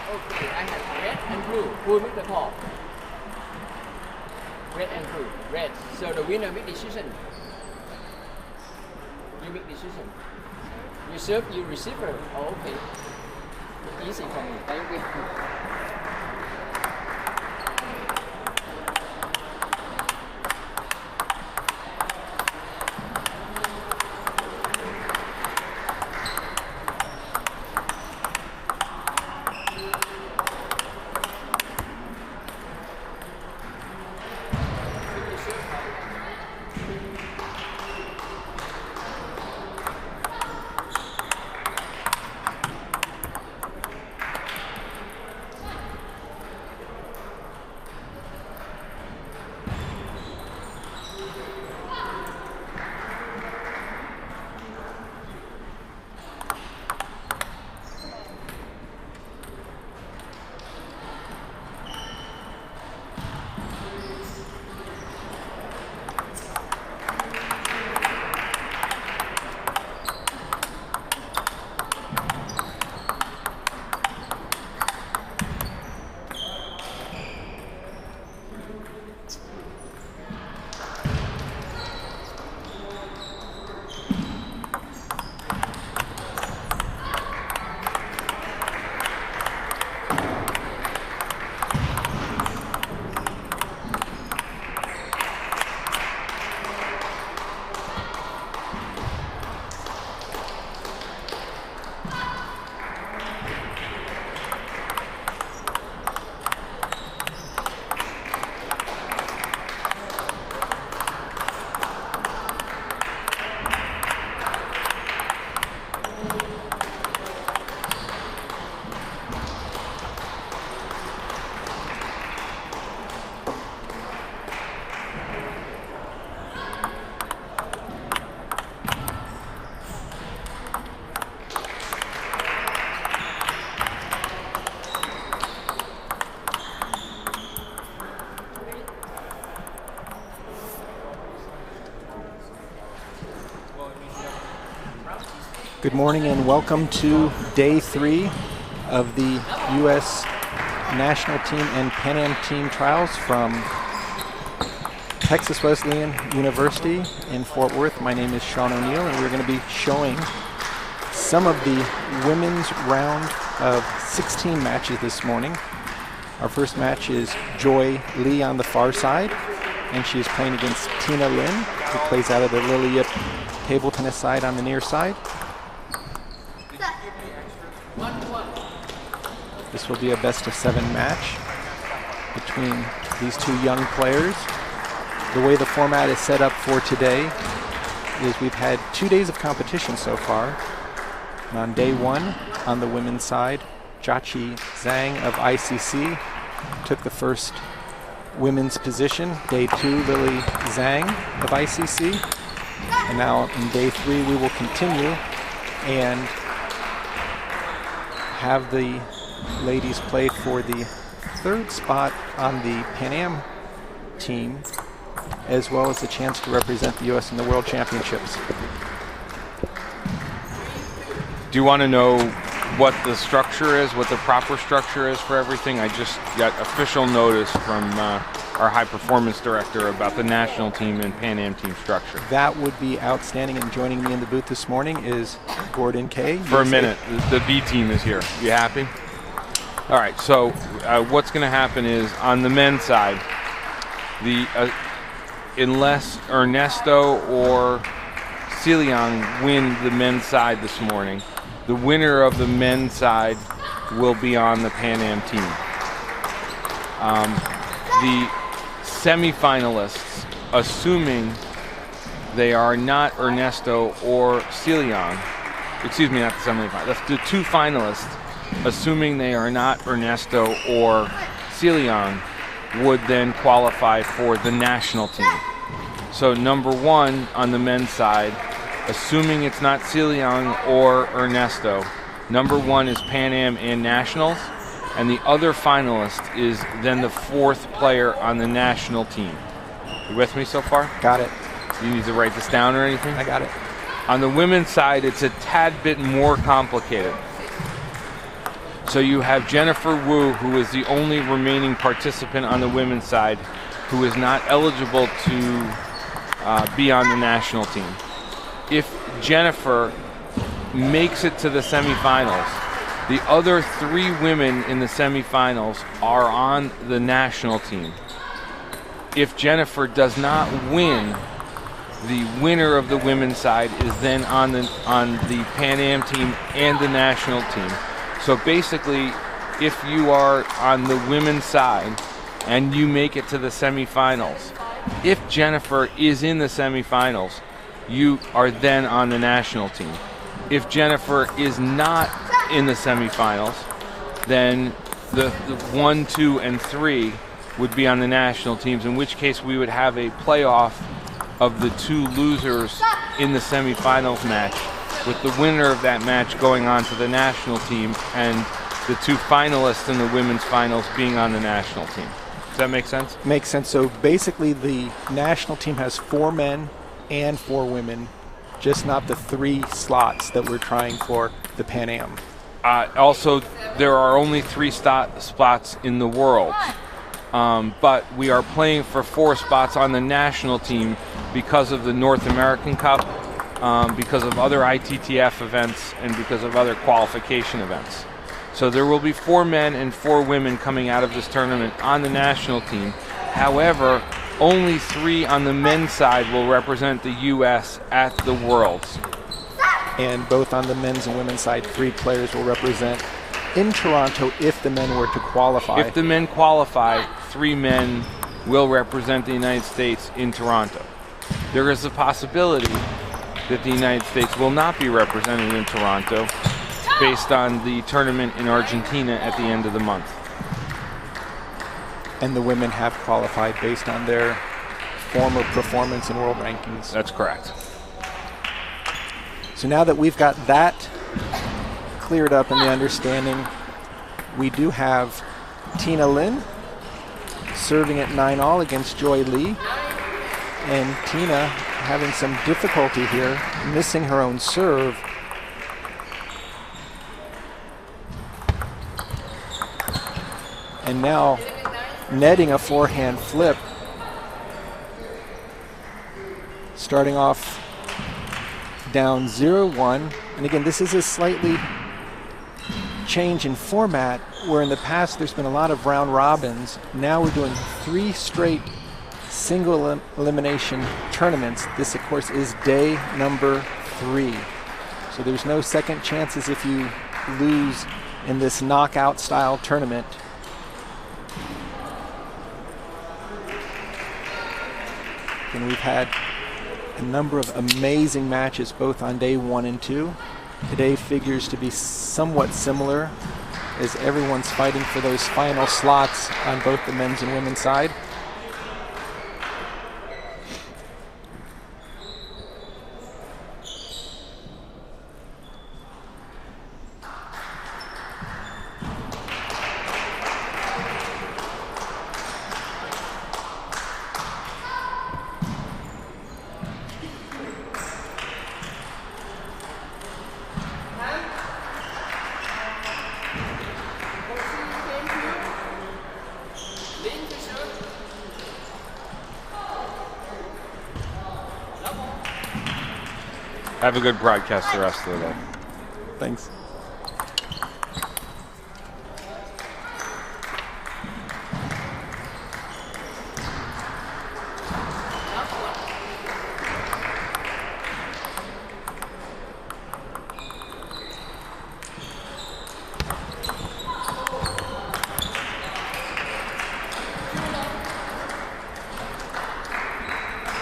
Okay, I have red and blue. Who will make the call? Red and blue. Red. So the winner make decision. You make decision. You serve, you receive. Oh, okay. Easy for me. Thank you. Good morning and welcome to day 3 of the U.S. National Team and Pan Am Team trials from Texas Wesleyan University in Fort Worth. My name is Sean O'Neill and we're going to be showing some of the women's round of 16 matches this morning. Our first match is Joy Lee on the far side, and she is playing against Tina Lynn, who plays out of the Lily Yip table tennis side on the near side. This will be a best-of-7 match between these two young players. The way the format is set up for today is we've had 2 days of competition so far. And on day 1, on the women's side, Jiaqi Zhang of ICC took the first women's position. Day 2, Lily Zhang of ICC. And now in day 3, we will continue and have the ladies play for the 3rd spot on the Pan Am team, as well as the chance to represent the U.S. in the World Championships. Do you want to know what the structure is, what the proper structure is for everything? I just got official notice from our high performance director about the national team and Pan Am team structure. That would be outstanding, and joining me in the booth this morning is Gordon Kay. For a minute, the B team is here. You happy? All right, so what's going to happen is on the men's side, unless Ernesto or Celiang win the men's side this morning, the winner of the men's side will be on the Pan Am team. The semifinalists, assuming they are not Ernesto or Celiang, excuse me, not the semifinalists, that's the 2 finalists, assuming they are not Ernesto or Celiang, would then qualify for the national team. So number 1 on the men's side, assuming it's not Celiang or Ernesto, number 1 is Pan Am and Nationals, and the other finalist is then the 4th player on the national team. You with me so far? Got it. You need to write this down or anything? I got it. On the women's side, it's a tad bit more complicated. So you have Jennifer Wu, who is the only remaining participant on the women's side, who is not eligible to be on the national team. If Jennifer makes it to the semifinals, the other 3 women in the semifinals are on the national team. If Jennifer does not win, the winner of the women's side is then on the Pan Am team and the national team. So basically, if you are on the women's side and you make it to the semifinals, if Jennifer is in the semifinals, you are then on the national team. If Jennifer is not in the semifinals, then the 1, 2, and 3 would be on the national teams, in which case we would have a playoff of the 2 losers in the semifinals match, with the winner of that match going on to the national team and the 2 finalists in the women's finals being on the national team. Does that make sense? Makes sense. So basically the national team has 4 men and 4 women, just not the 3 slots that we're trying for the Pan Am. Also, there are only 3 spots in the world, but we are playing for 4 spots on the national team because of the North American Cup, because of other ITTF events, and because of other qualification events. So there will be 4 men and 4 women coming out of this tournament on the national team. However, only 3 on the men's side will represent the U.S. at the Worlds. And both on the men's and women's side, 3 players will represent in Toronto if the men were to qualify. If the men qualify, 3 men will represent the United States in Toronto. There is a possibility that the United States will not be represented in Toronto based on the tournament in Argentina at the end of the month. And the women have qualified based on their former performance in world rankings. That's correct. So now that we've got that cleared up and the understanding, we do have Tina Lynn serving at 9-all against Joy Lee. And Tina having some difficulty here, missing her own serve. And now netting a forehand flip. Starting off down 0-1. And again, this is a slightly change in format, where in the past there's been a lot of round robins. Now we're doing 3 straight single elimination tournaments. This, of course, is day number 3. So there's no second chances if you lose in this knockout style tournament. And we've had a number of amazing matches both on day 1 and 2. Today figures to be somewhat similar, as everyone's fighting for those final slots on both the men's and women's side. Have a good broadcast the rest of the day. Thanks.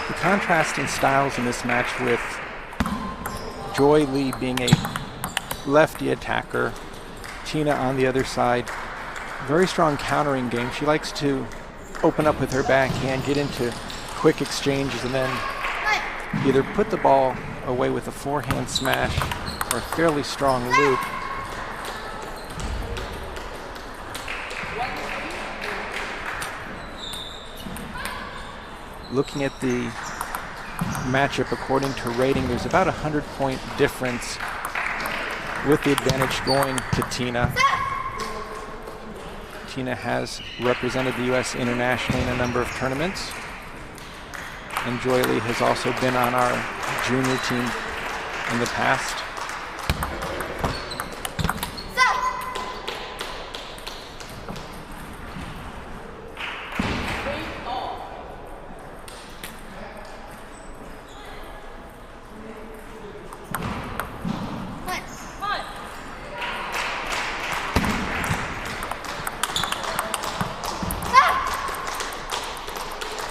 The contrast in styles in this match, with Joy Lee being a lefty attacker, Tina on the other side. Very strong countering game. She likes to open up with her backhand, get into quick exchanges, and then either put the ball away with a forehand smash or a fairly strong loop. Looking at the matchup according to rating, there's about a 100-point difference, with the advantage going to Tina. Tina has represented the U.S. internationally in a number of tournaments. And Joy Lee has also been on our junior team in the past.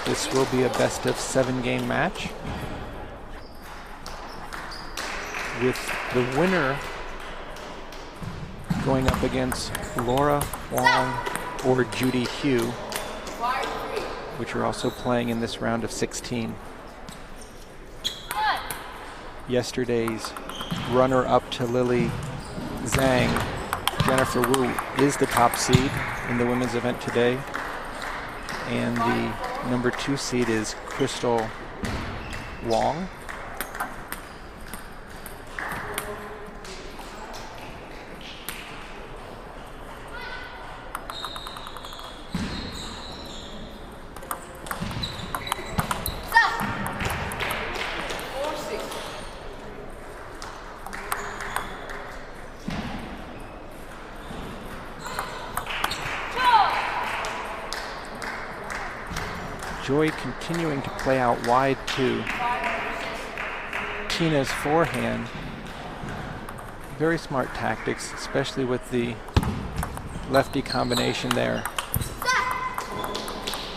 This will be a best of 7 game match, with the winner going up against Laura Wong or Judy Hugh, which are also playing in this round of 16. Yesterday's runner-up to Lily Zhang, Jennifer Wu, is the top seed in the women's event today, and the number 2 seed is Crystal Wong. Joy continuing to play out wide to Tina's forehand. Very smart tactics, especially with the lefty combination there.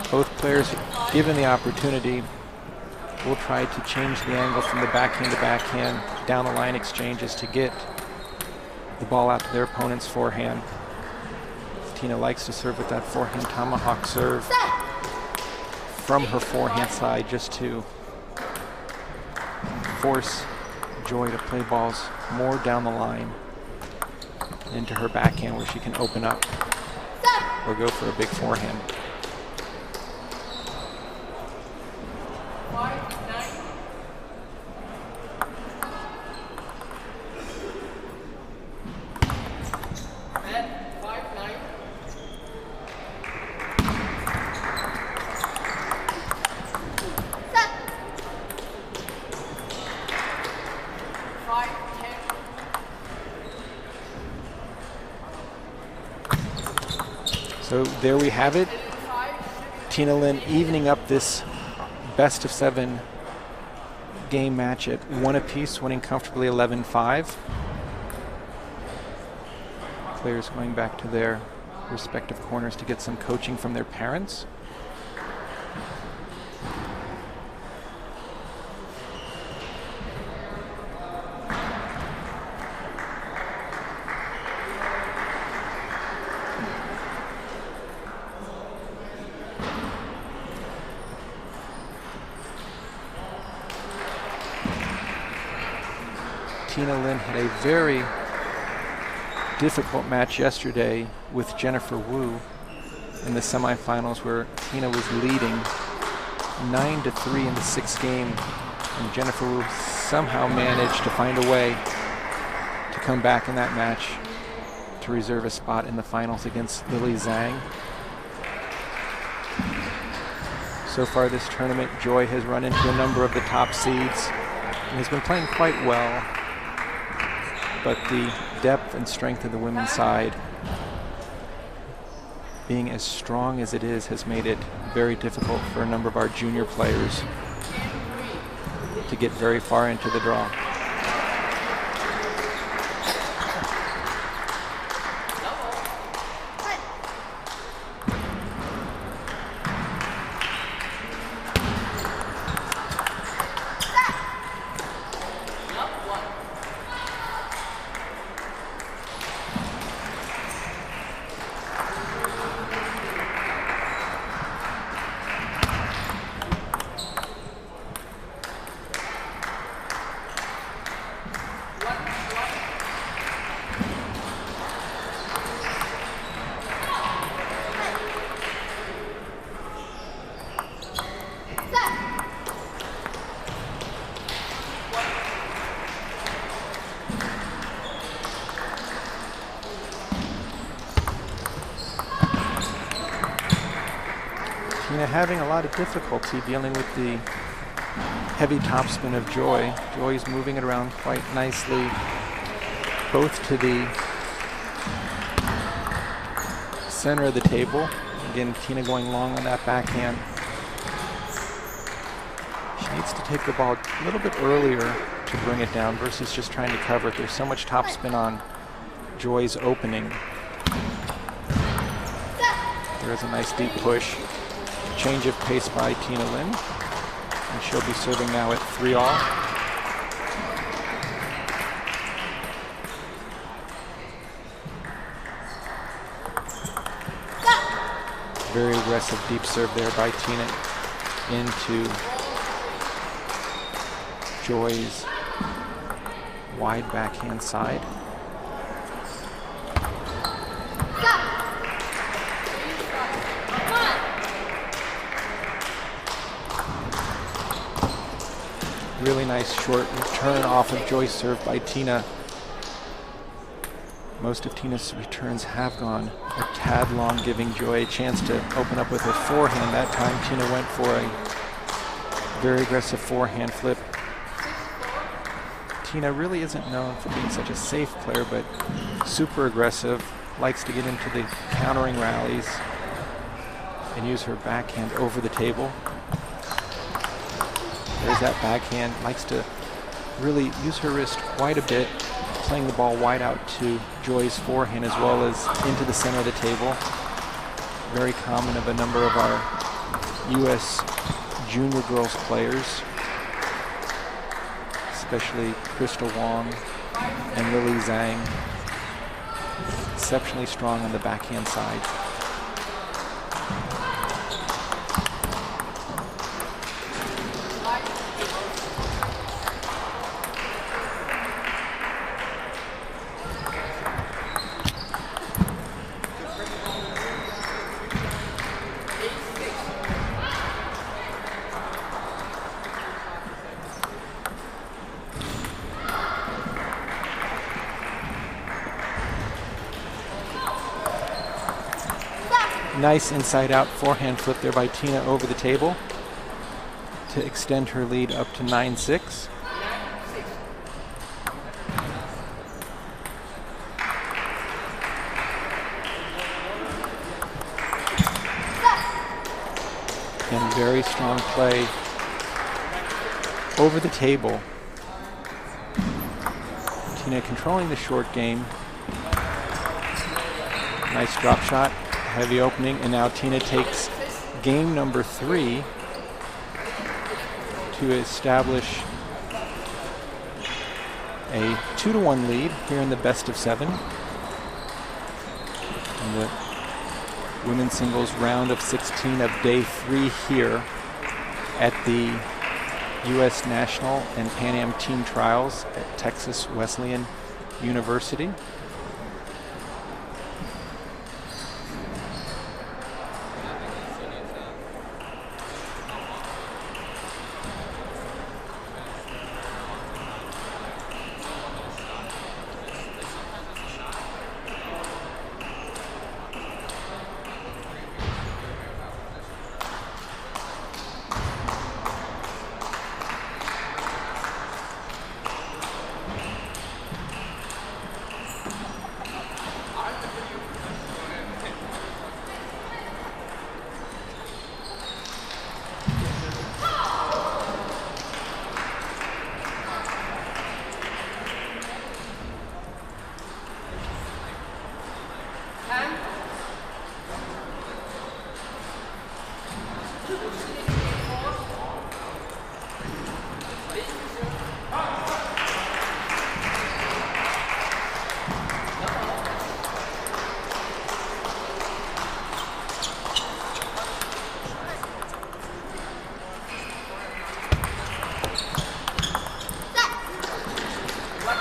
Both players, given the opportunity, will try to change the angle from the backhand to backhand, down the line exchanges to get the ball out to their opponent's forehand. Tina likes to serve with that forehand tomahawk serve from her forehand side, just to force Joy to play balls more down the line into her backhand, where she can open up or go for a big forehand. So there we have it. Tina Lynn evening up this best of 7 game match at 1 apiece, winning comfortably 11-5. Players going back to their respective corners to get some coaching from their parents. Tina Lynn had a very difficult match yesterday with Jennifer Wu in the semifinals, where Tina was leading 9-3 in the 6th game, and Jennifer Wu somehow managed to find a way to come back in that match to reserve a spot in the finals against Lily Zhang. So far this tournament, Joy has run into a number of the top seeds and has been playing quite well, but the depth and strength of the women's side, being as strong as it is, has made it very difficult for a number of our junior players to get very far into the draw. Tina having a lot of difficulty dealing with the heavy topspin of Joy. Joy's moving it around quite nicely, both to the center of the table. Again, Tina going long on that backhand. She needs to take the ball a little bit earlier to bring it down versus just trying to cover it. There's so much topspin on Joy's opening. There's a nice deep push. Change of pace by Tina Lynn. And she'll be serving now at 3-all. Very aggressive deep serve there by Tina into Joy's wide backhand side. Really nice short return off of Joy's serve by Tina. Most of Tina's returns have gone a tad long, giving Joy a chance to open up with her forehand. That time Tina went for a very aggressive forehand flip. Tina really isn't known for being such a safe player, but super aggressive, likes to get into the countering rallies and use her backhand over the table. There's that backhand, likes to really use her wrist quite a bit, playing the ball wide out to Joy's forehand as well as into the center of the table. Very common of a number of our U.S. junior girls players, especially Crystal Wong and Lily Zhang. Exceptionally strong on the backhand side. Nice inside-out forehand flip there by Tina over the table to extend her lead up to 9-6. And very strong play over the table. Tina controlling the short game. Nice drop shot. Heavy opening, and now Tina takes game number 3 to establish a 2-1 lead here in the best of 7. In the women's singles round of 16 of day 3 here at the U.S. National and Pan Am Team Trials at Texas Wesleyan University.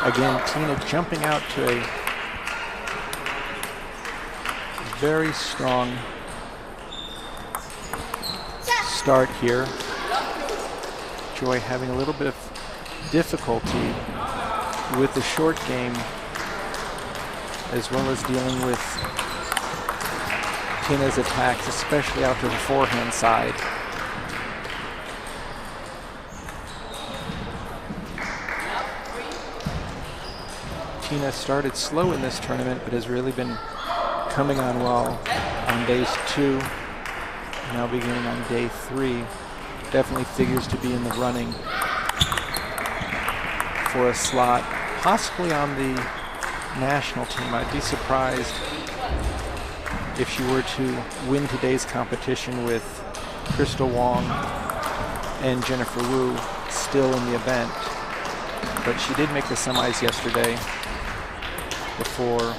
Again, Tina jumping out to a very strong start here. Joy having a little bit of difficulty with the short game, as well as dealing with Tina's attacks, especially out to the forehand side. Tina started slow in this tournament, but has really been coming on well on days 2, now beginning on day 3. Definitely figures to be in the running for a slot, possibly on the national team. I'd be surprised if she were to win today's competition with Crystal Wong and Jennifer Wu still in the event. But she did make the semis yesterday before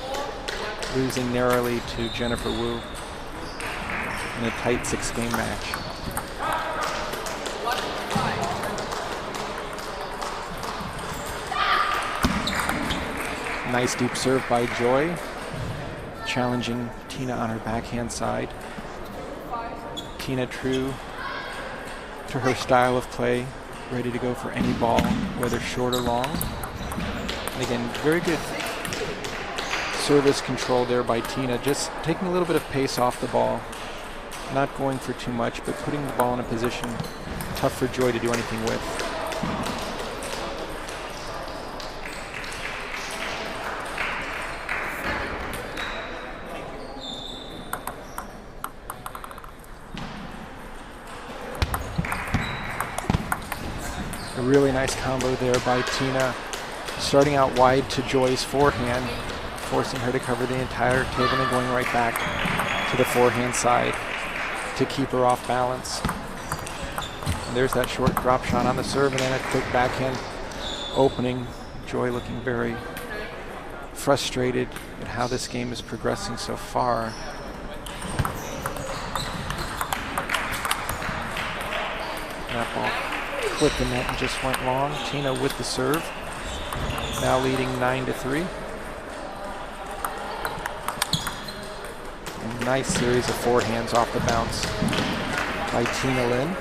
losing narrowly to Jennifer Wu in a tight 6-game match. Nice deep serve by Joy, challenging Tina on her backhand side. Tina true to her style of play, ready to go for any ball, whether short or long. And again, very good service control there by Tina, just taking a little bit of pace off the ball, not going for too much, but putting the ball in a position tough for Joy to do anything with. A really nice combo there by Tina, starting out wide to Joy's forehand, forcing her to cover the entire table and going right back to the forehand side to keep her off balance. And there's that short drop shot on the serve and then a quick backhand opening. Joy looking very frustrated at how this game is progressing so far. That ball clipped the net and just went long. Tina with the serve, now leading 9-3. And nice series of forehands off the bounce by Tina Lynn.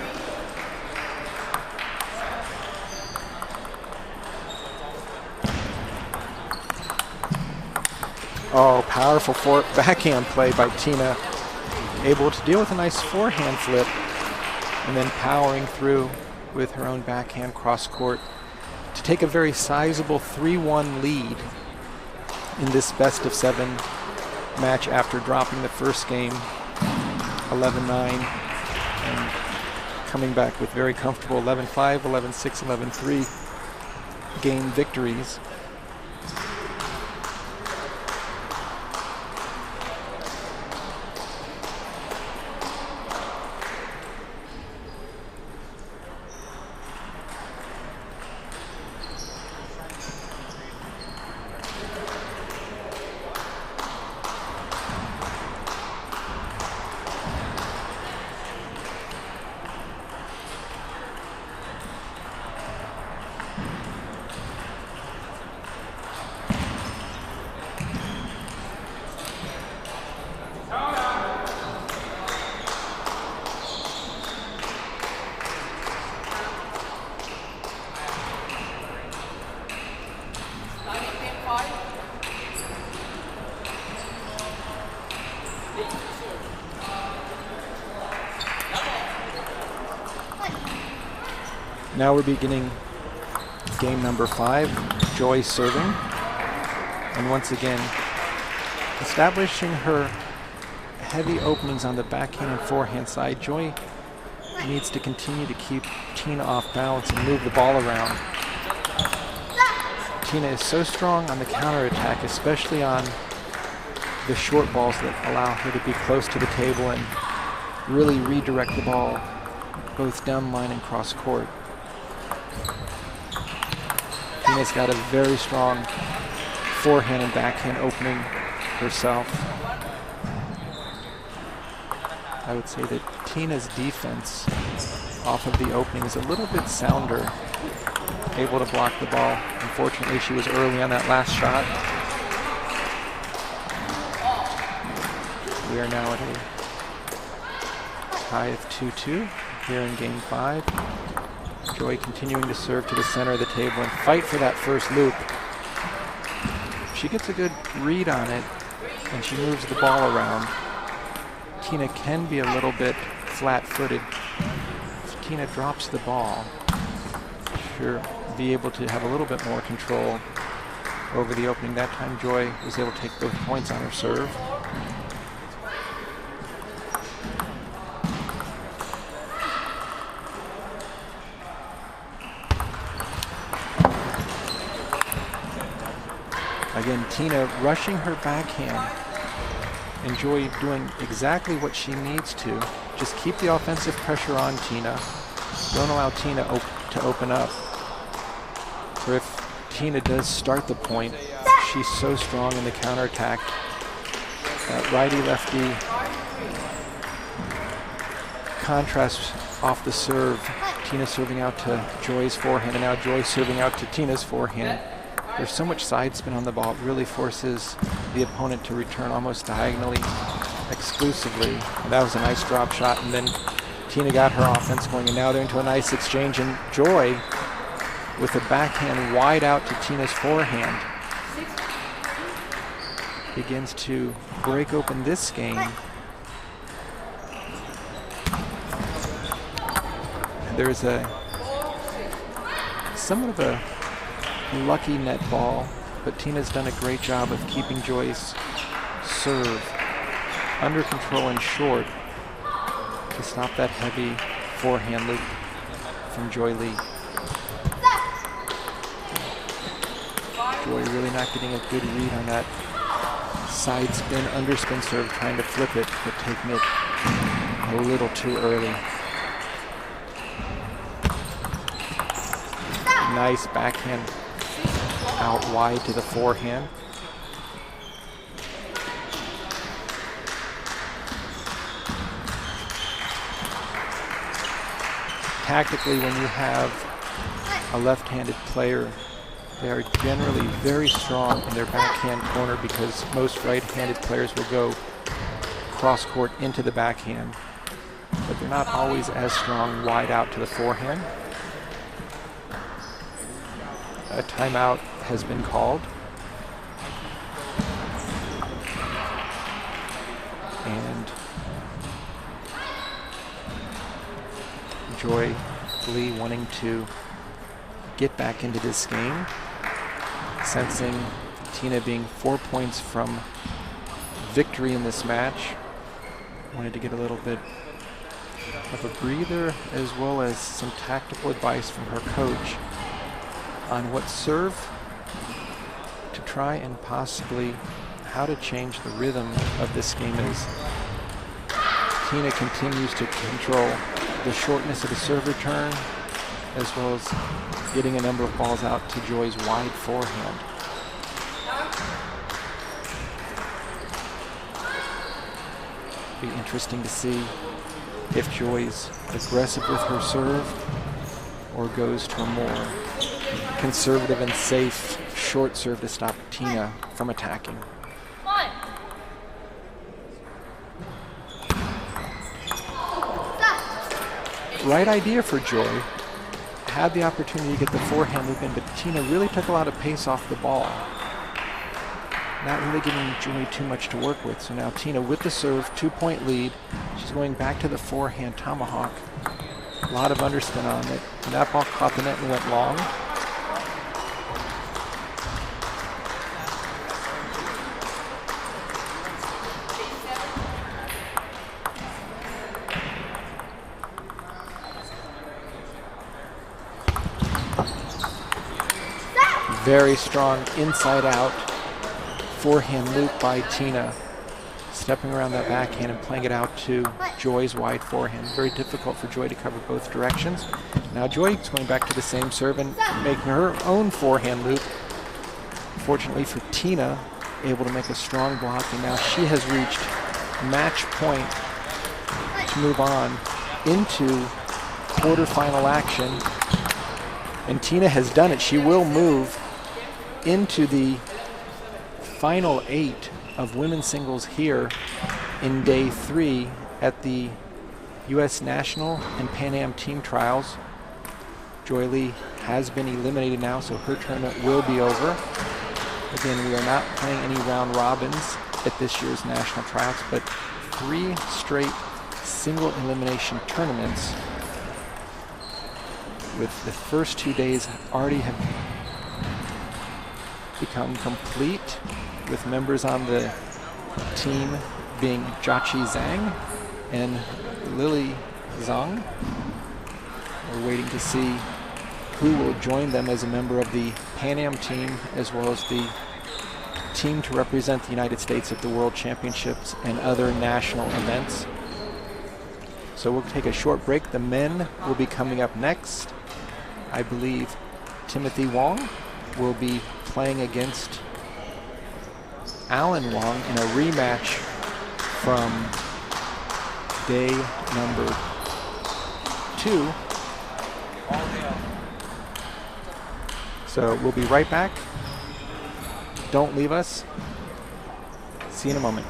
Oh, powerful backhand play by Tina, able to deal with a nice forehand flip and then powering through with her own backhand cross court to take a very sizable 3-1 lead in this best of 7 match after dropping the first game 11-9 and coming back with very comfortable 11-5, 11-6, 11-3 game victories. Now we're beginning game number 5, Joy serving. And once again, establishing her heavy openings on the backhand and forehand side. Joy needs to continue to keep Tina off balance and move the ball around. Tina is so strong on the counterattack, especially on the short balls that allow her to be close to the table and really redirect the ball both down line and cross court. Tina's got a very strong forehand and backhand opening herself. I would say that Tina's defense off of the opening is a little bit sounder, able to block the ball. Unfortunately, she was early on that last shot. We are now at a tie of 2-2 here in game 5. Joy continuing to serve to the center of the table and fight for that first loop. She gets a good read on it and she moves the ball around. Tina can be a little bit flat-footed. If Tina drops the ball, she'll be able to have a little bit more control over the opening. That time Joy was able to take both points on her serve. Again, Tina rushing her backhand and Joy doing exactly what she needs to. Just keep the offensive pressure on Tina. Don't allow Tina to open up. For if Tina does start the point, she's so strong in the counterattack. That righty-lefty contrast off the serve. Tina serving out to Joy's forehand, and now Joy serving out to Tina's forehand. There's so much side spin on the ball, it really forces the opponent to return almost diagonally exclusively. And that was a nice drop shot, and then Tina got her offense going, and now they're into a nice exchange, and Joy with the backhand wide out to Tina's forehand begins to break open this game. And there's somewhat of a lucky net ball, but Tina's done a great job of keeping Joy's serve under control and short to stop that heavy forehand loop from Joy Lee. Joy really not getting a good read on that side spin, underspin serve, trying to flip it, but taking it a little too early. Nice backhand out wide to the forehand. Tactically, when you have a left-handed player, they are generally very strong in their backhand corner because most right-handed players will go cross-court into the backhand, but they're not always as strong wide out to the forehand. A timeout has been called. And Joy Lee wanting to get back into this game, sensing Tina being 4 points from victory in this match. Wanted to get a little bit of a breather as well as some tactical advice from her coach on what serve to try and possibly how to change the rhythm of this game as Tina continues to control the shortness of the serve return as well as getting a number of balls out to Joy's wide forehand. Be interesting to see if Joy's aggressive with her serve or goes to a more conservative and safe short serve to stop Tina from attacking. Right idea for Joy. Had the opportunity to get the forehand loop in, but Tina really took a lot of pace off the ball. Not really giving Joy too much to work with. So now Tina with the serve, 2-point lead. She's going back to the forehand tomahawk. A lot of underspin on it. And that ball caught the net and went long. Very strong inside out forehand loop by Tina. Stepping around that backhand and playing it out to Joy's wide forehand. Very difficult for Joy to cover both directions. Now Joy's going back to the same serve and making her own forehand loop. Fortunately for Tina, able to make a strong block, and now she has reached match point to move on into quarterfinal action. And Tina has done it. She will move into the final 8 of women's singles here in day 3 at the U.S. National and Pan Am team trials. Joy Lee has been eliminated now, so her tournament will be over. Again, we are not playing any round robins at this year's national tryouts, but 3 straight single elimination tournaments, with the first 2 days already have become complete, with members on the team being Jiaqi Zhang and Lily Zhang. We're waiting to see who will join them as a member of the Pan Am team, as well as the team to represent the United States at the World Championships and other national events. So we'll take a short break. The men will be coming up next. I believe Timothy Wong will be playing against Allan Wong in a rematch from day number 2. So we'll be right back. Don't leave us. See you in a moment.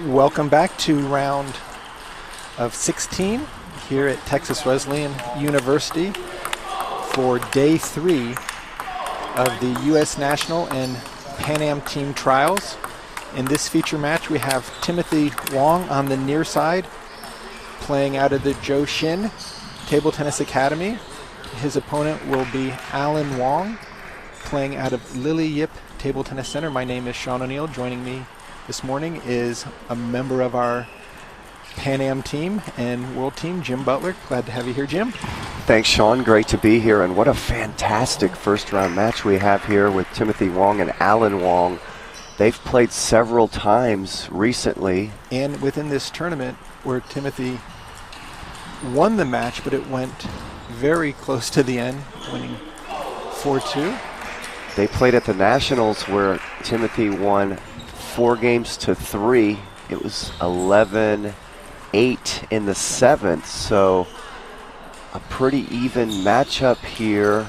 Welcome back to round of 16 here at Texas Wesleyan University for day 3 of the U.S. National and Pan Am team trials. In this feature match, we have Timothy Wong on the near side, playing out of the Joe Shin Table Tennis Academy. His opponent will be Allan Wong, playing out of Lily Yip Table Tennis Center. My name is Sean O'Neill. Joining me this morning is a member of our Pan Am team and world team, Jim Butler. Glad to have you here, Jim. Thanks, Sean. Great to be here. And what a fantastic first round match we have here with Timothy Wong and Allan Wong. They've played several times recently. And within this tournament where Timothy won the match, but it went very close to the end, winning 4-2. They played at the Nationals where Timothy won 4-3. It was 11-8 in the 7th, so a pretty even matchup here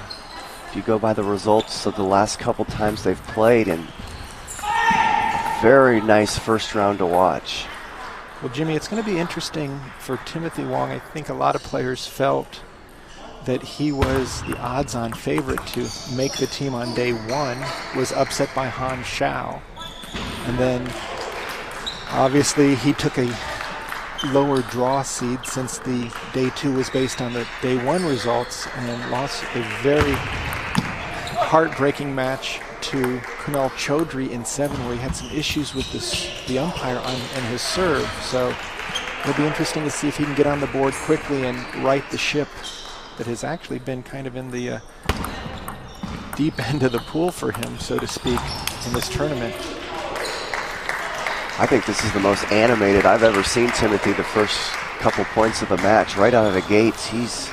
if you go by the results of the last couple times they've played, and very nice first round to watch. Well, Jimmy, it's going to be interesting for Timothy Wong. I think a lot of players felt that he was the odds-on favorite to make the team on day 1, was upset by Han Shao. And then, obviously, he took a lower draw seed since the day 2 was based on the day 1 results, and lost a very heartbreaking match to Kunal Chodri in 7, where he had some issues with the umpire and his serve. So it'll be interesting to see if he can get on the board quickly and right the ship that has actually been kind of in the deep end of the pool for him, so to speak, in this tournament. I think this is the most animated I've ever seen Timothy the first couple points of the match. Right out of the gates, he's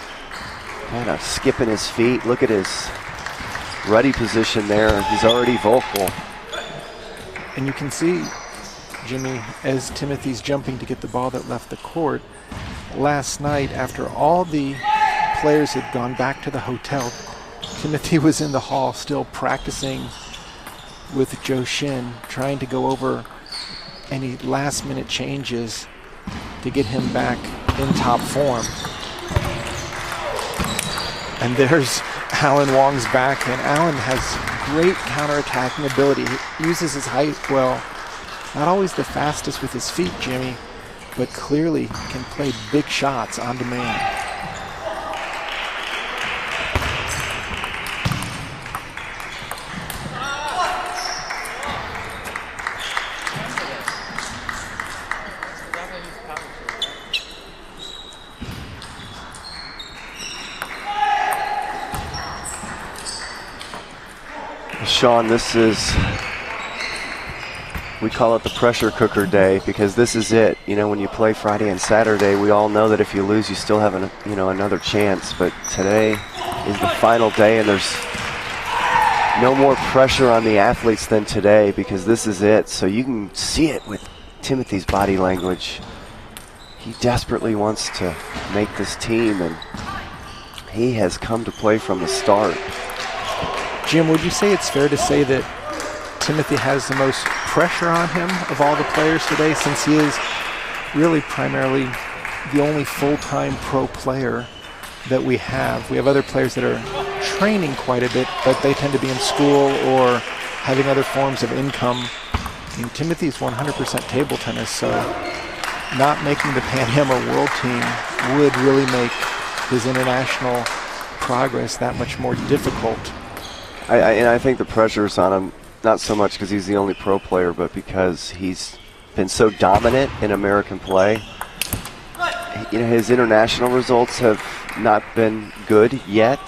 kind of skipping his feet. Look at his ready position there. He's already vocal. And you can see, Jimmy, as Timothy's jumping to get the ball that left the court, last night, after all the players had gone back to the hotel, Timothy was in the hall still practicing with Joe Shin, trying to go over any last-minute changes to get him back in top form. And there's Allan Wong's back, and Allan has great counterattacking ability. He uses his height well. Not always the fastest with his feet, Jimmy, but clearly can play big shots on demand. Sean, this is, we call it the pressure cooker day because this is it. You know, when you play Friday and Saturday, we all know that if you lose, you still have another chance. But today is the final day, and there's no more pressure on the athletes than today because this is it. So you can see it with Timothy's body language. He desperately wants to make this team, and he has come to play from the start. Jim, would you say it's fair to say that Timothy has the most pressure on him of all the players today, since he is really primarily the only full-time pro player that we have? We have other players that are training quite a bit, but they tend to be in school or having other forms of income. And Timothy's 100% table tennis, so not making the Pan Am or World Team would really make his international progress that much more difficult. And I think the pressure is on him, not so much because he's the only pro player, but because he's been so dominant in American play. You know, his international results have not been good yet,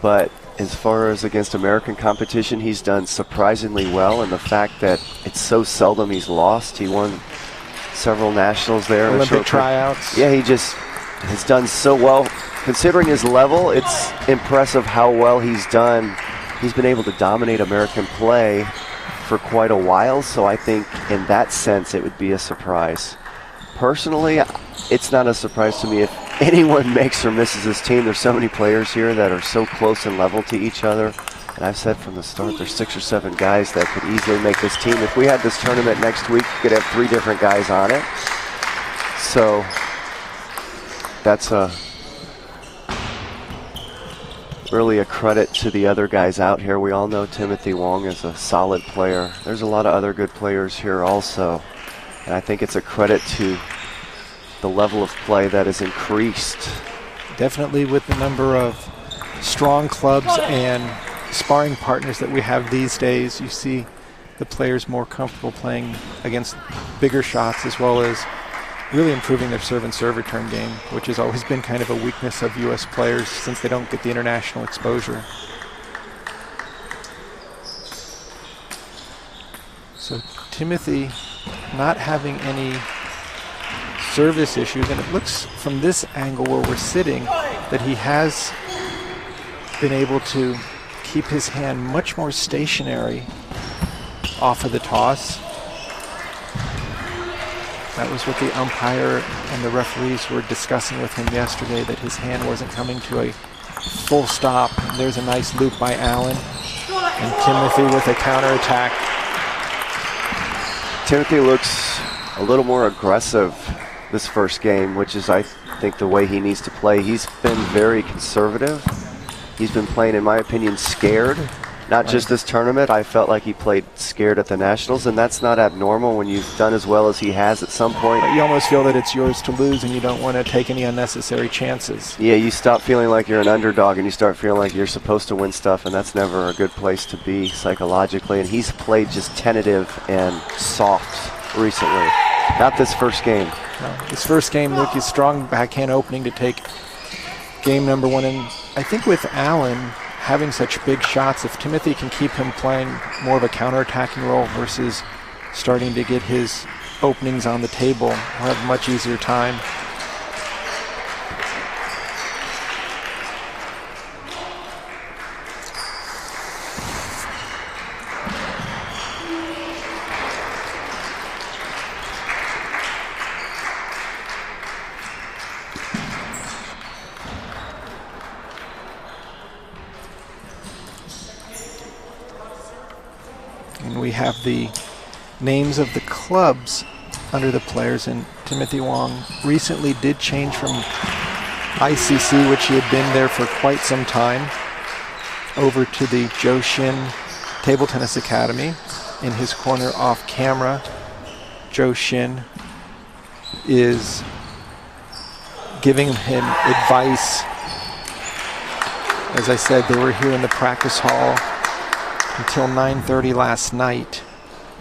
but as far as against American competition, he's done surprisingly well. And the fact that it's so seldom he's lost, he won several nationals there. Olympic tryouts. Yeah, he just has done so well. Considering his level, it's impressive how well he's done. He's been able to dominate American play for quite a while, so I think in that sense it would be a surprise. Personally, it's not a surprise to me if anyone makes or misses this team. There's so many players here that are so close in level to each other. And I've said from the start, there's 6 or 7 guys that could easily make this team. If we had this tournament next week, we could have 3 different guys on it. So that's really a credit to the other guys out here. We all know Timothy Wong is a solid player. There's a lot of other good players here also. And I think it's a credit to the level of play that has increased. Definitely with the number of strong clubs and sparring partners that we have these days, you see the players more comfortable playing against bigger shots, as well as really improving their serve and serve return game, which has always been kind of a weakness of U.S. players since they don't get the international exposure. So Timothy not having any service issues, and it looks from this angle where we're sitting that he has been able to keep his hand much more stationary off of the toss. That was what the umpire and the referees were discussing with him yesterday, that his hand wasn't coming to a full stop. And there's a nice loop by Allan, and Timothy with a counterattack. Timothy looks a little more aggressive this first game, which is, I think, the way he needs to play. He's been very conservative. He's been playing, in my opinion, scared. Not just this tournament. I felt like he played scared at the Nationals, and that's not abnormal when you've done as well as he has at some point. But you almost feel that it's yours to lose, and you don't want to take any unnecessary chances. Yeah, you stop feeling like you're an underdog, and you start feeling like you're supposed to win stuff, and that's never a good place to be psychologically. And he's played just tentative and soft recently. Not this first game. No, this first game, look, his strong backhand opening to take game number 1. And I think with Allan having such big shots, if Timothy can keep him playing more of a counterattacking role versus starting to get his openings on the table, he'll have a much easier time. We have the names of the clubs under the players, and Timothy Wong recently did change from ICC, which he had been there for quite some time, over to the Joe Shin Table Tennis Academy. In his corner off camera, Joe Shin is giving him advice. As I said, they were here in the practice hall until 9:30 last night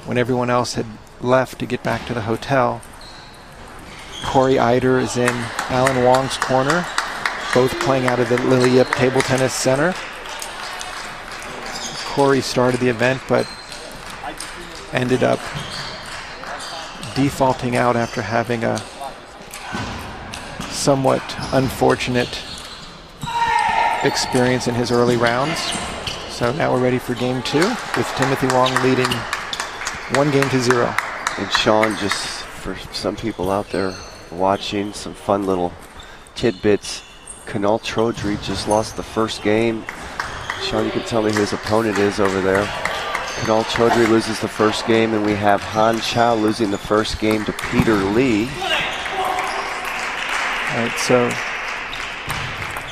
when everyone else had left to get back to the hotel. Corey Eider is in Allan Wong's corner, both playing out of the Lily Yip Table Tennis Center. Corey started the event but ended up defaulting out after having a somewhat unfortunate experience in his early rounds. So now we're ready for game 2 with Timothy Wong leading 1-0. And Sean, just for some people out there watching, some fun little tidbits. Kunal Chodri just lost the first game. Sean, you can tell me who his opponent is over there. Kunal Chodri loses the first game, and we have Han Chow losing the first game to Peter Lee. All right, so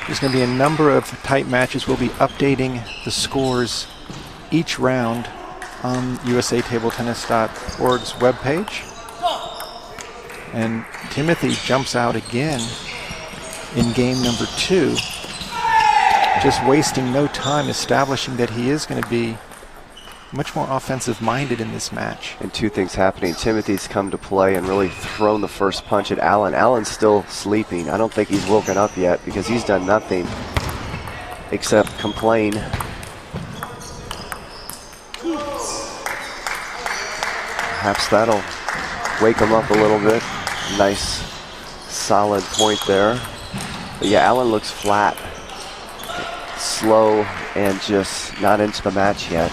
there's going to be a number of tight matches. We'll be updating the scores each round on usattabletennis.org's webpage. And Timothy jumps out again in game number 2, just wasting no time establishing that he is going to be much more offensive-minded in this match. And two things happening. Timothy's come to play and really thrown the first punch at Allan. Allan's still sleeping. I don't think he's woken up yet because he's done nothing except complain. Perhaps that'll wake him up a little bit. Nice, solid point there. But yeah, Allan looks flat, slow, and just not into the match yet.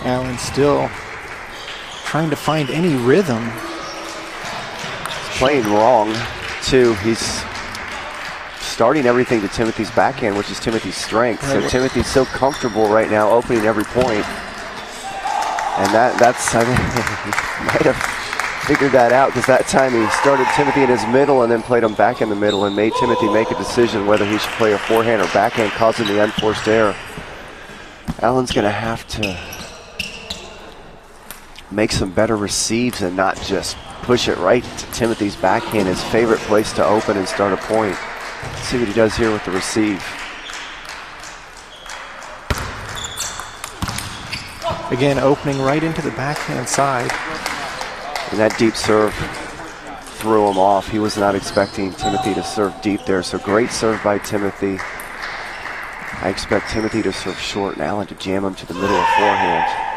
Allan still trying to find any rhythm. He's playing wrong, too. He's starting everything to Timothy's backhand, which is Timothy's strength. So Timothy's so comfortable right now, opening every point. And that's, I mean, he might have figured that out, because that time he started Timothy in his middle and then played him back in the middle and made Timothy make a decision whether he should play a forehand or backhand, causing the unforced error. Allan's going to have to make some better receives and not just push it right to Timothy's backhand, his favorite place to open and start a point. Let's see what he does here with the receive. Again, opening right into the backhand side. And that deep serve threw him off. He was not expecting Timothy to serve deep there, so great serve by Timothy. I expect Timothy to serve short and Allan to jam him to the middle of forehand.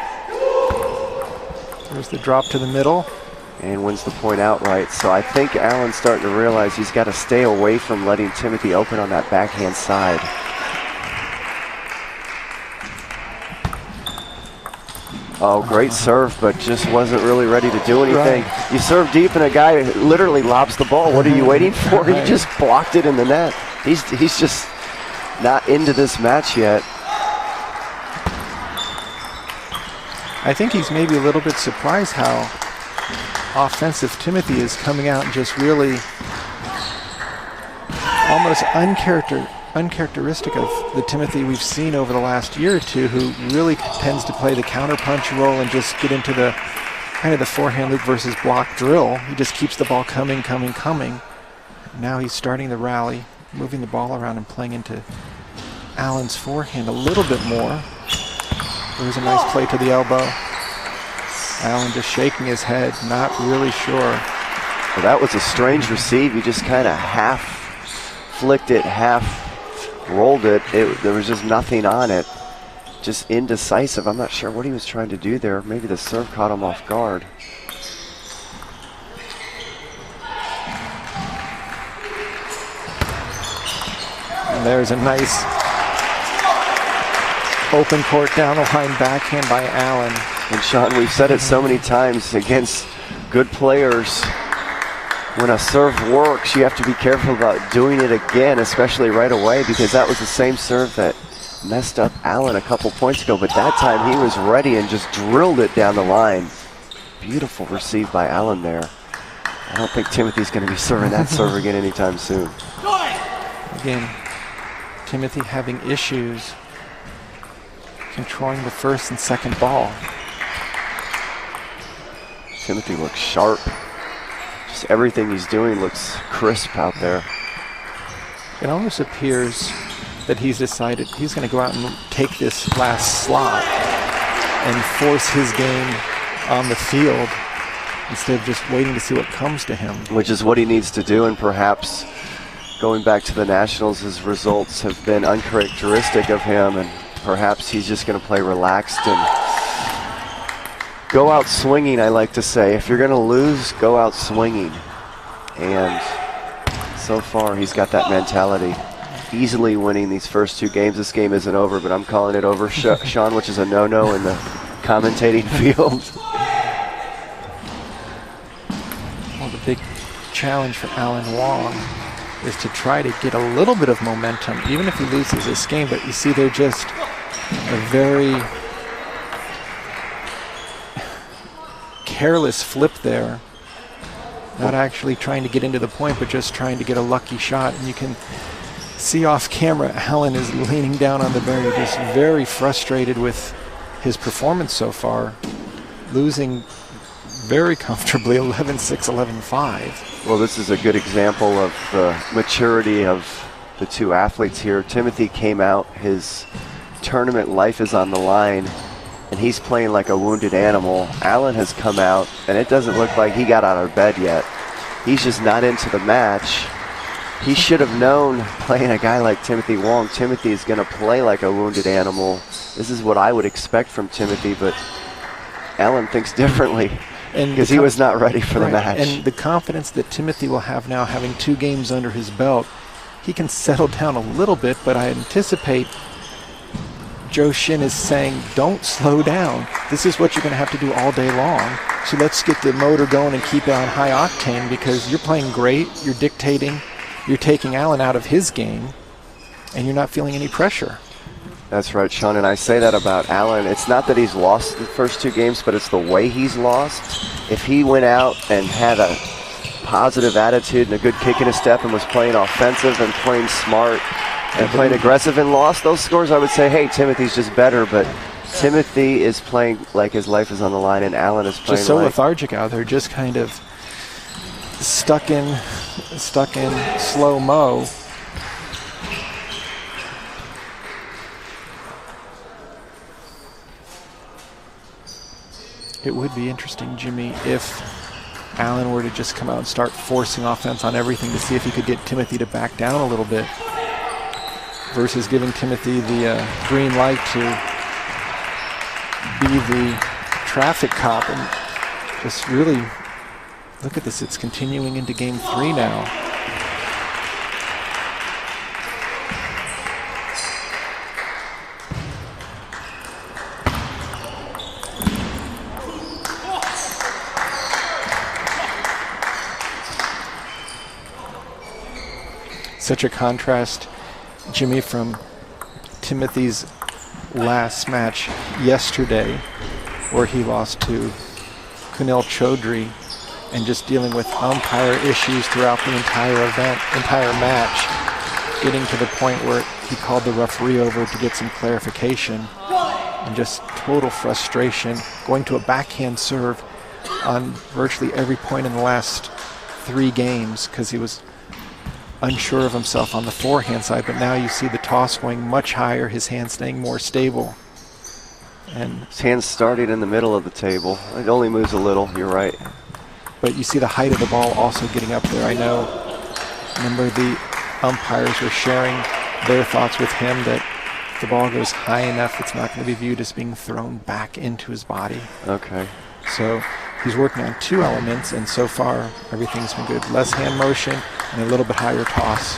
There's the drop to the middle. And wins the point outright. So I think Allan's starting to realize he's got to stay away from letting Timothy open on that backhand side. Oh, great serve, but just wasn't really ready to do anything. Right. You serve deep and a guy literally lobs the ball. What are you waiting for? Right. He just blocked it in the net. He's just not into this match yet. I think he's maybe a little bit surprised how offensive Timothy is coming out and just really almost uncharacteristic of the Timothy we've seen over the last year or two, who really tends to play the counterpunch role and just get into the kind of the forehand loop versus block drill. He just keeps the ball coming. Now he's starting the rally, moving the ball around and playing into Allan's forehand a little bit more. There's a nice play to the elbow. Allan just shaking his head, not really sure. Well, that was a strange receive. He just kind of half flicked it, half rolled it. There was just nothing on it. Just indecisive. I'm not sure what he was trying to do there. Maybe the serve caught him off guard. And there's a nice Open court down the line, backhand by Allan. And Sean, we've said it so many times against good players. When a serve works, you have to be careful about doing it again, especially right away, because that was the same serve that messed up Allan a couple points ago, but that time he was ready and just drilled it down the line. Beautiful receive by Allan there. I don't think Timothy's going to be serving that serve again anytime soon. Again, Timothy having issues controlling the first and second ball. Timothy looks sharp. Just everything he's doing looks crisp out there. It almost appears that he's decided he's going to go out and take this last slot and force his game on the field instead of just waiting to see what comes to him. Which is what he needs to do, and perhaps going back to the Nationals, his results have been uncharacteristic of him, and perhaps he's just going to play relaxed and go out swinging, I like to say. If you're going to lose, go out swinging. And so far, he's got that mentality. Easily winning these first two games. This game isn't over, but I'm calling it over, Sean, which is a no-no in the commentating field. Well, the big challenge for Allan Wong is to try to get a little bit of momentum, even if he loses this game. But you see, they're just a very careless flip there. Not actually trying to get into the point, but just trying to get a lucky shot. And you can see off camera, Allan is leaning down on the barrier, just very frustrated with his performance so far, losing very comfortably 11-6, 11-5. Well, this is a good example of the maturity of the two athletes here. Timothy came out, his tournament life is on the line, and he's playing like a wounded animal. Allan has come out, and it doesn't look like he got out of bed yet. He's just not into the match. He should have known, playing a guy like Timothy Wong, Timothy is going to play like a wounded animal. This is what I would expect from Timothy, but Allan thinks differently because he was not ready for the match. And the confidence that Timothy will have now, having 2 games under his belt, he can settle down a little bit, but I anticipate Joe Shin is saying, don't slow down. This is what you're going to have to do all day long. So let's get the motor going and keep it on high octane, because you're playing great, you're dictating, you're taking Allan out of his game, and you're not feeling any pressure. That's right, Sean, and I say that about Allan. It's not that he's lost the first 2 games, but it's the way he's lost. If he went out and had a positive attitude and a good kick in his step and was playing offensive and playing smart and playing aggressive and lost those scores, I would say, hey, Timothy's just better, but Timothy is playing like his life is on the line, and Allan is playing just so like lethargic out there, just kind of stuck in slow-mo. It would be interesting, Jimmy, if Allan were to just come out and start forcing offense on everything to see if he could get Timothy to back down a little bit, versus giving Timothy the green light to be the traffic cop. And just really look at this, it's continuing into game 3 now. Such a contrast, Jimmy, from Timothy's last match yesterday, where he lost to Kunal Chodri, and just dealing with umpire issues throughout the entire match, getting to the point where he called the referee over to get some clarification, and just total frustration, going to a backhand serve on virtually every point in the last 3 games because he was unsure of himself on the forehand side. But now you see the toss going much higher, his hand staying more stable. And his hand's starting in the middle of the table. It only moves a little, you're right. But you see the height of the ball also getting up there. I know, remember the umpires were sharing their thoughts with him that if the ball goes high enough, it's not going to be viewed as being thrown back into his body. Okay. So he's working on 2 elements, and so far everything's been good. Less hand motion and a little bit higher toss.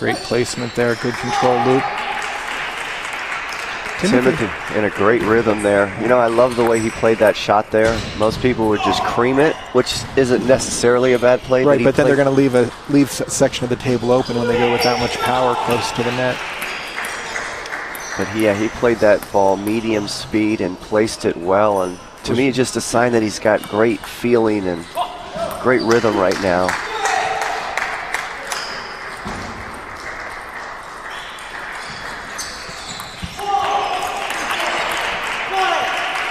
Great placement there, good control loop. Timothy in a great rhythm there. You know, I love the way he played that shot there. Most people would just cream it, which isn't necessarily a bad play. Right, but then they're going to leave a section of the table open when they go with that much power close to the net. But yeah, he played that ball medium speed and placed it well. And to me, just a sign that he's got great feeling and great rhythm right now.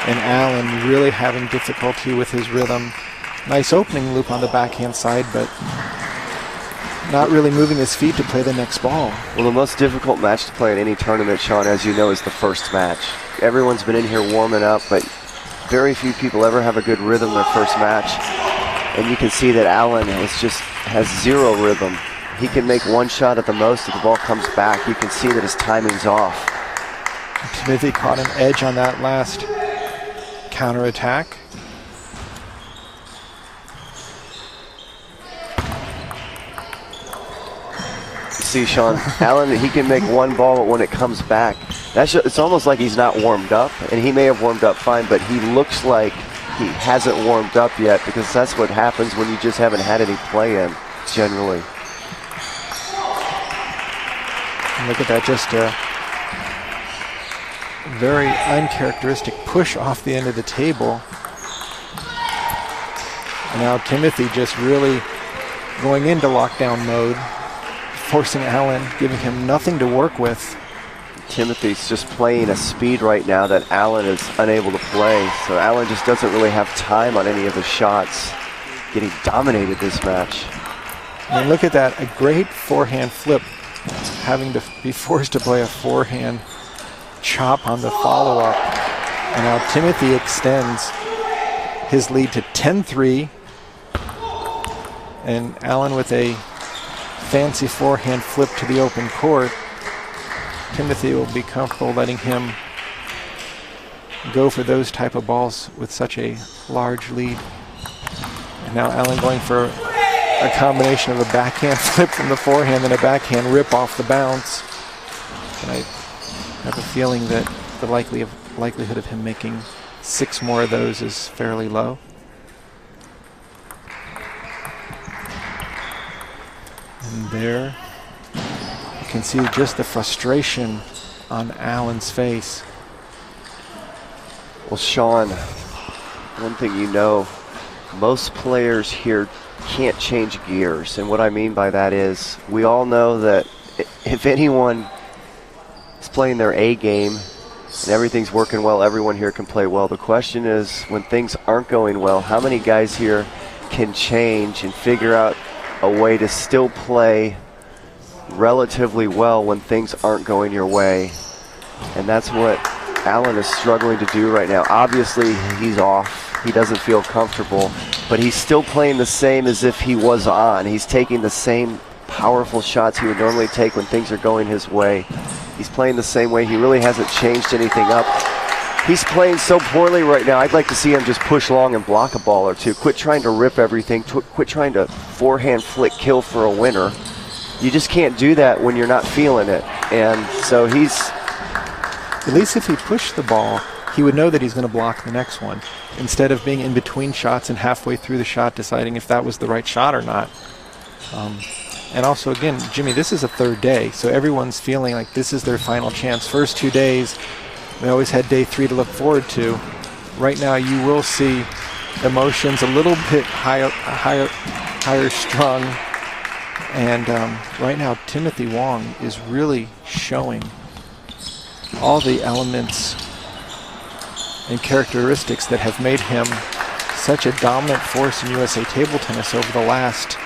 And Allan really having difficulty with his rhythm. Nice opening loop on the backhand side, but not really moving his feet to play the next ball. Well, the most difficult match to play in any tournament, Sean, as you know, is the first match. Everyone's been in here warming up, but very few people ever have a good rhythm their first match. And you can see that Allan has zero rhythm. He can make one shot at the most if the ball comes back. You can see that his timing's off. Timothy caught an edge on that last counterattack. See, Sean, Allan, he can make one ball, but when it comes back, it's almost like he's not warmed up, and he may have warmed up fine, but he looks like he hasn't warmed up yet, because that's what happens when you just haven't had any play in, generally. Look at that, just a very uncharacteristic push off the end of the table. And now Timothy just really going into lockdown mode, forcing Allan, giving him nothing to work with. Timothy's just playing a speed right now that Allan is unable to play. So Allan just doesn't really have time on any of his shots. Getting dominated this match. And look at that, a great forehand flip. Having to be forced to play a forehand chop on the follow-up. And now Timothy extends his lead to 10-3. And Allan with a fancy forehand flip to the open court. Timothy will be comfortable letting him go for those type of balls with such a large lead. And now Allan going for a combination of a backhand flip from the forehand and a backhand rip off the bounce. And I have a feeling that the likelihood of him making 6 more of those is fairly low. And there you can see just the frustration on Allan's face. Well, Sean, one thing you know, most players here can't change gears. And what I mean by that is we all know that if anyone is playing their A game and everything's working well, everyone here can play well. The question is, when things aren't going well, how many guys here can change and figure out a way to still play relatively well when things aren't going your way? And that's what Allan is struggling to do right now. Obviously, he's off. He doesn't feel comfortable, but he's still playing the same as if he was on. He's taking the same powerful shots he would normally take when things are going his way. He's playing the same way. He really hasn't changed anything up. He's playing so poorly right now. I'd like to see him just push long and block a ball or two. Quit trying to rip everything. Quit trying to forehand flick kill for a winner. You just can't do that when you're not feeling it. And so he's... At least if he pushed the ball, he would know that he's going to block the next one, instead of being in between shots and halfway through the shot deciding if that was the right shot or not. And also, again, Jimmy, this is a third day, so everyone's feeling like this is their final chance. First 2 days, we always had day 3 to look forward to. Right now, you will see emotions a little bit higher strung. And right now, Timothy Wong is really showing all the elements and characteristics that have made him such a dominant force in USA table tennis over the last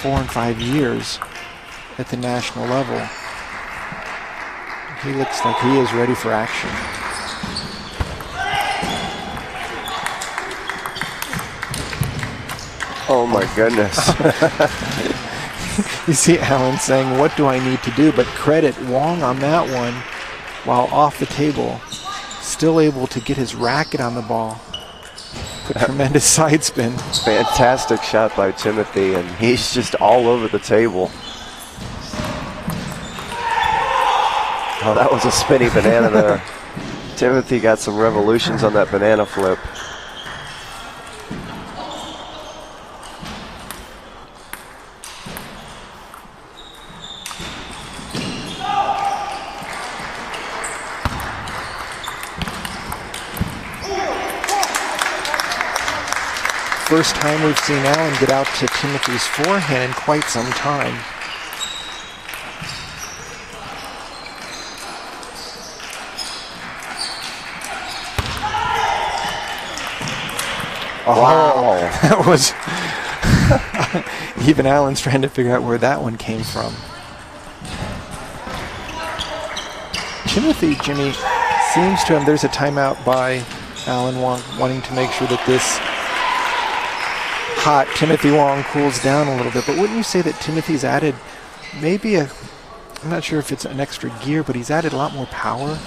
4 and 5 years at the national level. He looks like he is ready for action. Oh my goodness. You see Allan saying, what do I need to do? But credit Wong on that one, while off the table, still able to get his racket on the ball. A tremendous side spin. Fantastic shot by Timothy, and he's just all over the table. Oh, that was a spinny banana there. Timothy got some revolutions on that banana flip. First time we've seen Allan get out to Timothy's forehand in quite some time. Wow. That was even Allan's trying to figure out where that one came from. Timothy, Jimmy, seems to him there's a timeout by Allan Wong wanting to make sure that this hot Timothy Wong cools down a little bit. But wouldn't you say that Timothy's added maybe I'm not sure if it's an extra gear, but he's added a lot more power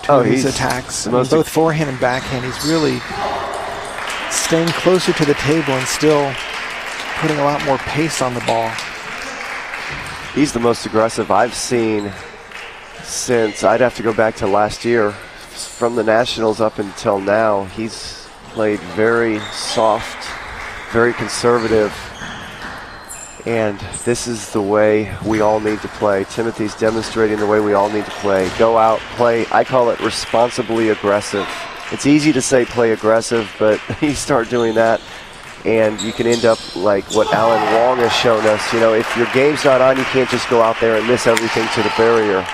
to his attacks. I mean, both forehand and backhand. He's really staying closer to the table and still putting a lot more pace on the ball. He's the most aggressive I've seen since, I'd have to go back to last year. From the Nationals up until now, he's played very soft, very conservative, and this is the way we all need to play. Timothy's demonstrating the way we all need to play. Go out, play, I call it responsibly aggressive. It's easy to say play aggressive, but you start doing that and you can end up like what Allan Wong has shown us. You know, if your game's not on, you can't just go out there and miss everything to the barrier.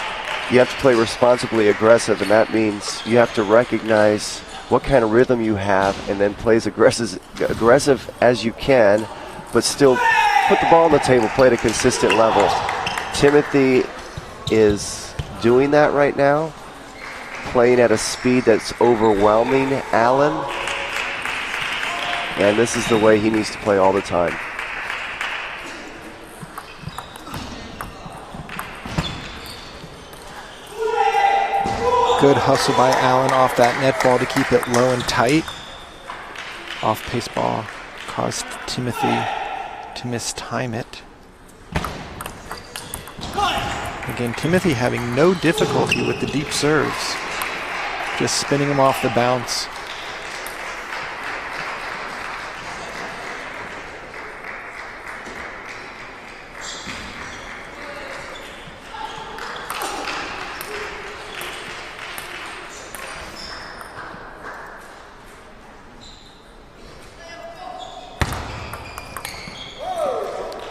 You have to play responsibly aggressive, and that means you have to recognize what kind of rhythm you have and then play as aggressive as you can, but still put the ball on the table, play at a consistent level. Timothy is doing that right now, playing at a speed that's overwhelming Allan, and this is the way he needs to play all the time. Good hustle by Allan off that net ball to keep it low and tight. Off-pace ball caused Timothy to mistime it. Again, Timothy having no difficulty with the deep serves. Just spinning him off the bounce.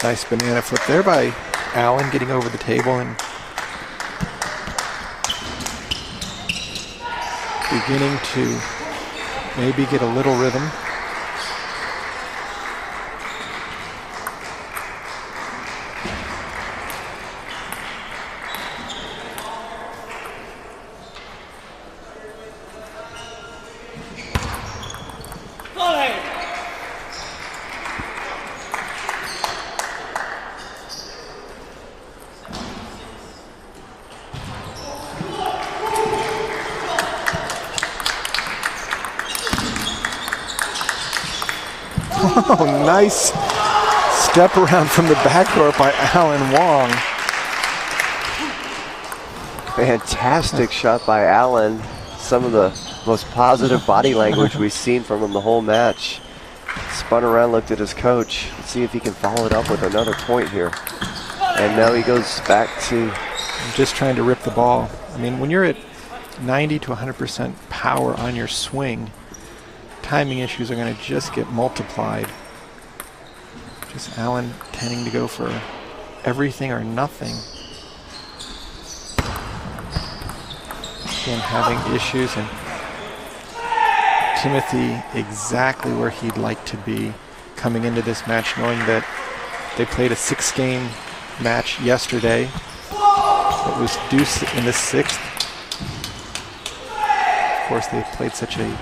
Nice banana flip there by Allan, getting over the table and beginning to maybe get a little rhythm. Oh, nice step around from the back court by Allan Wong. Fantastic shot by Allan. Some of the most positive body language we've seen from him the whole match. Spun around, looked at his coach. Let's see if he can follow it up with another point here. And now he goes back to... Just trying to rip the ball. I mean, when you're at 90 to 100% power on your swing, timing issues are going to just get multiplied. Just Allan tending to go for everything or nothing. Again, having issues, and Timothy exactly where he'd like to be coming into this match, knowing that they played a 6-game match yesterday. It was deuce in the 6th. Of course, they played such a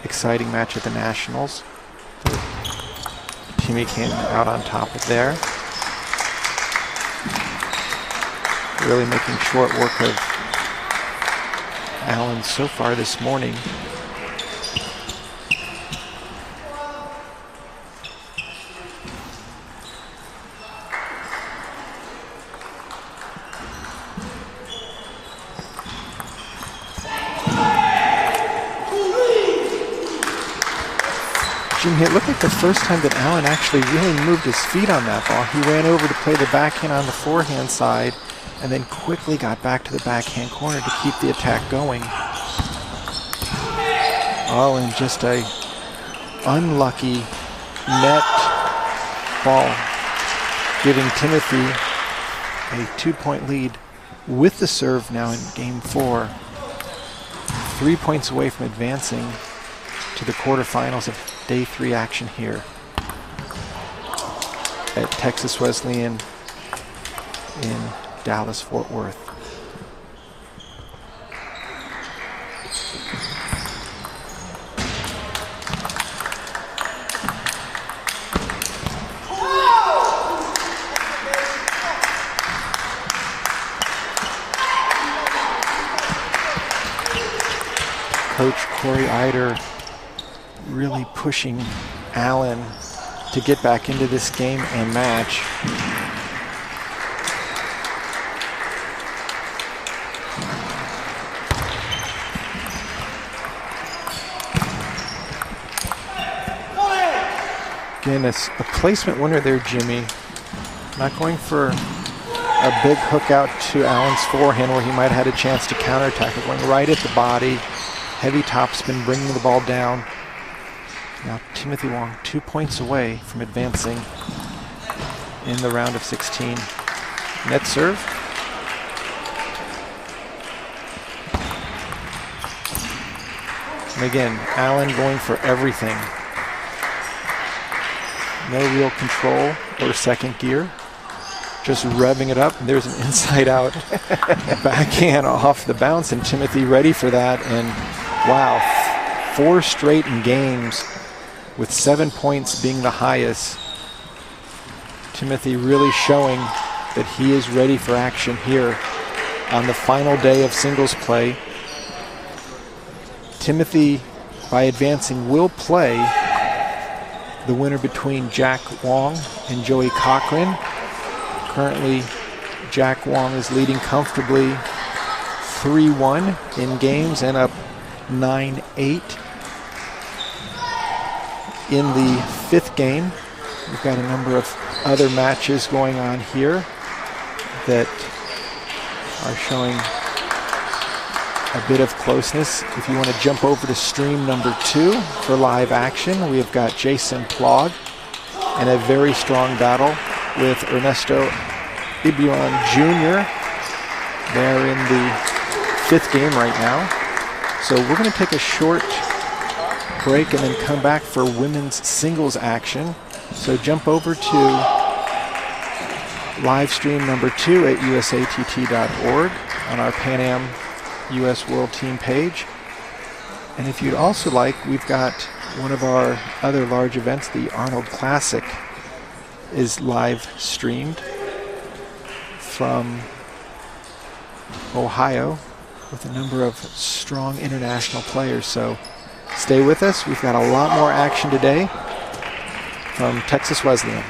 exciting match at the Nationals. Timmy came out on top of there. Really making short work of Allan so far this morning. Jimmy, it looked like the first time that Allan actually really moved his feet on that ball. He ran over to play the backhand on the forehand side and then quickly got back to the backhand corner to keep the attack going. Oh, and just a unlucky net ball, giving Timothy a 2-point lead with the serve now in game 4. 3 points away from advancing to the quarterfinals of day 3 action here at Texas Wesleyan in Dallas-Fort Worth. Coach Corey Eider really pushing Allan to get back into this game and match. Again, it's a placement winner there, Jimmy. Not going for a big hook out to Allan's forehand where he might have had a chance to counterattack. Going right at the body. Heavy topspin, bringing the ball down. Now Timothy Wong 2 points away from advancing in the round of 16. Net serve. And again, Allan going for everything. No real control or second gear. Just revving it up. And there's an inside-out backhand off the bounce, and Timothy ready for that. And wow, 4 straight in games with 7 points being the highest. Timothy really showing that he is ready for action here on the final day of singles play. Timothy, by advancing, will play the winner between Jack Wong and Joey Cochran. Currently, Jack Wong is leading comfortably 3-1 in games and up 9-8 in the 5th game. We've got a number of other matches going on here that are showing a bit of closeness. If you want to jump over to stream number 2 for live action, we have got Jason Plog in a very strong battle with Ernesto Ibuan Jr. They're in the 5th game right now. So we're going to take a short break and then come back for women's singles action. So jump over to live stream number 2 at usatt.org on our Pan Am US World Team page. And if you'd also like, we've got one of our other large events, the Arnold Classic, is live streamed from Ohio with a number of strong international players. So stay with us. We've got a lot more action today from Texas Wesleyan.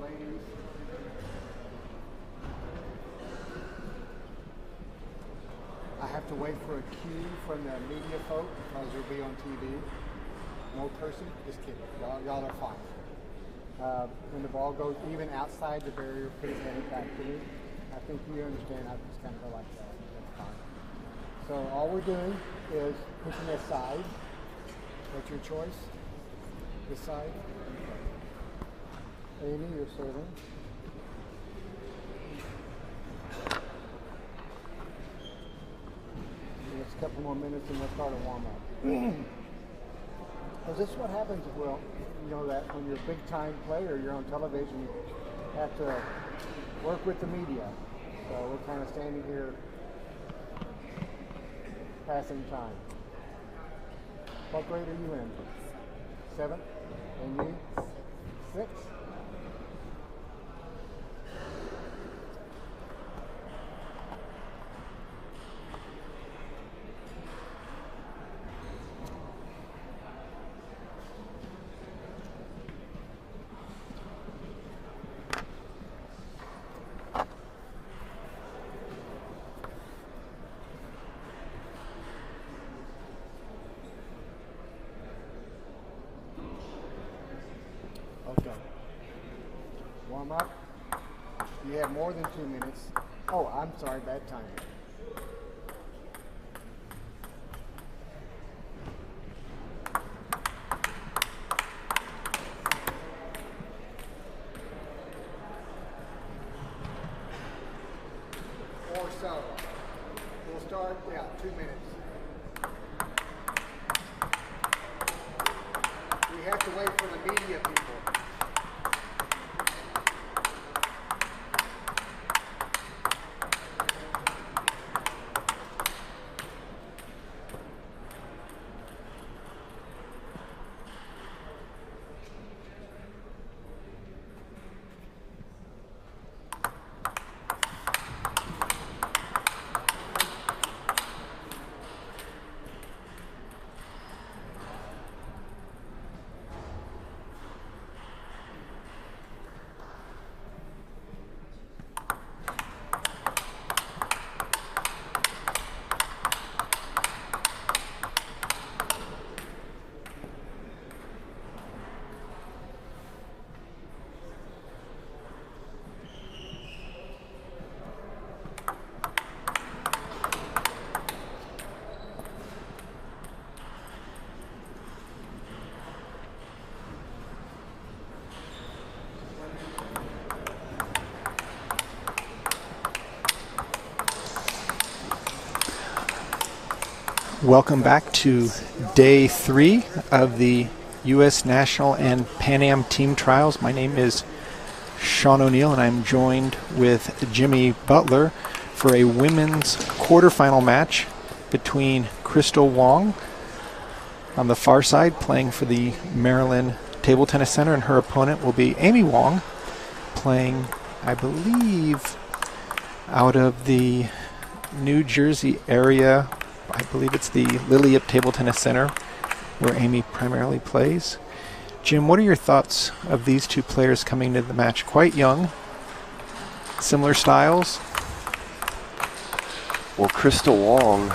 ladies. I have to wait for a cue from the media folk because you'll be on TV. No cursing, just kidding. Y'all are fine. When the ball goes even outside the barrier, please hand it back to me. I think you understand. I just kind of go like that. That's fine. So all we're doing is pushing this side. What's your choice? This side? Amy, you're serving. Just a couple more minutes and we'll start a warm-up. Is this what happens? Well, you know that when you're a big-time player, you're on television, you have to work with the media. So we're kind of standing here passing time. What grade are you in? 7? And you? 6? Okay. Warm up. You have more than 2 minutes. Oh, I'm sorry, bad timing. Or so. We'll start, 2 minutes. We have to wait for the media people. Welcome back to day 3 of the U.S. National and Pan Am team trials. My name is Sean O'Neill and I'm joined with Jimmy Butler for a women's quarterfinal match between Crystal Wong on the far side playing for the Maryland Table Tennis Center, and her opponent will be Amy Wong playing, I believe, out of the New Jersey area. I believe it's the Lilliot Table Tennis Center where Amy primarily plays. Jim, what are your thoughts of these two players coming to the match? Quite young, similar styles. Well, Crystal Wong,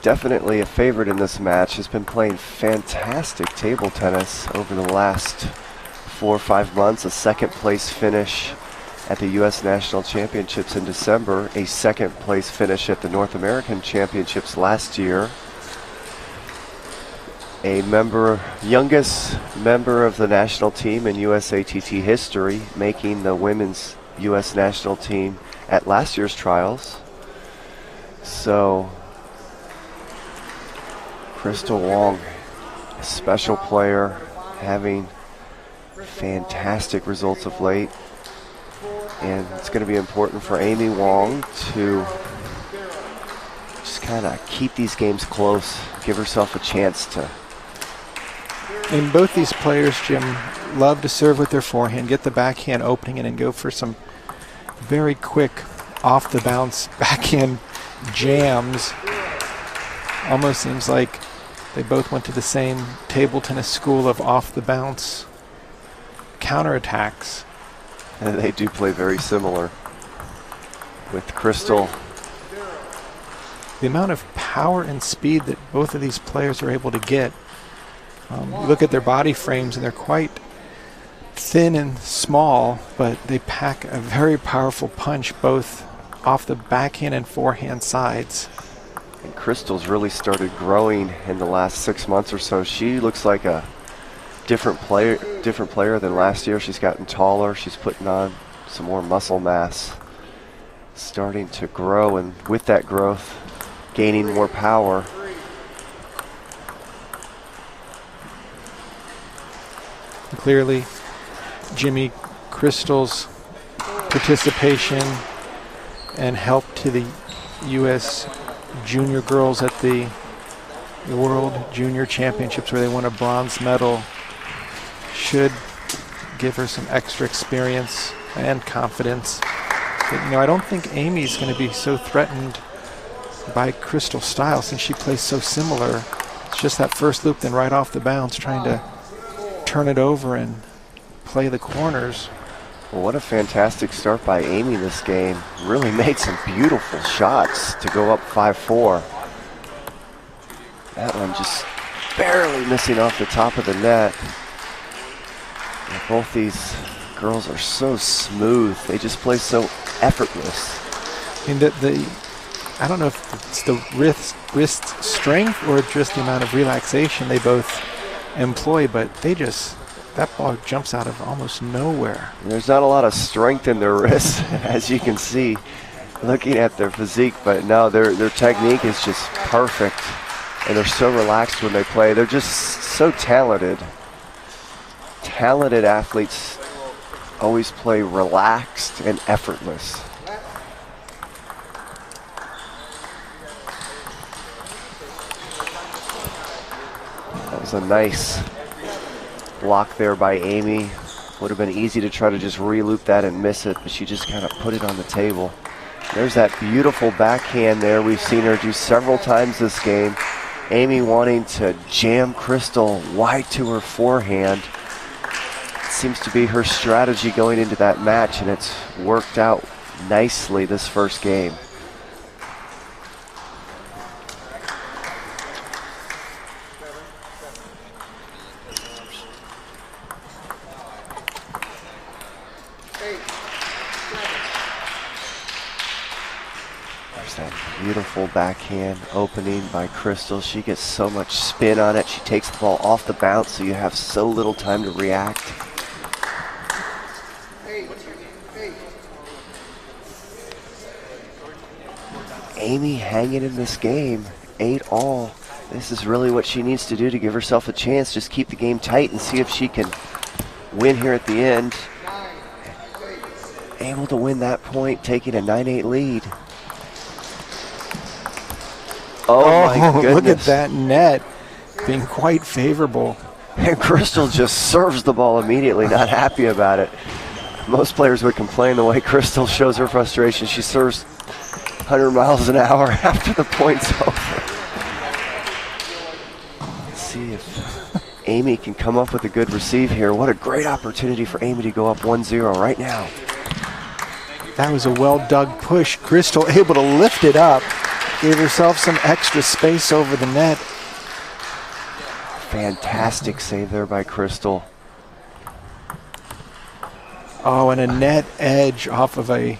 definitely a favorite in this match, has been playing fantastic table tennis over the last 4 or 5 months. A second place finish at the U.S. National Championships in December, a second place finish at the North American Championships last year. A youngest member of the national team in USATT history, making the women's U.S. national team at last year's trials. So, Crystal Wong, a special player, having fantastic results of late. And it's going to be important for Amy Wong to just kind of keep these games close, give herself a chance to. And both these players, Jim, love to serve with their forehand, get the backhand opening and then go for some very quick off the bounce backhand jams. Almost seems like they both went to the same table tennis school of off the bounce counterattacks. And they do play very similar with Crystal. The amount of power and speed that both of these players are able to get. You look at their body frames and they're quite thin and small, but they pack a very powerful punch both off the backhand and forehand sides. And Crystal's really started growing in the last 6 months or so. She looks like a different player than last year. She's gotten taller. She's putting on some more muscle mass, starting to grow, and with that growth, gaining more power. Clearly, Jimmy Crystal's participation and help to the U.S. junior girls at the World Junior Championships, where they won a bronze medal, should give her some extra experience and confidence. But, you know, I don't think Amy's going to be so threatened by Crystal's style since she plays so similar. It's just that first loop, then right off the bounce, trying to turn it over and play the corners. Well, what a fantastic start by Amy this game. Really made some beautiful shots to go up 5-4. That one just barely missing off the top of the net. And both these girls are so smooth. They just play so effortless. I mean, I don't know if it's the wrist strength or just the amount of relaxation they both employ, but that ball jumps out of almost nowhere. There's not a lot of strength in their wrists, as you can see, looking at their physique, but no, their technique is just perfect, and they're so relaxed when they play. They're just so talented. Talented athletes always play relaxed and effortless. That was a nice block there by Amy. Would have been easy to try to just re-loop that and miss it, but she just kind of put it on the table. There's that beautiful backhand there. We've seen her do several times this game. Amy wanting to jam Crystal wide to her forehand. It seems to be her strategy going into that match, and it's worked out nicely this first game. Beautiful backhand opening by Crystal. She gets so much spin on it. She takes the ball off the bounce, so you have so little time to react. Amy hanging in this game, 8-all. This is really what she needs to do to give herself a chance. Just keep the game tight and see if she can win here at the end. Able to win that point, taking a 9-8 lead. Oh my goodness. Look at that net being quite favorable. And Crystal just serves the ball immediately, not happy about it. Most players would complain the way Crystal shows her frustration. She serves 100 miles an hour after the point's over. Let's see if Amy can come up with a good receive here. What a great opportunity for Amy to go up 1-0 right now. That was a well-dug push. Crystal able to lift it up. Gave herself some extra space over the net. Fantastic save there by Crystal. Oh, and a net edge off of a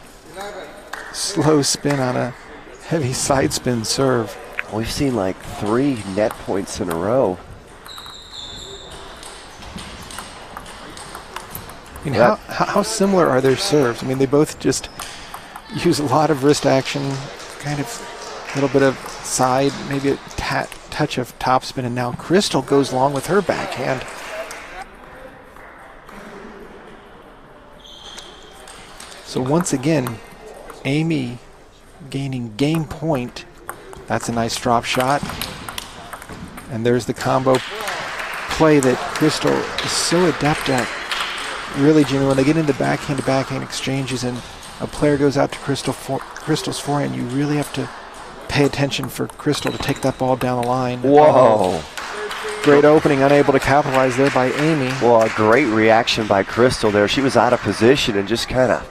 slow spin on a heavy side spin serve. We've seen like 3 net points in a row. I mean, how similar are their serves? I mean, they both just use a lot of wrist action, kind of a little bit of side, maybe a touch of topspin, and now Crystal goes along with her backhand. So once again, Amy gaining game point. That's a nice drop shot. And there's the combo play that Crystal is so adept at. Really, Jimmy, when they get into backhand-to-backhand exchanges and a player goes out to Crystal's forehand, you really have to pay attention for Crystal to take that ball down the line. Whoa. Great opening, unable to capitalize there by Amy. Well, a great reaction by Crystal there. She was out of position and just kind of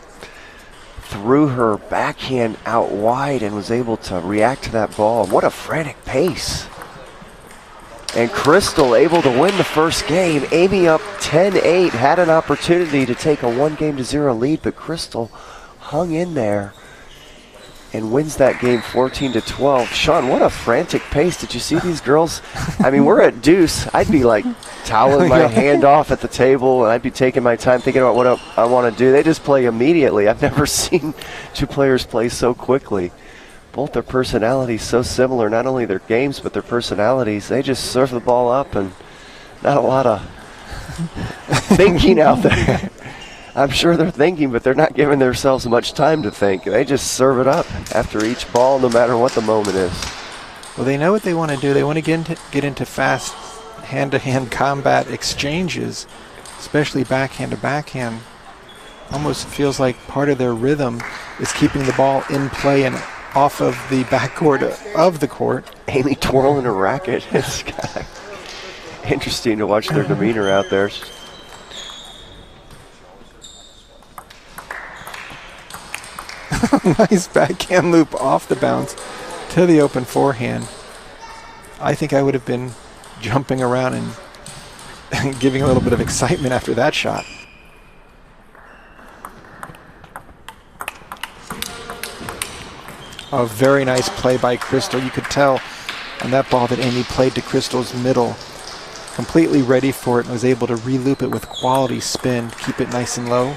threw her backhand out wide and was able to react to that ball. What a frantic pace. And Crystal able to win the first game. Amy up 10-8, had an opportunity to take a 1-0 lead, but Crystal hung in there and wins that game 14-12. Sean, what a frantic pace. Did you see these girls? I mean, we're at deuce. I'd be like toweling my hand off at the table, and I'd be taking my time thinking about what I want to do. They just play immediately. I've never seen two players play so quickly. Both their personalities so similar, not only their games, but their personalities. They just serve the ball up, and not a lot of thinking out there. I'm sure they're thinking, but they're not giving themselves much time to think. They just serve it up after each ball, no matter what the moment is. Well, they know what they want to do. They want to get into fast hand-to-hand combat exchanges, especially backhand to backhand. Almost feels like part of their rhythm is keeping the ball in play and off of the backcourt of the court. Amy twirling a racket. It's kind of interesting to watch their demeanor out there. Nice backhand loop off the bounce to the open forehand. I think I would have been jumping around and giving a little bit of excitement after that shot. A very nice play by Crystal. You could tell on that ball that Amy played to Crystal's middle, completely ready for it, and was able to re-loop it with quality spin, keep it nice and low.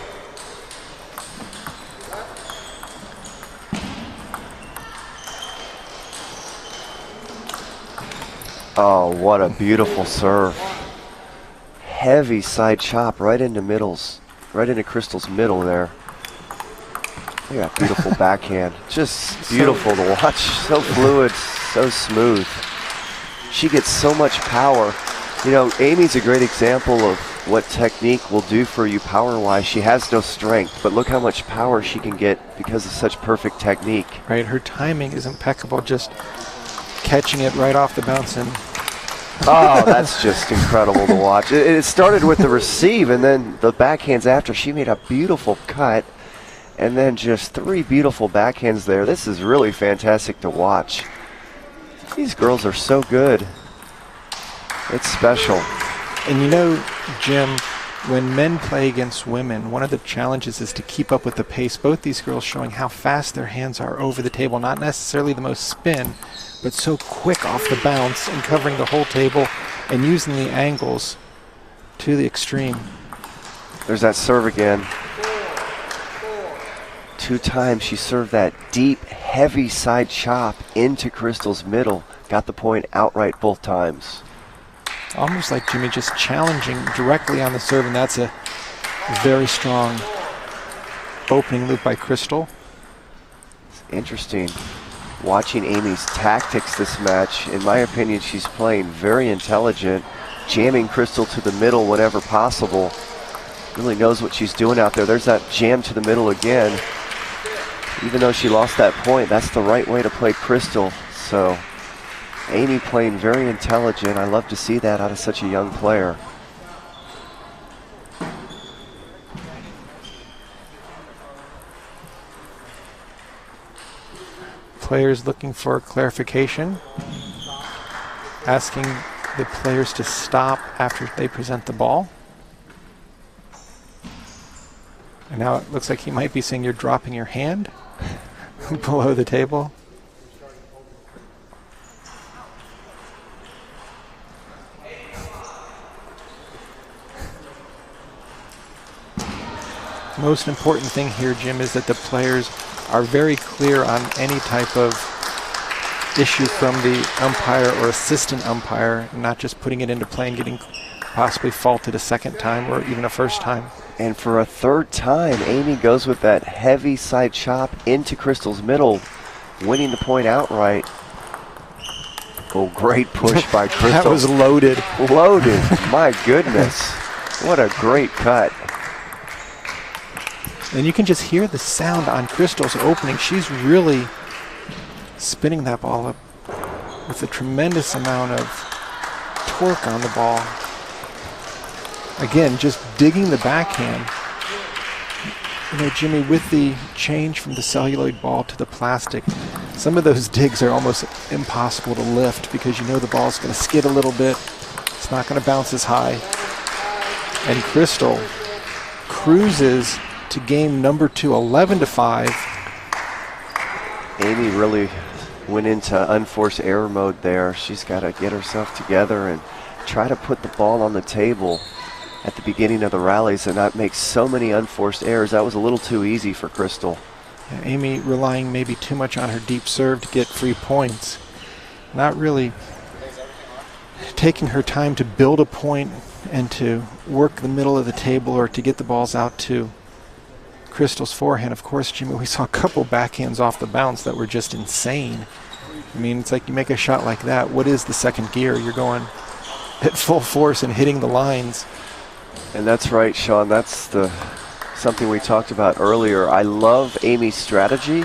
Oh, what a beautiful serve. Heavy side chop right into Crystal's middle there. Look at that beautiful backhand. Just beautiful to watch. So fluid, so smooth. She gets so much power. You know, Amy's a great example of what technique will do for you power-wise. She has no strength, but look how much power she can get because of such perfect technique. Right, her timing is impeccable, just catching it right off the bounce and oh, that's just incredible to watch. It started with the receive, and then the backhands after. She made a beautiful cut, and then just three beautiful backhands there. This is really fantastic to watch. These girls are so good. It's special. And you know, Jim, when men play against women, one of the challenges is to keep up with the pace. Both these girls showing how fast their hands are over the table, not necessarily the most spin, but so quick off the bounce and covering the whole table and using the angles to the extreme. There's that serve again. 2 times she served that deep, heavy side chop into Crystal's middle. Got the point outright both times. Almost like Jimmy just challenging directly on the serve, and that's a very strong opening loop by Crystal. It's interesting watching Amy's tactics this match. In my opinion, she's playing very intelligent, jamming Crystal to the middle whenever possible. Really knows what she's doing out there. There's that jam to the middle again. Even though she lost that point, that's the right way to play Crystal. So Amy playing very intelligent. I love to see that out of such a young player. Players looking for clarification, asking the players to stop after they present the ball. And now it looks like he might be saying you're dropping your hand below the table. Most important thing here, Jim, is that the players are very clear on any type of issue from the umpire or assistant umpire, not just putting it into play and getting possibly faulted a second time or even a first time. And for a third time, Amy goes with that heavy side chop into Crystal's middle, winning the point outright. Oh, great push by Crystal. That was loaded. Loaded. My goodness. What a great cut. And you can just hear the sound on Crystal's opening. She's really spinning that ball up with a tremendous amount of torque on the ball. Again, just digging the backhand. You know, Jimmy, with the change from the celluloid ball to the plastic, some of those digs are almost impossible to lift because you know the ball's going to skid a little bit. It's not going to bounce as high. And Crystal cruises to game number 2, 11-5. Amy really went into unforced error mode there. She's got to get herself together and try to put the ball on the table at the beginning of the rallies and not make so many unforced errors. That was a little too easy for Crystal. Yeah, Amy relying maybe too much on her deep serve to get free points. Not really taking her time to build a point and to work the middle of the table or to get the balls out to Crystal's forehand. Of course, Jimmy, we saw a couple backhands off the bounce that were just insane. I mean, it's like you make a shot like that. What is the second gear? You're going at full force and hitting the lines. And that's right, Sean. That's something we talked about earlier. I love Amy's strategy.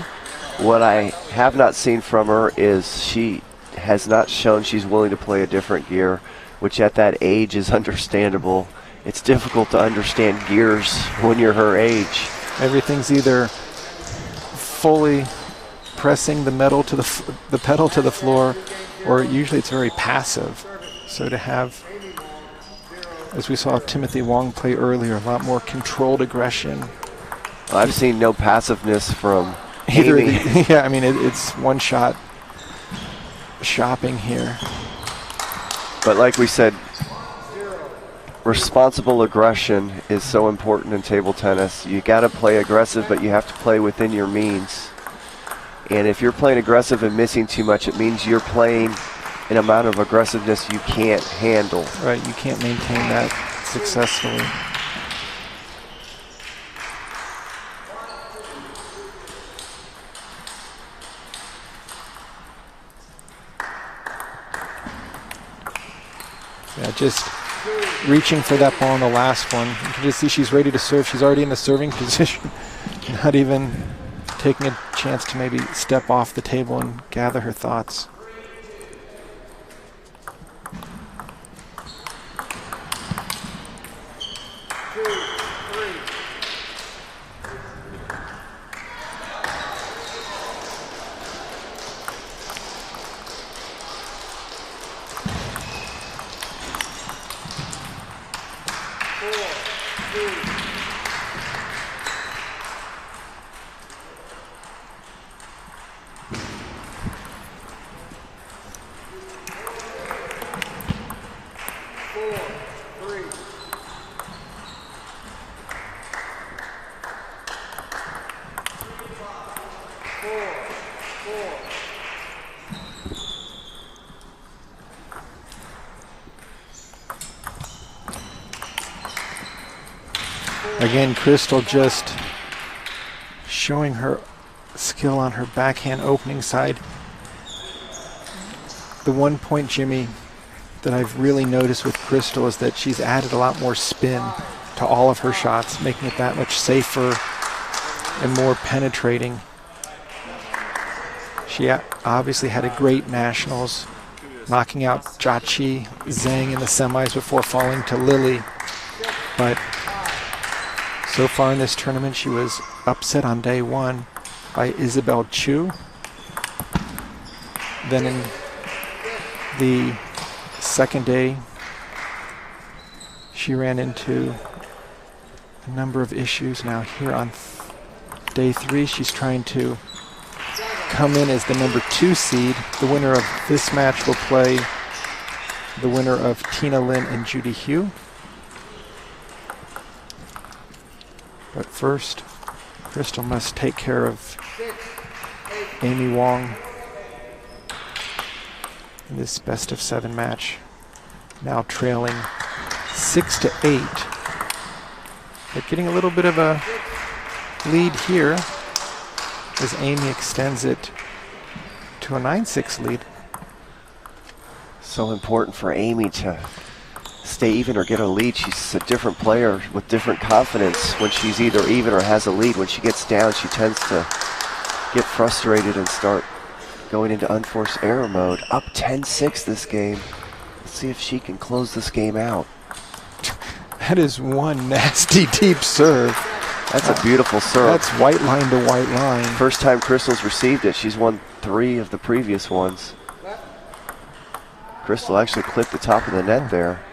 What I have not seen from her is she has not shown she's willing to play a different gear, which at that age is understandable. It's difficult to understand gears when you're her age. Everything's either fully pressing the pedal to the floor, or usually it's very passive. So to have, as we saw Timothy Wong play earlier, a lot more controlled aggression. I've seen no passiveness from Either Amy. Yeah, I mean, it's one shot shopping here. But like we said, responsible aggression is so important in table tennis. You got to play aggressive, but you have to play within your means. And if you're playing aggressive and missing too much, it means you're playing an amount of aggressiveness you can't handle. Right, you can't maintain that successfully. Yeah, just reaching for that ball in the last one. You can just see she's ready to serve. She's already in the serving position. Not even taking a chance to maybe step off the table and gather her thoughts. Again, Crystal just showing her skill on her backhand opening side. The one point, Jimmy, that I've really noticed with Crystal is that she's added a lot more spin to all of her shots, making it that much safer and more penetrating. She obviously had a great nationals, knocking out Jachi Zhang in the semis before falling to Lily. But so far in this tournament, she was upset on day one by Isabel Chu. Then in the second day, she ran into a number of issues. Now here on day 3, she's trying to come in as the number 2 seed. The winner of this match will play the winner of Tina Lynn and Judy Hugh. But first, Crystal must take care of Amy Wong in this best of 7 match. Now trailing 6-8. But getting a little bit of a lead here as Amy extends it to a 9-6 lead. So important for Amy to stay even or get a lead. She's a different player with different confidence when she's either even or has a lead. When she gets down, she tends to get frustrated and start going into unforced error mode. Up 10-6 this game. Let's see if she can close this game out. That is one nasty deep serve. That's a beautiful serve. That's white line to white line. First time Crystal's received it. She's won 3 of the previous ones. Crystal actually clipped the top of the net there.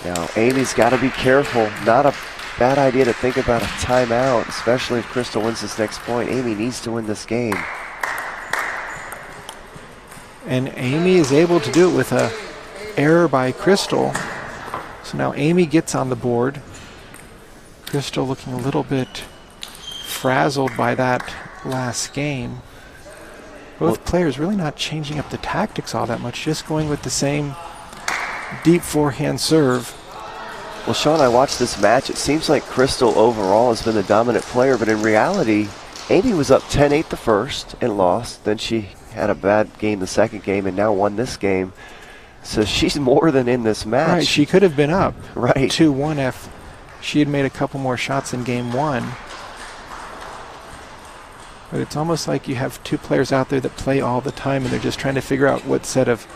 Now, Amy's got to be careful. Not a bad idea to think about a timeout, especially if Crystal wins this next point. Amy needs to win this game. And Amy is able to do it with a error by Crystal. So now Amy gets on the board. Crystal looking a little bit frazzled by that last game. Both players really not changing up the tactics all that much, just going with the same deep forehand serve. Well, Sean, I watched this match. It seems like Crystal overall has been the dominant player, but in reality, Amy was up 10-8 the first and lost. Then she had a bad game the second game and now won this game. So she's more than in this match. Right, she could have been up right 2-1 if she had made a couple more shots in game 1. But it's almost like you have 2 players out there that play all the time and they're just trying to figure out what set of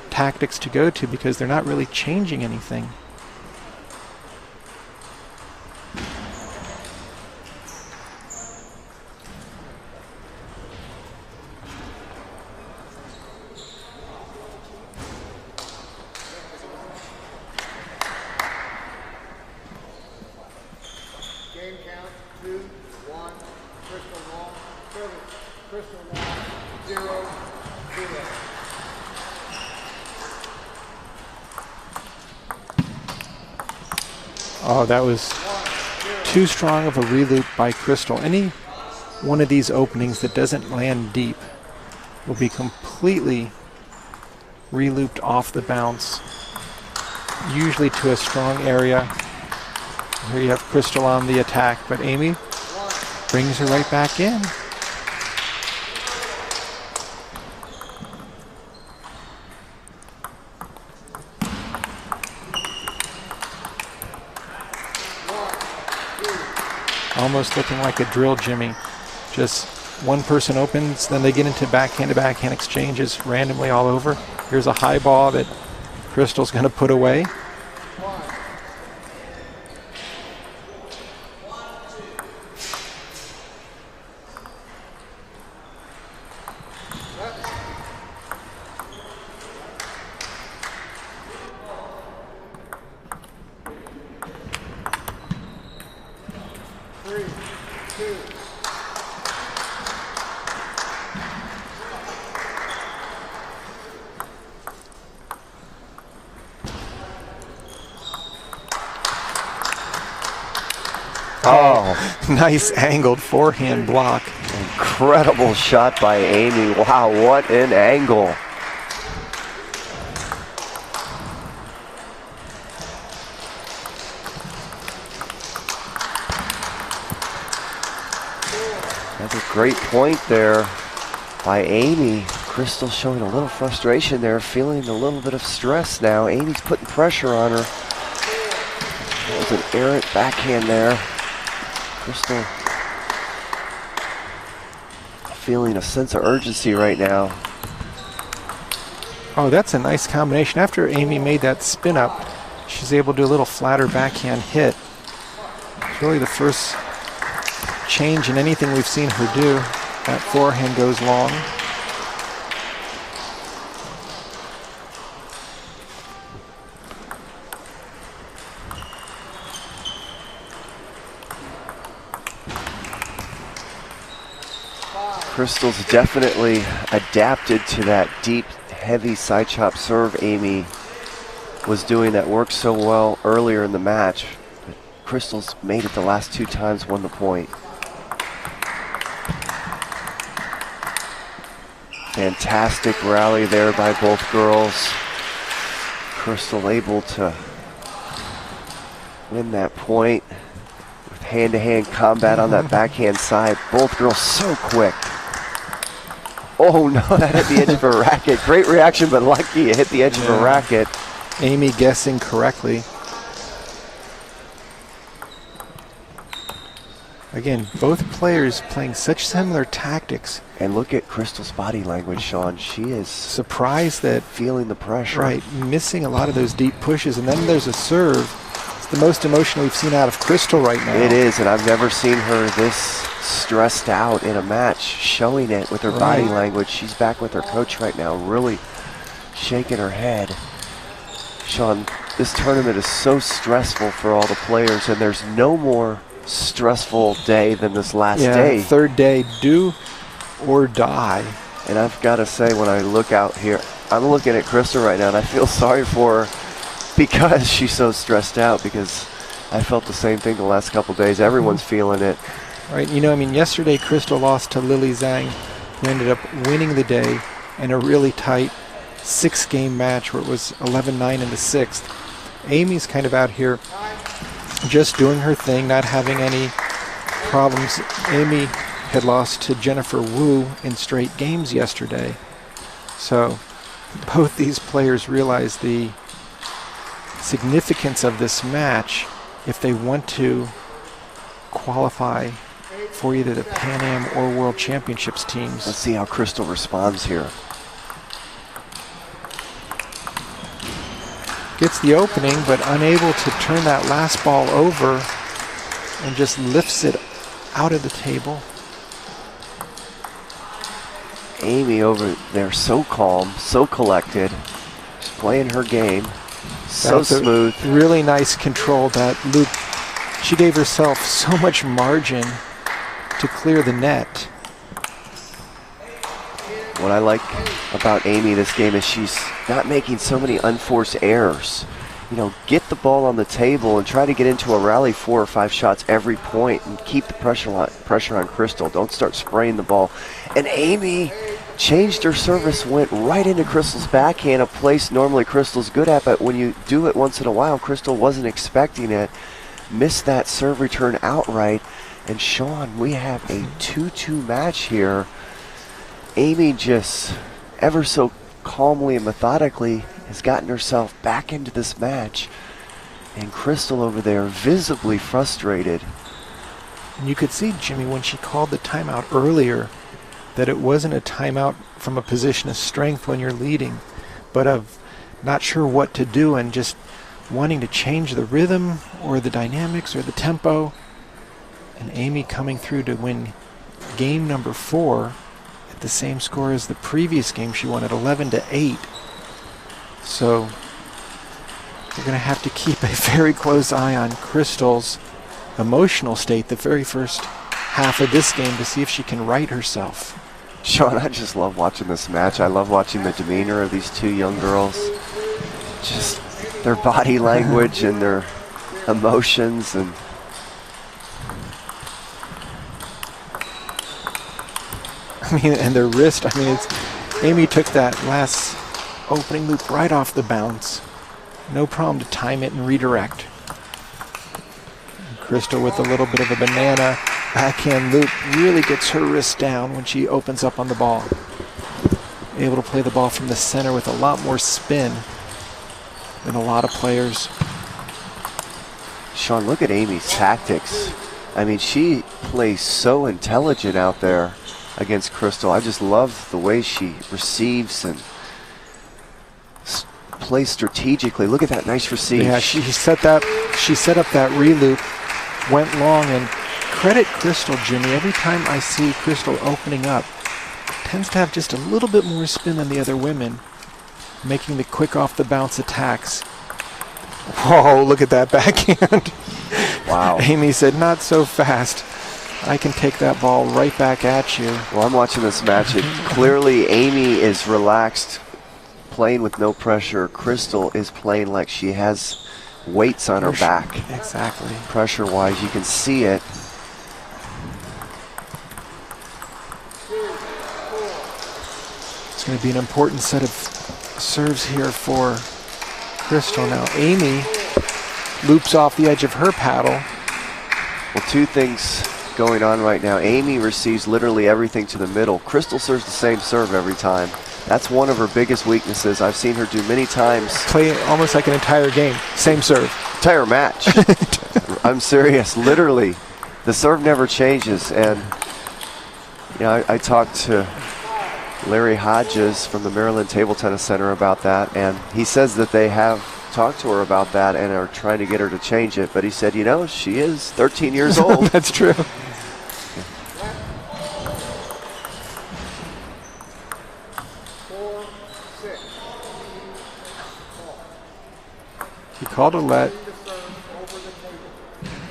tactics to go to because they're not really changing anything. Game count 2-1. Crystal Wong. Service. Crystal Wong. 0-0. Oh, that was too strong of a reloop by Crystal. Any one of these openings that doesn't land deep will be completely relooped off the bounce, usually to a strong area. Here you have Crystal on the attack, but Amy brings her right back in. Almost looking like a drill jimmy. Just one person opens, then they get into backhand-to-backhand exchanges randomly all over. Here's a high ball that Crystal's going to put away. Oh, Nice angled forehand block. incredible shot by Amy. Wow, what an angle. That's a great point there by Amy. Crystal showing a little frustration there, feeling a little bit of stress now. Amy's putting pressure on her. That was an errant backhand there. Crystal feeling a sense of urgency right now. Oh, that's a nice combination. After Amy made that spin up, she's able to do a little flatter backhand hit. It's really the first change in anything we've seen her do. That forehand goes long. Crystal's definitely adapted to that deep, heavy side chop serve Amy was doing that worked so well earlier in the match. But Crystal's made it the last 2 times, won the point. Fantastic rally there by both girls. Crystal able to win that point with hand-to-hand combat on that backhand side. Both girls so quick. Oh no, that hit the edge of a racket. Great reaction, but lucky it hit the edge of a racket. Amy guessing correctly. Again, both players playing such similar tactics. And look at Crystal's body language, Sean. She is surprised that feeling the pressure. Right, missing a lot of those deep pushes, and then there's a serve. It's the most emotional we've seen out of Crystal right now. It is, and I've never seen her this stressed out in a match, showing it with her body language. She's back with her coach right now, really shaking her head. Sean, this tournament is so stressful for all the players, and there's no more stressful day than this last day. Third day, do or die. And I've got to say, when I look out here, I'm looking at Crystal right now, and I feel sorry for her because she's so stressed out, because I felt the same thing the last couple days. Everyone's feeling it. Right, you know, I mean, yesterday Crystal lost to Lily Zhang, who ended up winning the day in a really tight 6-game match where it was 11-9 in the 6th. Amy's kind of out here just doing her thing, not having any problems. Amy had lost to Jennifer Wu in straight games yesterday. So both these players realize the significance of this match if they want to qualify for either the Pan Am or World Championships teams. Let's see how Crystal responds here. Gets the opening, but unable to turn that last ball over, and just lifts it out of the table. Amy over there so calm, so collected, just playing her game, so smooth. Really nice control, that loop. She gave herself so much margin to clear the net. What I like about Amy this game is she's not making so many unforced errors. You know, get the ball on the table and try to get into a rally 4 or 5 shots every point and keep the pressure on Crystal. Don't start spraying the ball. And Amy changed her service, went right into Crystal's backhand, a place normally Crystal's good at, but when you do it once in a while, Crystal wasn't expecting it. Missed that serve return outright. And Sean, we have a 2-2 match here. Amy just ever so calmly and methodically has gotten herself back into this match. And Crystal over there visibly frustrated. And you could see, Jimmy, when she called the timeout earlier, that it wasn't a timeout from a position of strength when you're leading, but of not sure what to do and just wanting to change the rhythm or the dynamics or the tempo. And Amy coming through to win game number 4 at the same score as the previous game. She won at 11-8. So we're going to have to keep a very close eye on Crystal's emotional state the very first half of this game to see if she can right herself. Sean, I just love watching this match. I love watching the demeanor of these two young girls. Just their body language and their emotions, and and their wrist. I mean, Amy took that last opening loop right off the bounce. No problem to time it and redirect. And Crystal with a little bit of a banana backhand loop really gets her wrist down when she opens up on the ball. Able to play the ball from the center with a lot more spin than a lot of players. Sean, look at Amy's tactics. I mean, she plays so intelligent out there against Crystal. I just love the way she receives and plays strategically. Look at that nice receive. Yeah, she set up that re-loop, went long, and credit Crystal, Jimmy. Every time I see Crystal opening up, tends to have just a little bit more spin than the other women, making the quick off the bounce attacks. Whoa, look at that backhand. Wow. Amy said, not so fast. I can take that ball right back at you. Well, I'm watching this match. Clearly, Amy is relaxed, playing with no pressure. Crystal is playing like she has weights on her back. Exactly. Pressure-wise, you can see it. It's going to be an important set of serves here for Crystal. Now, Amy loops off the edge of her paddle. Well, two things going on right now. Amy receives literally everything to the middle. Crystal serves the same serve every time. That's one of her biggest weaknesses. I've seen her do many times. Play almost like an entire game. Same serve. Entire match. I'm serious. Literally. The serve never changes. And Yeah, I talked to Larry Hodges from the Maryland Table Tennis Center about that, and he says that they have talked to her about that and are trying to get her to change it. But he said, you know, she is 13 years old. That's true. He called a let.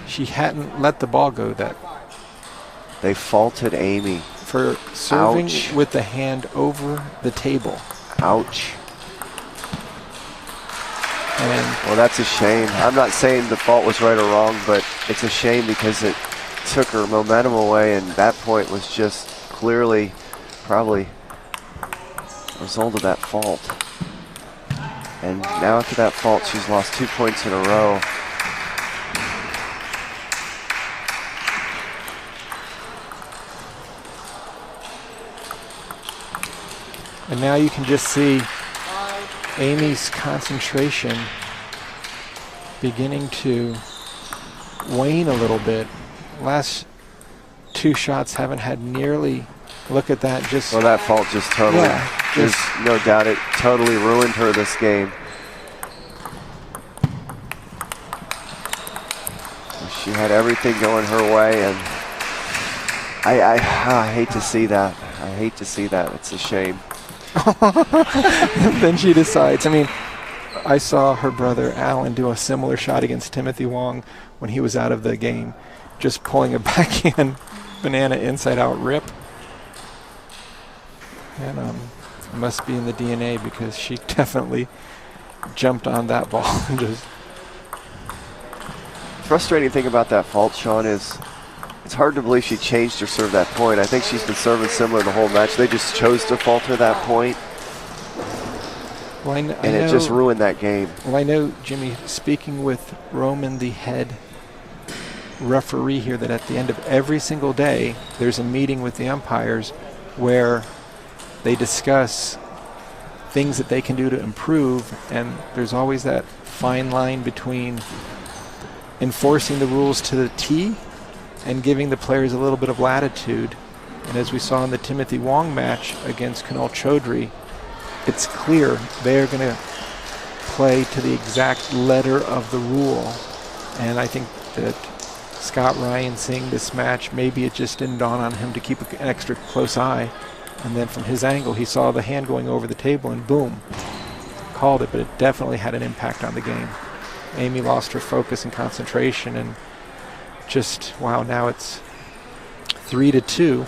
She hadn't let the ball go that. They faulted Amy. For serving Ouch. with the hand over the table. Ouch. And Well, that's a shame. I'm not saying the fault was right or wrong, but it's a shame because it took her momentum away, and that point was just clearly probably a result of that fault. And now after that fault, she's lost 2 points in a row. And now you can just see Amy's concentration beginning to wane a little bit. Last 2 shots haven't had nearly, look at that, just. Well, that fault just totally, Yeah, there's just- no doubt it totally ruined her this game. She had everything going her way, and I hate to see that. I hate to see that. It's a shame. Then she decides. I mean, I saw her brother Allan do a similar shot against Timothy Wong when he was out of the game, just pulling a backhand banana inside out rip. And it must be in the DNA because she definitely jumped on that ball and just. Frustrating thing about that fault, Sean, is it's hard to believe she changed her serve that point. I think she's been serving similar the whole match. They just chose to fault her that point, Well, and it just ruined that game. Well, I know, Jimmy, speaking with Roman, the head referee here, that at the end of every single day, there's a meeting with the umpires where they discuss things that they can do to improve, and there's always that fine line between enforcing the rules to the T and giving the players a little bit of latitude. And as we saw in the Timothy Wong match against Kunal Chodri, it's clear they are going to play to the exact letter of the rule. And I think that Scott Ryan seeing this match, maybe it just didn't dawn on him to keep an extra close eye. And then from his angle, he saw the hand going over the table and boom, called it. But it definitely had an impact on the game. Amy lost her focus and concentration, and just, wow, now it's 3-2.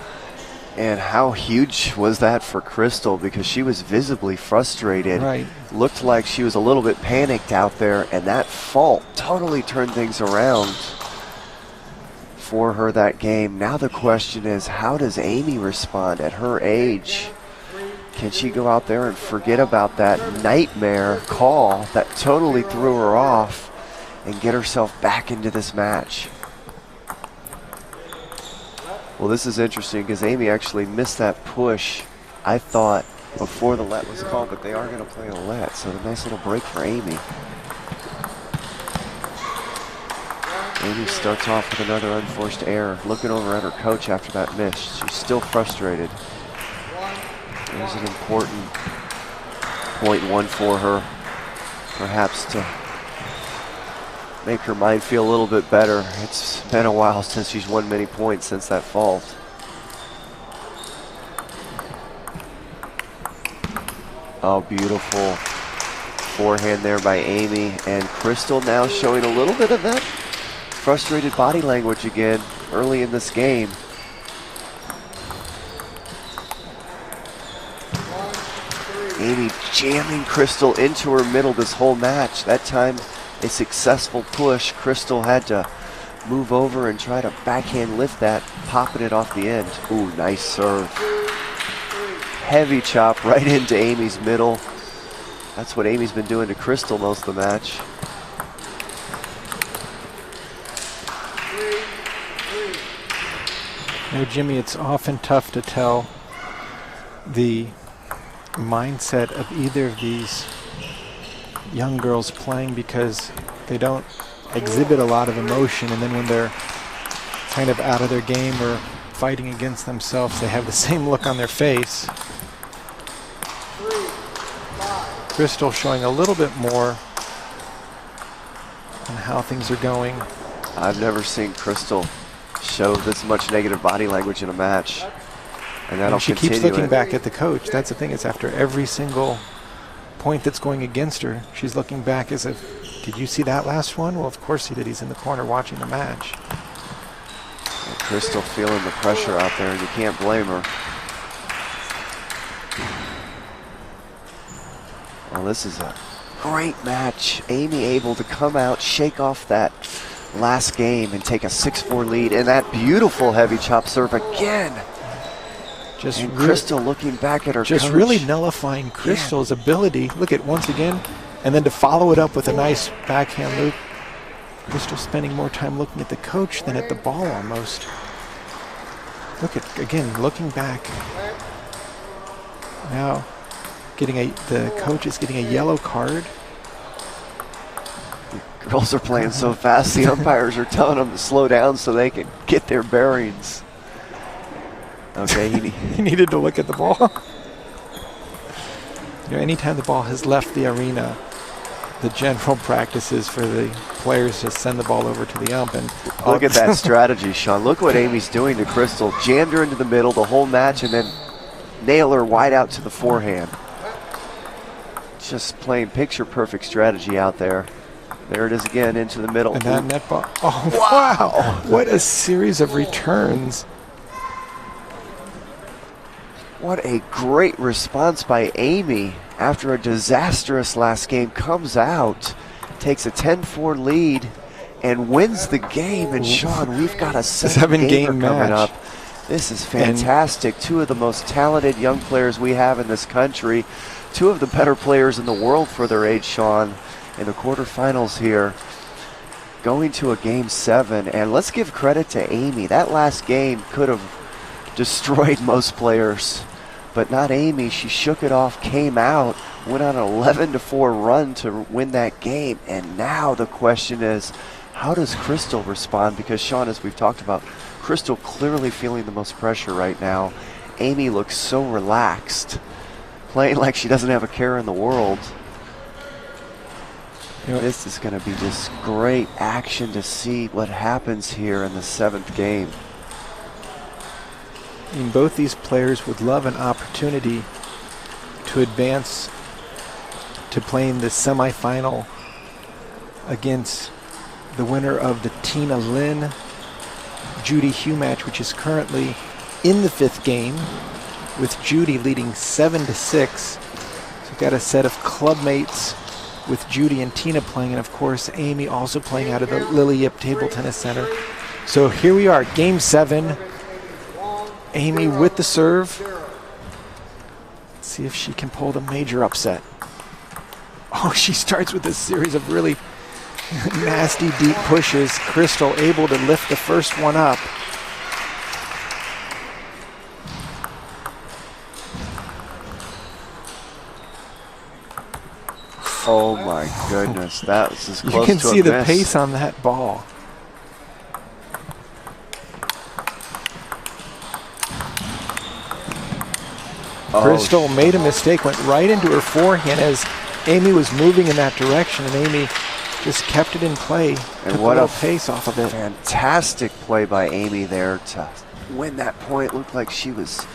And how huge was that for Crystal, because she was visibly frustrated. Right. Looked like she was a little bit panicked out there, and that fault totally turned things around for her that game. Now the question is, how does Amy respond at her age? Can she go out there and forget about that nightmare call that totally threw her off and get herself back into this match? Well, this is interesting because Amy actually missed that push, I thought, before the let was called, but they are going to play a let, so a nice little break for Amy. Amy starts off with another unforced error, looking over at her coach after that miss. She's still frustrated. There's an important .1 for her, perhaps to make her mind feel a little bit better. It's been a while since she's won many points since that fault. Oh, beautiful forehand there by Amy, and Crystal now showing a little bit of that frustrated body language again early in this game. Amy jamming Crystal into her middle this whole match. That time, a successful push. Crystal had to move over and try to backhand lift that, popping it off the end. Ooh, nice serve. Heavy chop right into Amy's middle. That's what Amy's been doing to Crystal most of the match. You know, Jimmy, it's often tough to tell the mindset of either of these young girls playing because they don't exhibit a lot of emotion, and then when they're kind of out of their game or fighting against themselves. They have the same look on their face. Crystal showing a little bit more on how things are going. I've never seen Crystal show this much negative body language in a match. And that'll she continue. keeps looking back at the coach. That's the thing. It's after every single point that's going against her, she's looking back as if, did you see that last one? Well, of course he did. He's in the corner watching the match. And Crystal feeling the pressure out there, and you can't blame her. Well, this is a great match. Amy able to come out, shake off that last game, and take a 6-4 lead. And that beautiful heavy chop serve again. And Crystal looking back at her just coach. Really nullifying Crystal's ability. Look at once again, and then to follow it up with a nice backhand loop. Crystal spending more time looking at the coach than at the ball almost. Look at, again, looking back. Now, the coach is getting a yellow card. The girls are playing so fast, the umpires are telling them to slow down so they can get their bearings. Okay, he needed to look at the ball. You know, anytime the ball has left the arena, the general practice is for the players to send the ball over to the ump. And look at that strategy, Sean. Look what Amy's doing to Crystal. Jammed her into the middle the whole match and then nail her wide out to the forehand. Just playing picture-perfect strategy out there. There it is again, into the middle. And that net ball. Oh, wow. What a series of returns. What a great response by Amy after a disastrous last game. Comes out, takes a 10-4 lead, and wins the game. And Sean, we've got a seven-game coming up. This is fantastic. Two of the most talented young players we have in this country. Two of the better players in the world for their age, Sean, in the quarterfinals here. Going to a game 7. And let's give credit to Amy. That last game could have destroyed most players, but not Amy. She shook it off, came out, went on an 11-4 run to win that game. And now the question is, how does Crystal respond? Because Sean, as we've talked about, Crystal clearly feeling the most pressure right now. Amy looks so relaxed, playing like she doesn't have a care in the world. You know, this is going to be just great action to see what happens here in the 7th game. I mean, both these players would love an opportunity to advance to playing the semifinal against the winner of the Tina Lynn Judy Hugh match, which is currently in the 5th game, with Judy leading 7-6. So we've got a set of club mates with Judy and Tina playing, and of course Amy also playing out of the Lily Yip Table Tennis Center. So here we are, game 7. Amy with the serve. Let's see if she can pull the major upset. Oh, she starts with a series of really nasty deep pushes. Crystal able to lift the first one up. Oh my goodness, that was as close to a miss. You can see the pace on that ball. Crystal made a mistake, went right into her forehand as Amy was moving in that direction, and Amy just kept it in play. And what a pace off of it. Fantastic play by Amy there to win that point. Looked like she was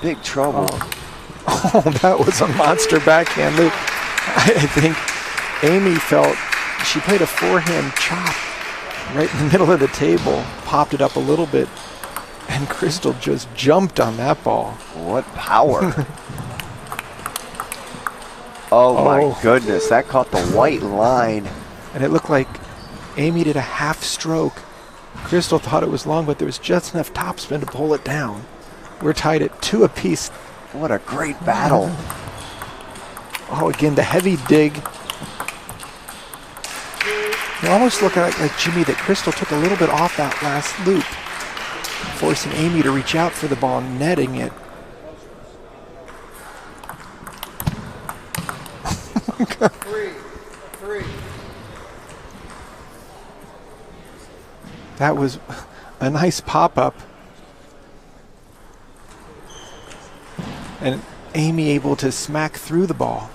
big trouble. Oh, that was a monster backhand loop. I think Amy felt she played a forehand chop right in the middle of the table, popped it up a little bit, and Crystal just jumped on that ball. What power. Oh my goodness, that caught the white line. And it looked like Amy did a half stroke. Crystal thought it was long, but there was just enough topspin to pull it down. We're tied at 2 apiece. What a great battle. Oh, again, the heavy dig. You almost look like Jimmy, that Crystal took a little bit off that last loop, forcing Amy to reach out for the ball, netting it. Three. That was a nice pop-up. And Amy able to smack through the ball.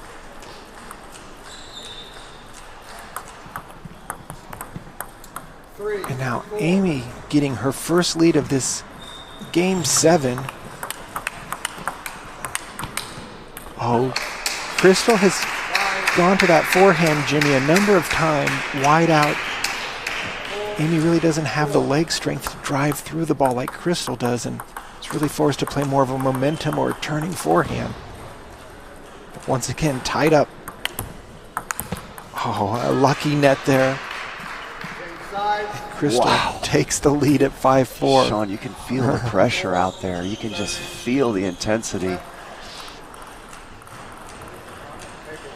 And now Amy getting her first lead of this game 7. Oh, Crystal has gone to that forehand, Jimmy, a number of times, wide out. Amy really doesn't have the leg strength to drive through the ball like Crystal does, and it's really forced to play more of a momentum or turning forehand. But once again, tied up. Oh, a lucky net there. And Crystal takes the lead at 5-4. Sean, you can feel the pressure out there. You can just feel the intensity.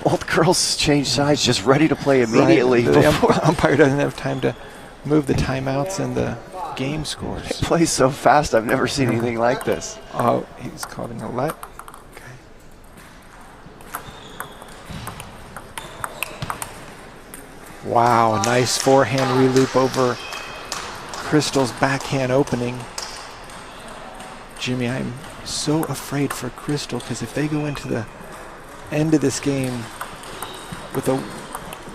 Both girls change sides, just ready to play immediately. Right. The umpire doesn't have time to move the timeouts and the game scores. It plays so fast, I've never seen anything like this. Oh, he's calling a let. Okay. Wow, nice forehand reloop over Crystal's backhand opening. Jimmy, I'm so afraid for Crystal, because if they go into the end of this game with a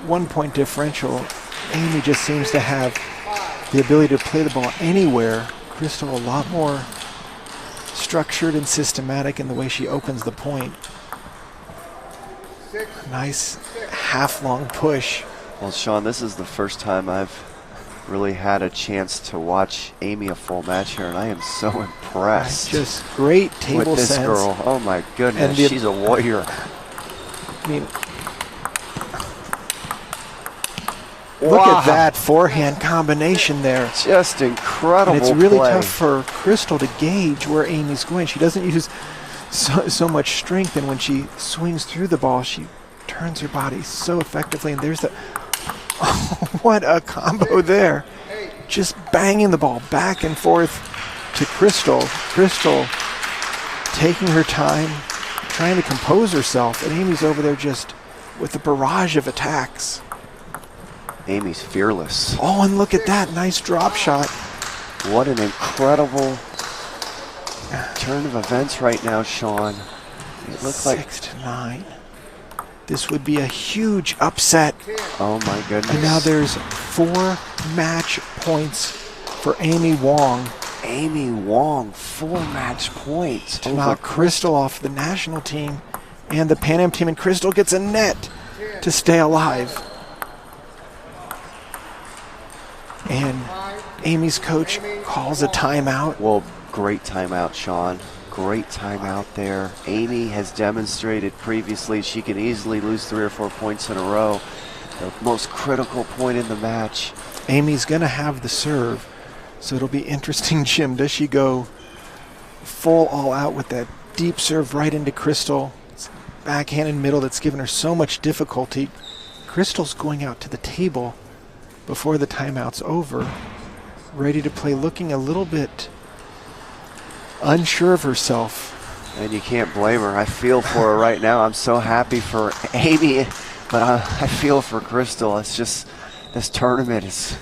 1-point differential, Amy just seems to have the ability to play the ball anywhere. Crystal a lot more structured and systematic in the way she opens the point. Nice half-long push. Well, Sean, this is the first time I've really had a chance to watch Amy a full match here, and I am so impressed. Just great table with this sense. girl. Oh my goodness, And she's a warrior. I mean, look at that forehand combination there. Just incredible. And it's really play. tough for Crystal to gauge where Amy's going. She doesn't use so much strength, and when she swings through the ball, she turns her body so effectively. And there's the what a combo there. Just banging the ball back and forth to Crystal. Crystal taking her time, trying to compose herself, and Amy's over there just with a barrage of attacks. Amy's fearless. Oh, and look at that nice drop shot. What an incredible turn of events right now, Sean. It looks like 6-9. This would be a huge upset. Oh my goodness. And now there's 4 match points for Amy Wong Amy Wong, 4 match points. to knock Crystal off the national team and the Pan Am team, and Crystal gets a net to stay alive. And Amy's coach calls a timeout. Well, great timeout, Sean. Great timeout there. Amy has demonstrated previously she can easily lose 3 or 4 points in a row. The most critical point in the match. Amy's going to have the serve, so it'll be interesting, Jim. Does she go full all out with that deep serve right into Crystal? It's backhand and middle that's given her so much difficulty. Crystal's going out to the table before the timeout's over, ready to play, looking a little bit unsure of herself. And you can't blame her. I feel for her right now. I'm so happy for Amy, but I feel for Crystal. It's just, this tournament is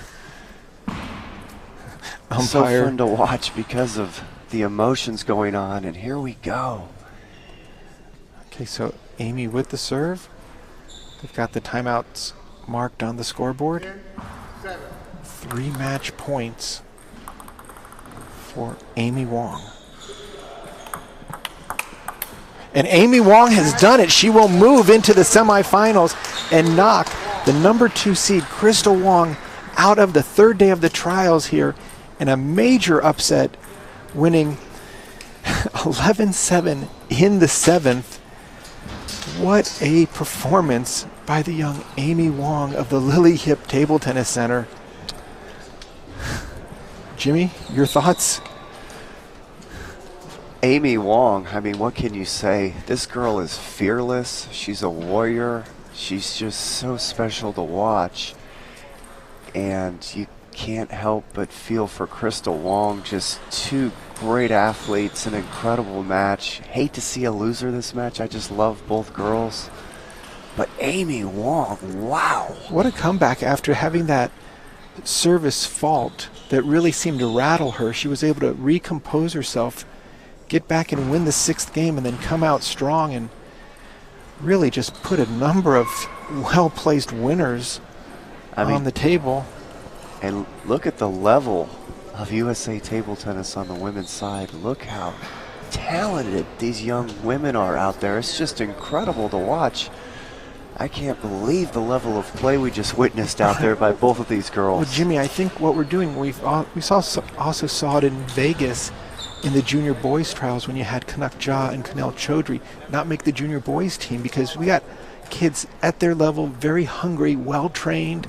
so fun to watch because of the emotions going on, and here we go. Okay, so Amy with the serve. They've got the timeouts marked on the scoreboard. 3 match points for Amy Wong. And Amy Wong has done it. She will move into the semifinals and knock the number 2 seed, Crystal Wong, out of the 3rd day of the trials here in a major upset, winning 11-7 in the 7th. What a performance by the young Amy Wong of the Lily Hip Table Tennis Center. Jimmy, your thoughts? Amy Wong, I mean, what can you say? This girl is fearless. She's a warrior. She's just so special to watch. And you can't help but feel for Crystal Wong. Just 2 great athletes, an incredible match. Hate to see a loser this match. I just love both girls. But Amy Wong, wow. What a comeback after having that service fault that really seemed to rattle her. She was able to recompose herself get back and win the 6th game and then come out strong and really just put a number of well-placed winners on the table. And look at the level of USA table tennis on the women's side. Look how talented these young women are out there. It's just incredible to watch. I can't believe the level of play we just witnessed out there by both of these girls. Well, Jimmy, I think what we're doing, we also saw it in Vegas in the junior boys trials when you had Kanak Ja and Kunal Chodri not make the junior boys team, because we got kids at their level, very hungry, well-trained,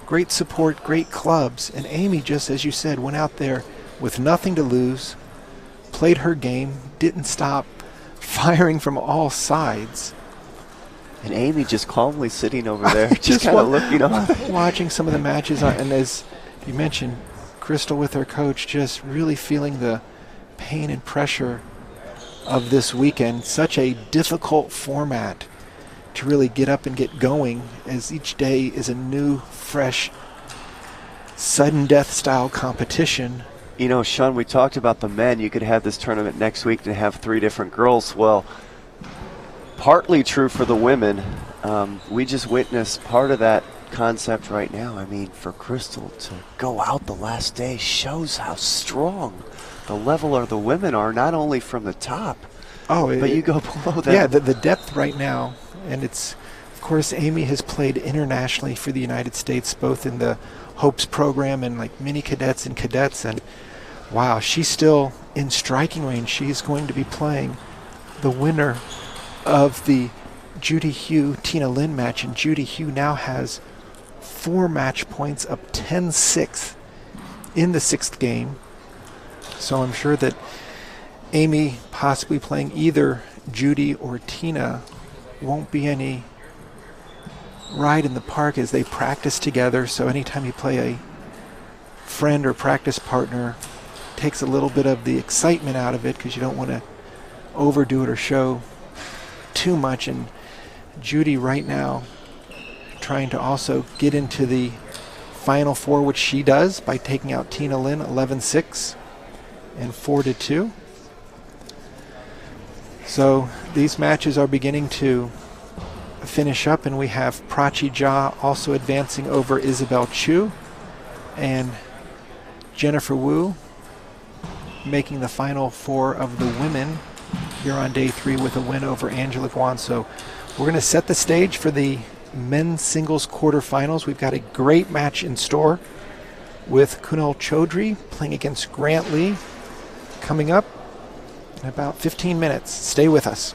great support, great clubs. And Amy, just as you said, went out there with nothing to lose, played her game, didn't stop firing from all sides. And Amy just calmly sitting over there, just kind of looking up. Watching some of the matches, and as you mentioned, Crystal with her coach just really feeling the pain and pressure of this weekend. Such a difficult format to really get up and get going, as each day is a new, fresh, sudden death style competition. You know, Sean, we talked about the men. You could have this tournament next week to have 3 different girls. Well, partly true for the women. We just witnessed part of that concept right now. I mean, for Crystal to go out the last day shows how strong the level of the women are, not only from the top, but you go below that. Yeah, the depth right now, and it's, of course, Amy has played internationally for the United States, both in the Hopes program and like mini cadets and cadets, and wow, she's still in striking range. She's going to be playing the winner of the Judy Hugh Tina Lynn match, and Judy Hugh now has 4 match points, up 10-6 in the 6th game. So I'm sure that Amy possibly playing either Judy or Tina won't be any ride in the park, as they practice together. So anytime you play a friend or practice partner, takes a little bit of the excitement out of it, because you don't want to overdo it or show too much. And Judy right now trying to also get into the Final 4, which she does by taking out Tina Lynn 11-6 and 4-2. So these matches are beginning to finish up, and we have Prachi Ja also advancing over Isabel Chu, and Jennifer Wu making the Final 4 of the women here on day 3 with a win over Angela Guan. So we're going to set the stage for the men's singles quarterfinals. We've got a great match in store with Kunal Chodri playing against Grant Lee coming up in about 15 minutes. Stay with us.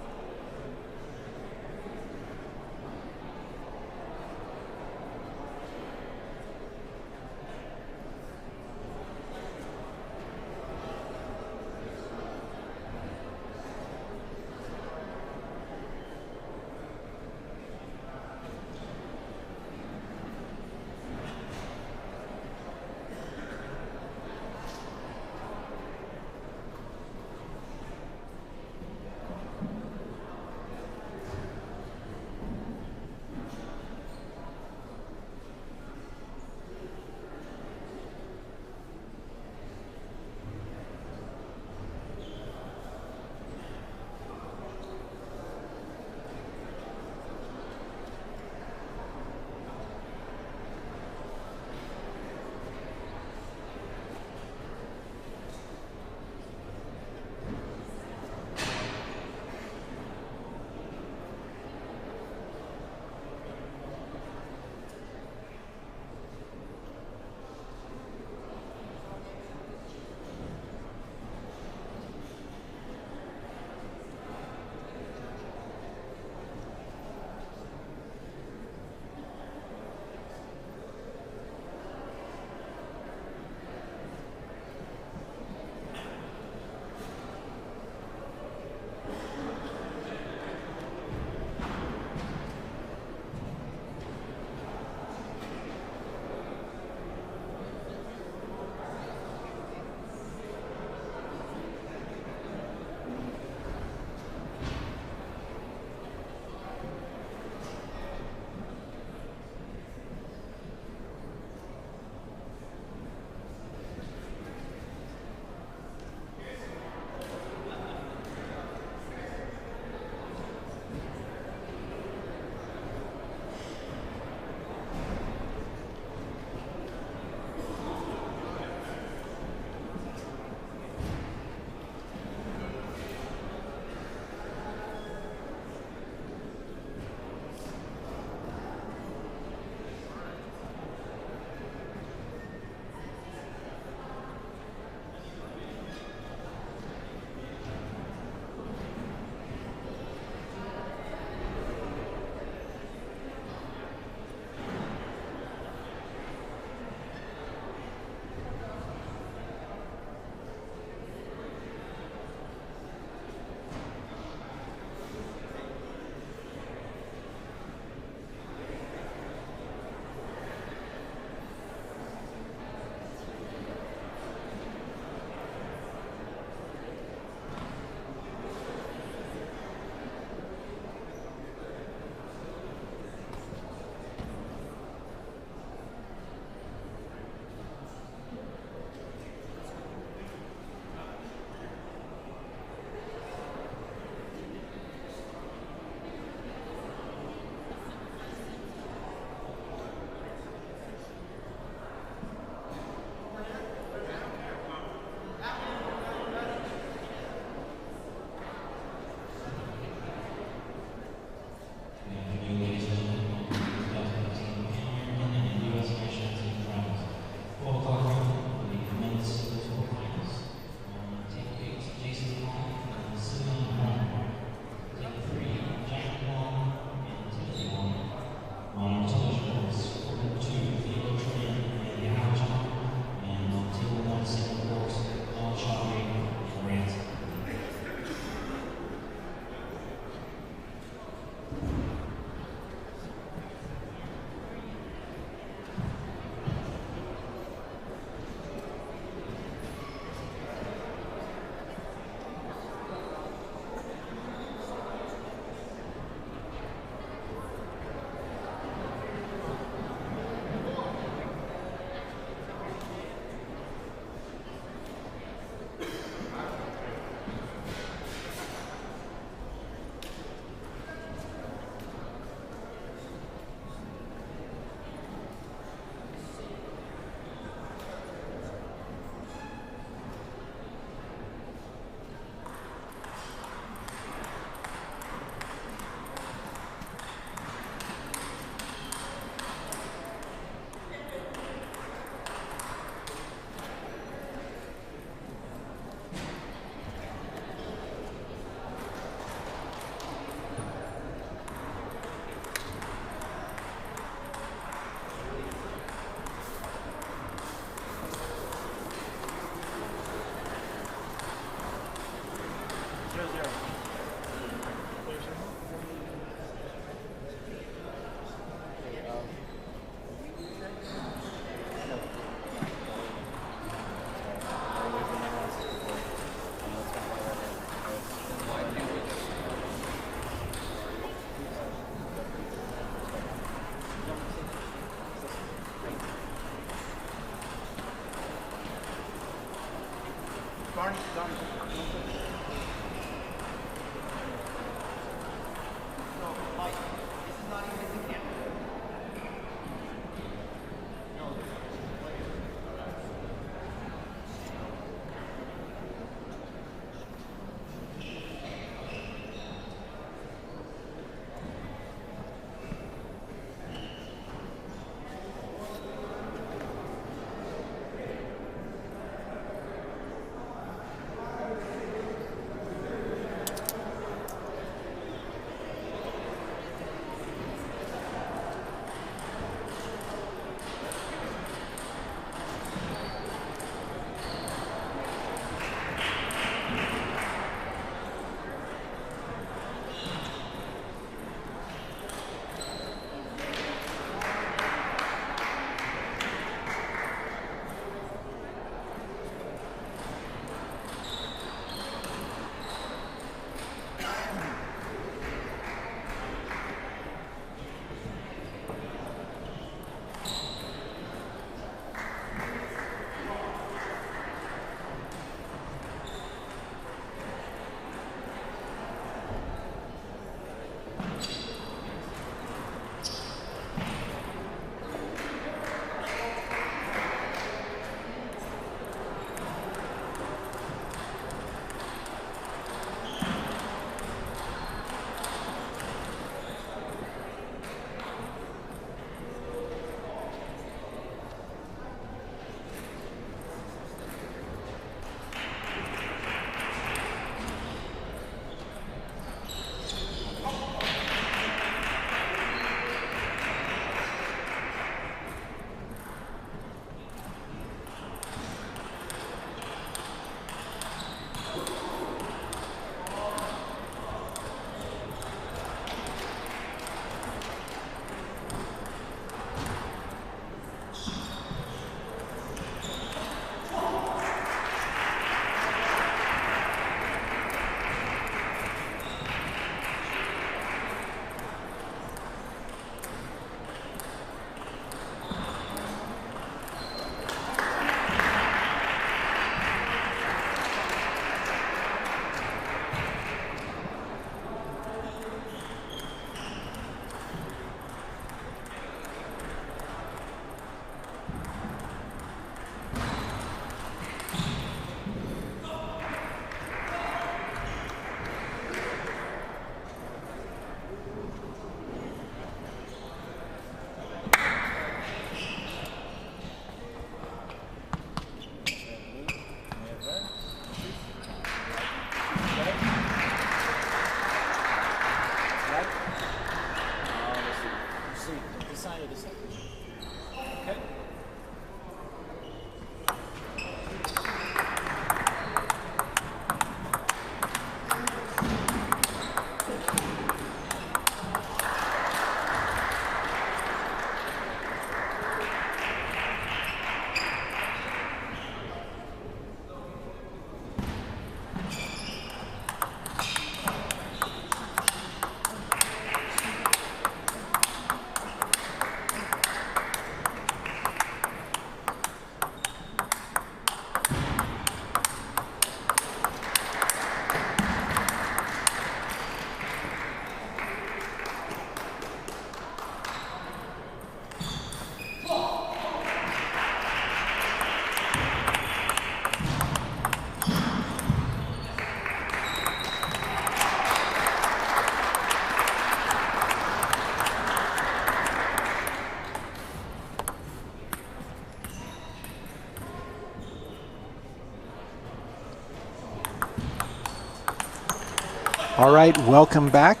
All right, welcome back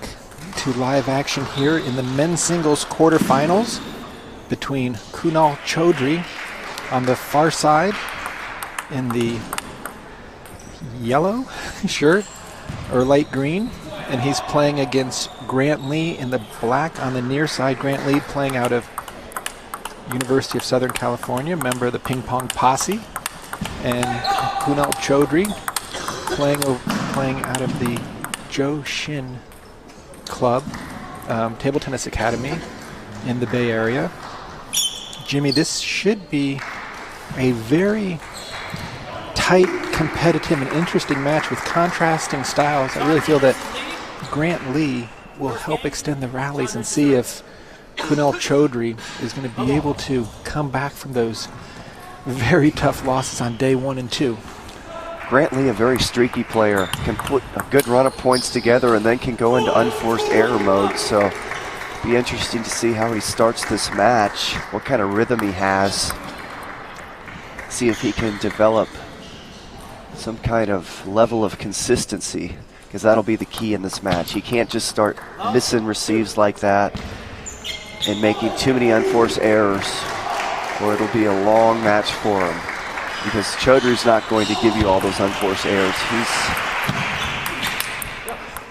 to live action here in the men's singles quarterfinals between Kunal Chodri on the far side in the yellow shirt or light green, and he's playing against Grant Lee in the black on the near side. Grant Lee playing out of University of Southern California, member of the Ping Pong Posse, and Kunal Chodri playing out of the Joe Shin Club, Table Tennis Academy in the Bay Area. Jimmy, this should be a very tight, competitive, and interesting match with contrasting styles. I really feel that Grant Lee will help extend the rallies and see if Kunal Chodri is going to be able to come back from those very tough losses on day 1 and 2. Grant Lee, a very streaky player, can put a good run of points together and then can go into unforced error mode. So be interesting to see how he starts this match, what kind of rhythm he has. See if he can develop some kind of level of consistency, because that'll be the key in this match. He can't just start missing receives like that and making too many unforced errors, or it'll be a long match for him, because Chodri's not going to give you all those unforced errors.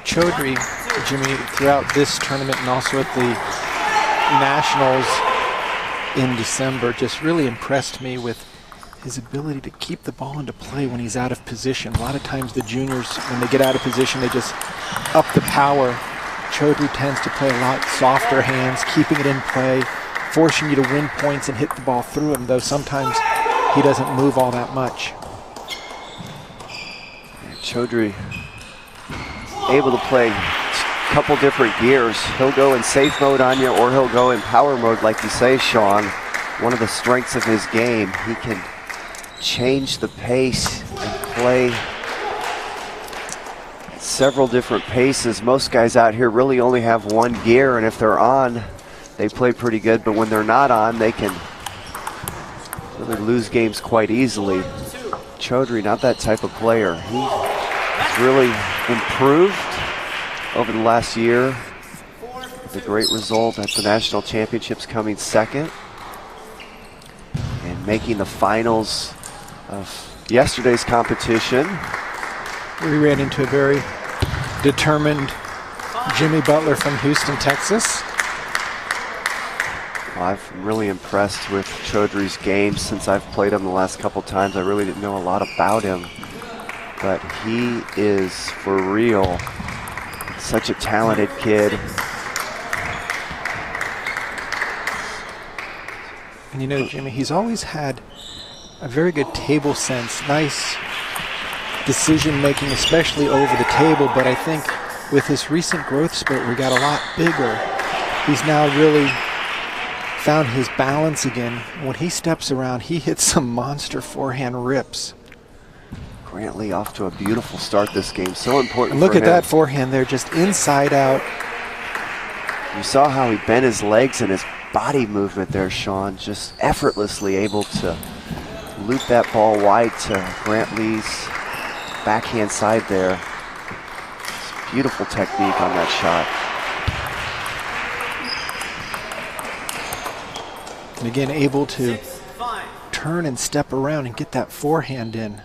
Chodri, Jimmy, throughout this tournament and also at the Nationals in December, just really impressed me with his ability to keep the ball into play when he's out of position. A lot of times the juniors, when they get out of position, they just up the power. Chodri tends to play a lot softer hands, keeping it in play, forcing you to win points and hit the ball through him, though sometimes he doesn't move all that much. Chodri able to play a couple different gears. He'll go in safe mode on you, or he'll go in power mode, like you say, Sean. One of the strengths of his game, he can change the pace and play at several different paces. Most guys out here really only have one gear, and if they're on, they play pretty good, but when they're not on, they can really lose games quite easily. Chodri, not that type of player. He's really improved over the last year. The great result at the National Championships, coming second and making the finals of yesterday's competition. We ran into a very determined Jimmy Butler from Houston, Texas. I'm really impressed with Chodri's game since I've played him the last couple times. I really didn't know a lot about him, but he is for real. Such a talented kid. And you know, Jimmy, he's always had a very good table sense, nice decision making, especially over the table, but I think with his recent growth spurt, where he got a lot bigger, he's now really found his balance again. When he steps around, he hits some monster forehand rips. Grant Lee off to a beautiful start this game. So important. And look for at him. that forehand there, just inside out. You saw how he bent his legs and his body movement there, Sean. Just effortlessly able to loop that ball wide to Grant Lee's backhand side there. It's beautiful technique on that shot. And again, able to turn and step around and get that forehand in.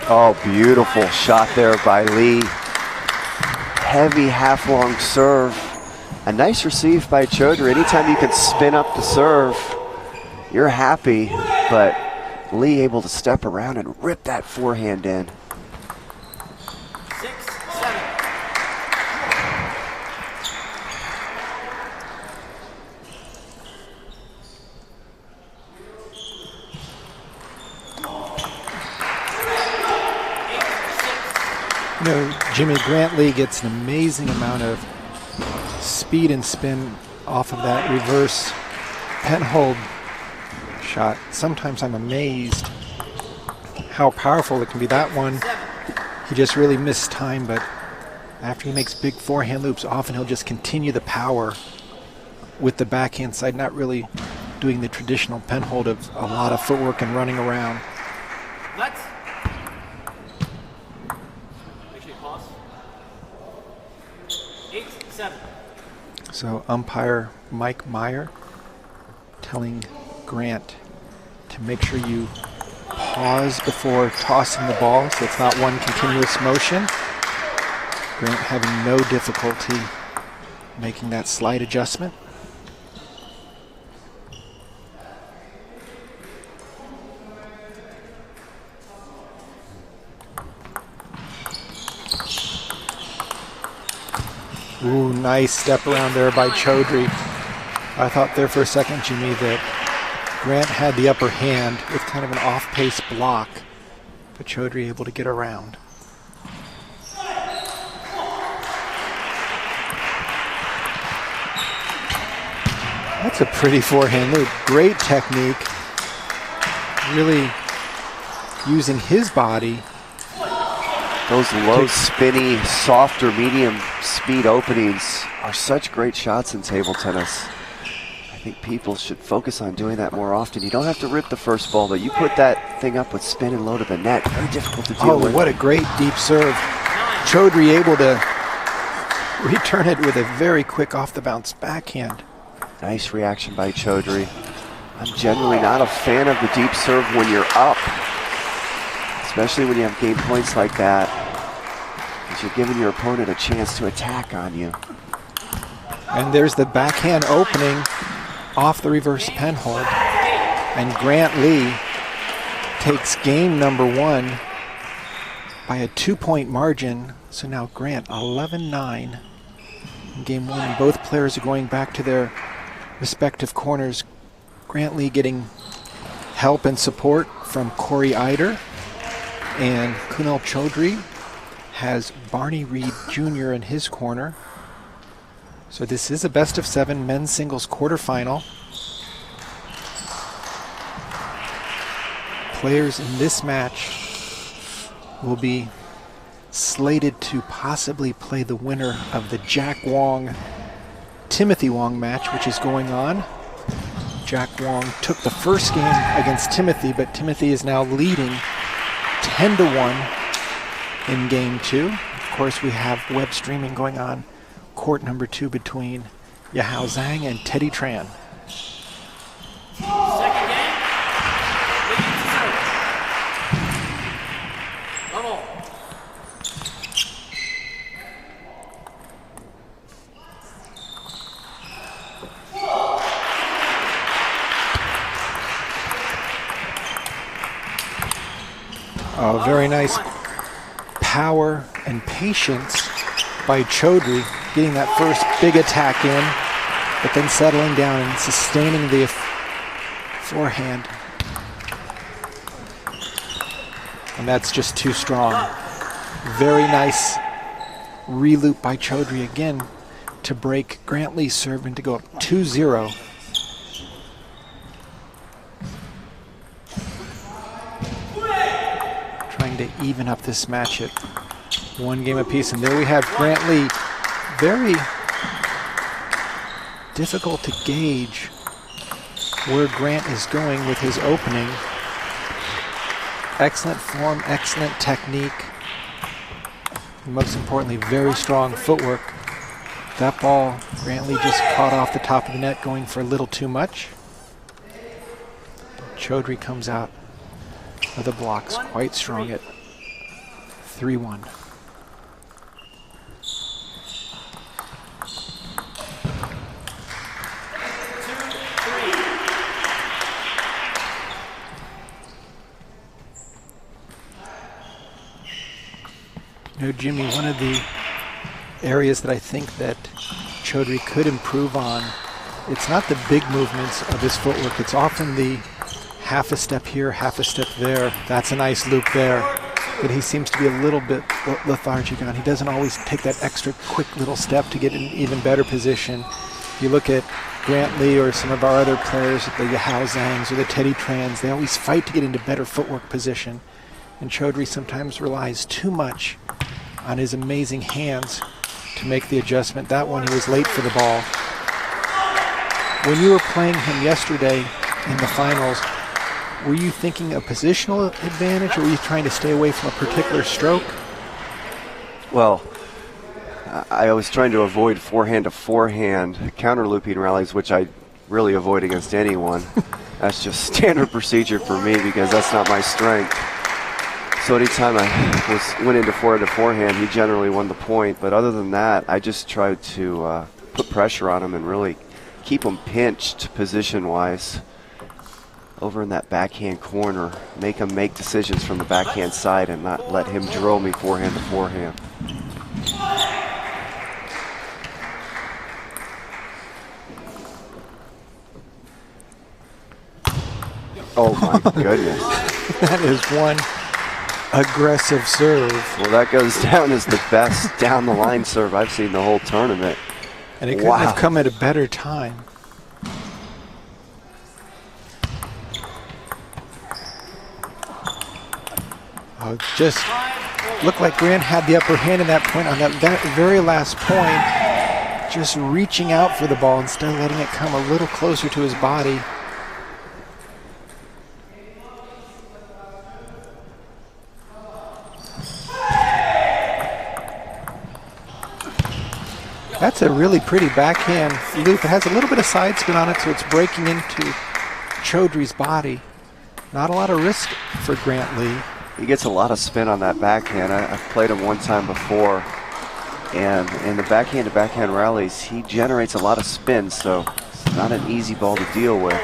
Oh, beautiful shot there by Lee. Heavy half-long serve. A nice receive by Chodri. Anytime you can spin up the serve, you're happy, but Lee able to step around and rip that forehand in. 6-7. You know, Jimmy, Grant Lee gets an amazing amount of speed and spin off of that reverse penhold shot. Sometimes I'm amazed how powerful it can be. That one, he just really missed time, but after he makes big forehand loops, often he'll just continue the power with the backhand side, not really doing the traditional penhold of a lot of footwork and running around. Let's. Make sure you pause. 8-7. So umpire Mike Meyer telling Grant to make sure you pause before tossing the ball, so it's not one continuous motion. Grant having no difficulty making that slight adjustment. Ooh, nice step around there by Chodri. I thought there for a second, Jimmy, that Grant had the upper hand with kind of an off-pace block, but Chodri able to get around. That's a pretty forehand loop. Great technique. Really using his body. Those low, spinny, softer, medium speed openings are such great shots in table tennis. I think people should focus on doing that more often. You don't have to rip the first ball, but you put that thing up with spin and low to the net. Very difficult to deal with. Oh, what a great deep serve. Chodri able to return it with a very quick off-the-bounce backhand. Nice reaction by Chodri. I'm generally not a fan of the deep serve when you're up, especially when you have game points like that, because you're giving your opponent a chance to attack on you. And there's the backhand opening off the reverse penhold. And Grant Lee takes game number 1 by a 2-point margin. So now Grant 11-9 in game 1. And both players are going back to their respective corners. Grant Lee getting help and support from Corey Eider, and Kunal Chodri has Barney Reed Jr. in his corner. So this is a best of 7 men's singles quarterfinal. Players in this match will be slated to possibly play the winner of the Jack Wong Timothy Wong match, which is going on. Jack Wong took the first game against Timothy, but Timothy is now leading 10-1 in game 2. Of course, we have web streaming going on. Court number 2 between Yahao Zhang and Teddy Tran. Second game. Level. Oh, very nice power and patience by Chodri, getting that first big attack in, but then settling down and sustaining the forehand. And that's just too strong. Very nice reloop by Chodri again to break Grant Lee's serve and to go up 2-0. Trying to even up this match at 1 game apiece. And there we have Grant Lee. Very difficult to gauge where Grant is going with his opening. Excellent form, excellent technique. And most importantly, very strong footwork. That ball, Grant Lee just caught off the top of the net, going for a little too much. Chodri comes out of the blocks quite strong at 3-1. You know, Jimmy, one of the areas that I think that Chodri could improve on, it's not the big movements of his footwork. It's often the half a step here, half a step there. That's a nice loop there. But he seems to be a little bit lethargic on. He doesn't always take that extra quick little step to get in an even better position. If you look at Grant Lee or some of our other players, the Yahao Zhangs or the Teddy Trans, they always fight to get into better footwork position. And Chodri sometimes relies too much on his amazing hands to make the adjustment. That one, he was late for the ball. When you were playing him yesterday in the finals, were you thinking a positional advantage, or were you trying to stay away from a particular stroke? Well, I was trying to avoid forehand to forehand counter looping rallies, which I really avoid against anyone. That's just standard procedure for me because that's not my strength. So anytime I went into forehand to forehand, he generally won the point. But other than that, I just tried to put pressure on him and really keep him pinched position-wise over in that backhand corner, make him make decisions from the backhand side and not let him drill me forehand to forehand. Oh my goodness. That is one aggressive serve. Well, that goes down as the best down the line serve I've seen the whole tournament. And it couldn't have come at a better time. Oh, just looked like Grant had the upper hand in that point on that very last point. Just reaching out for the ball instead of letting it come a little closer to his body. That's a really pretty backhand loop. It has a little bit of side spin on it, so it's breaking into Chodri's body. Not a lot of risk for Grant Lee. He gets a lot of spin on that backhand. I've played him one time before, and in the backhand-to-backhand rallies, he generates a lot of spin, so it's not an easy ball to deal with.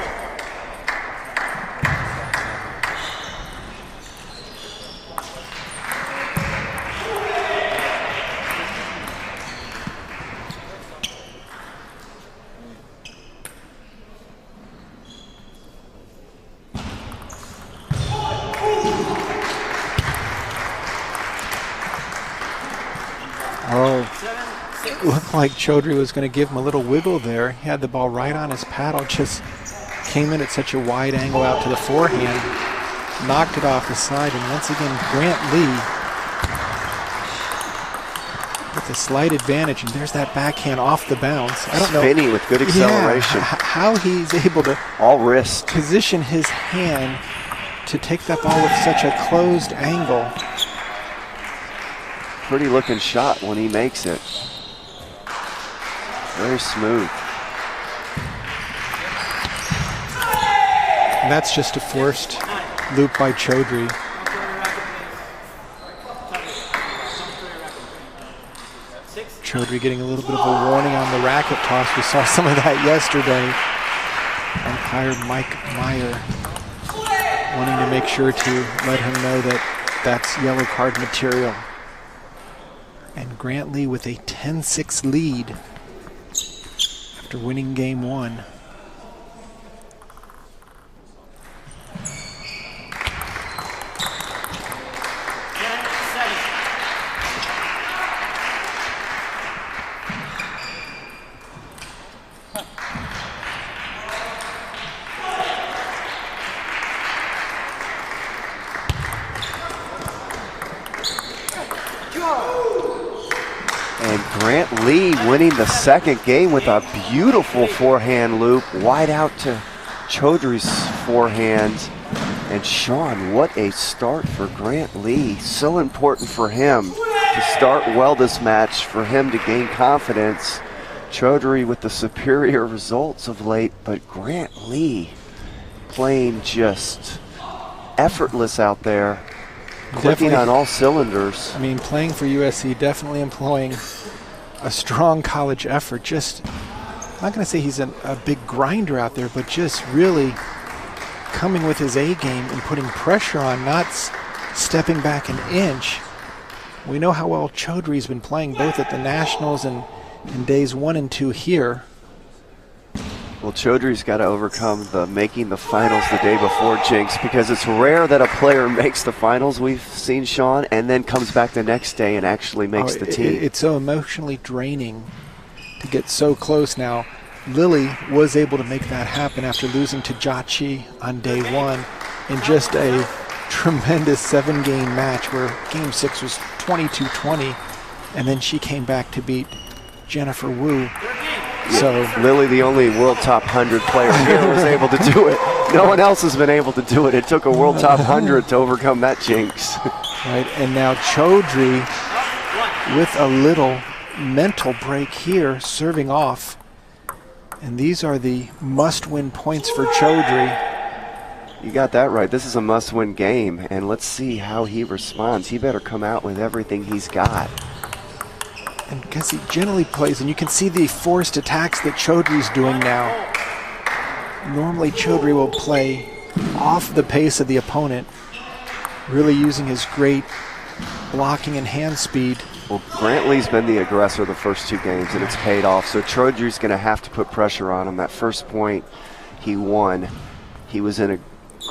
Looked like Chodri was going to give him a little wiggle there. He had the ball right on his paddle, just came in at such a wide angle out to the forehand, knocked it off the side, and once again Grant Lee with a slight advantage, and there's that backhand off the bounce. I don't know. Spinny with good acceleration. Yeah, how he's able to all wrist position his hand to take that ball with such a closed angle. Pretty looking shot when he makes it. Very smooth. And that's just a forced loop by Chodri. Chodri getting a little bit of a warning on the racket toss. We saw some of that yesterday. Umpire Mike Meyer wanting to make sure to let him know that that's yellow card material. And Grant Lee with a 10-6 lead after winning game one. And Grant Lee winning the second game with a beautiful forehand loop, wide out to Chodri's forehand. And Sean, what a start for Grant Lee. So important for him to start well this match, for him to gain confidence. Chodri with the superior results of late, but Grant Lee playing just effortless out there. Clicking on all cylinders. I mean, playing for USC, definitely employing a strong college effort. Just, I'm not going to say he's a big grinder out there, but just really coming with his A game and putting pressure on, not stepping back an inch. We know how well Chodri's been playing both at the Nationals and in days 1 and 2 here. Well, Chodri's got to overcome the making the finals the day before jinx, because it's rare that a player makes the finals, we've seen, Sean, and then comes back the next day and actually makes the team. It's so emotionally draining to get so close now. Lily was able to make that happen after losing to Jachi on day 1 in just a tremendous 7-game match where game 6 was 22-20, and then she came back to beat Jennifer Wu. So Lily, the only world top 100 player here, was able to do it. No one else has been able to do it. It took a world top 100 to overcome that jinx. Right, and now Chodri with a little mental break here, serving off. And these are the must-win points for Chodri. You got that right. This is a must-win game, and let's see how he responds. He better come out with everything he's got. And because he generally plays, and you can see the forced attacks that Chodri's doing now. Normally Chodri will play off the pace of the opponent, really using his great blocking and hand speed. Well, Grant Lee's been the aggressor the first 2 games, and it's paid off. So Chodri's going to have to put pressure on him. That first point he won, he was in a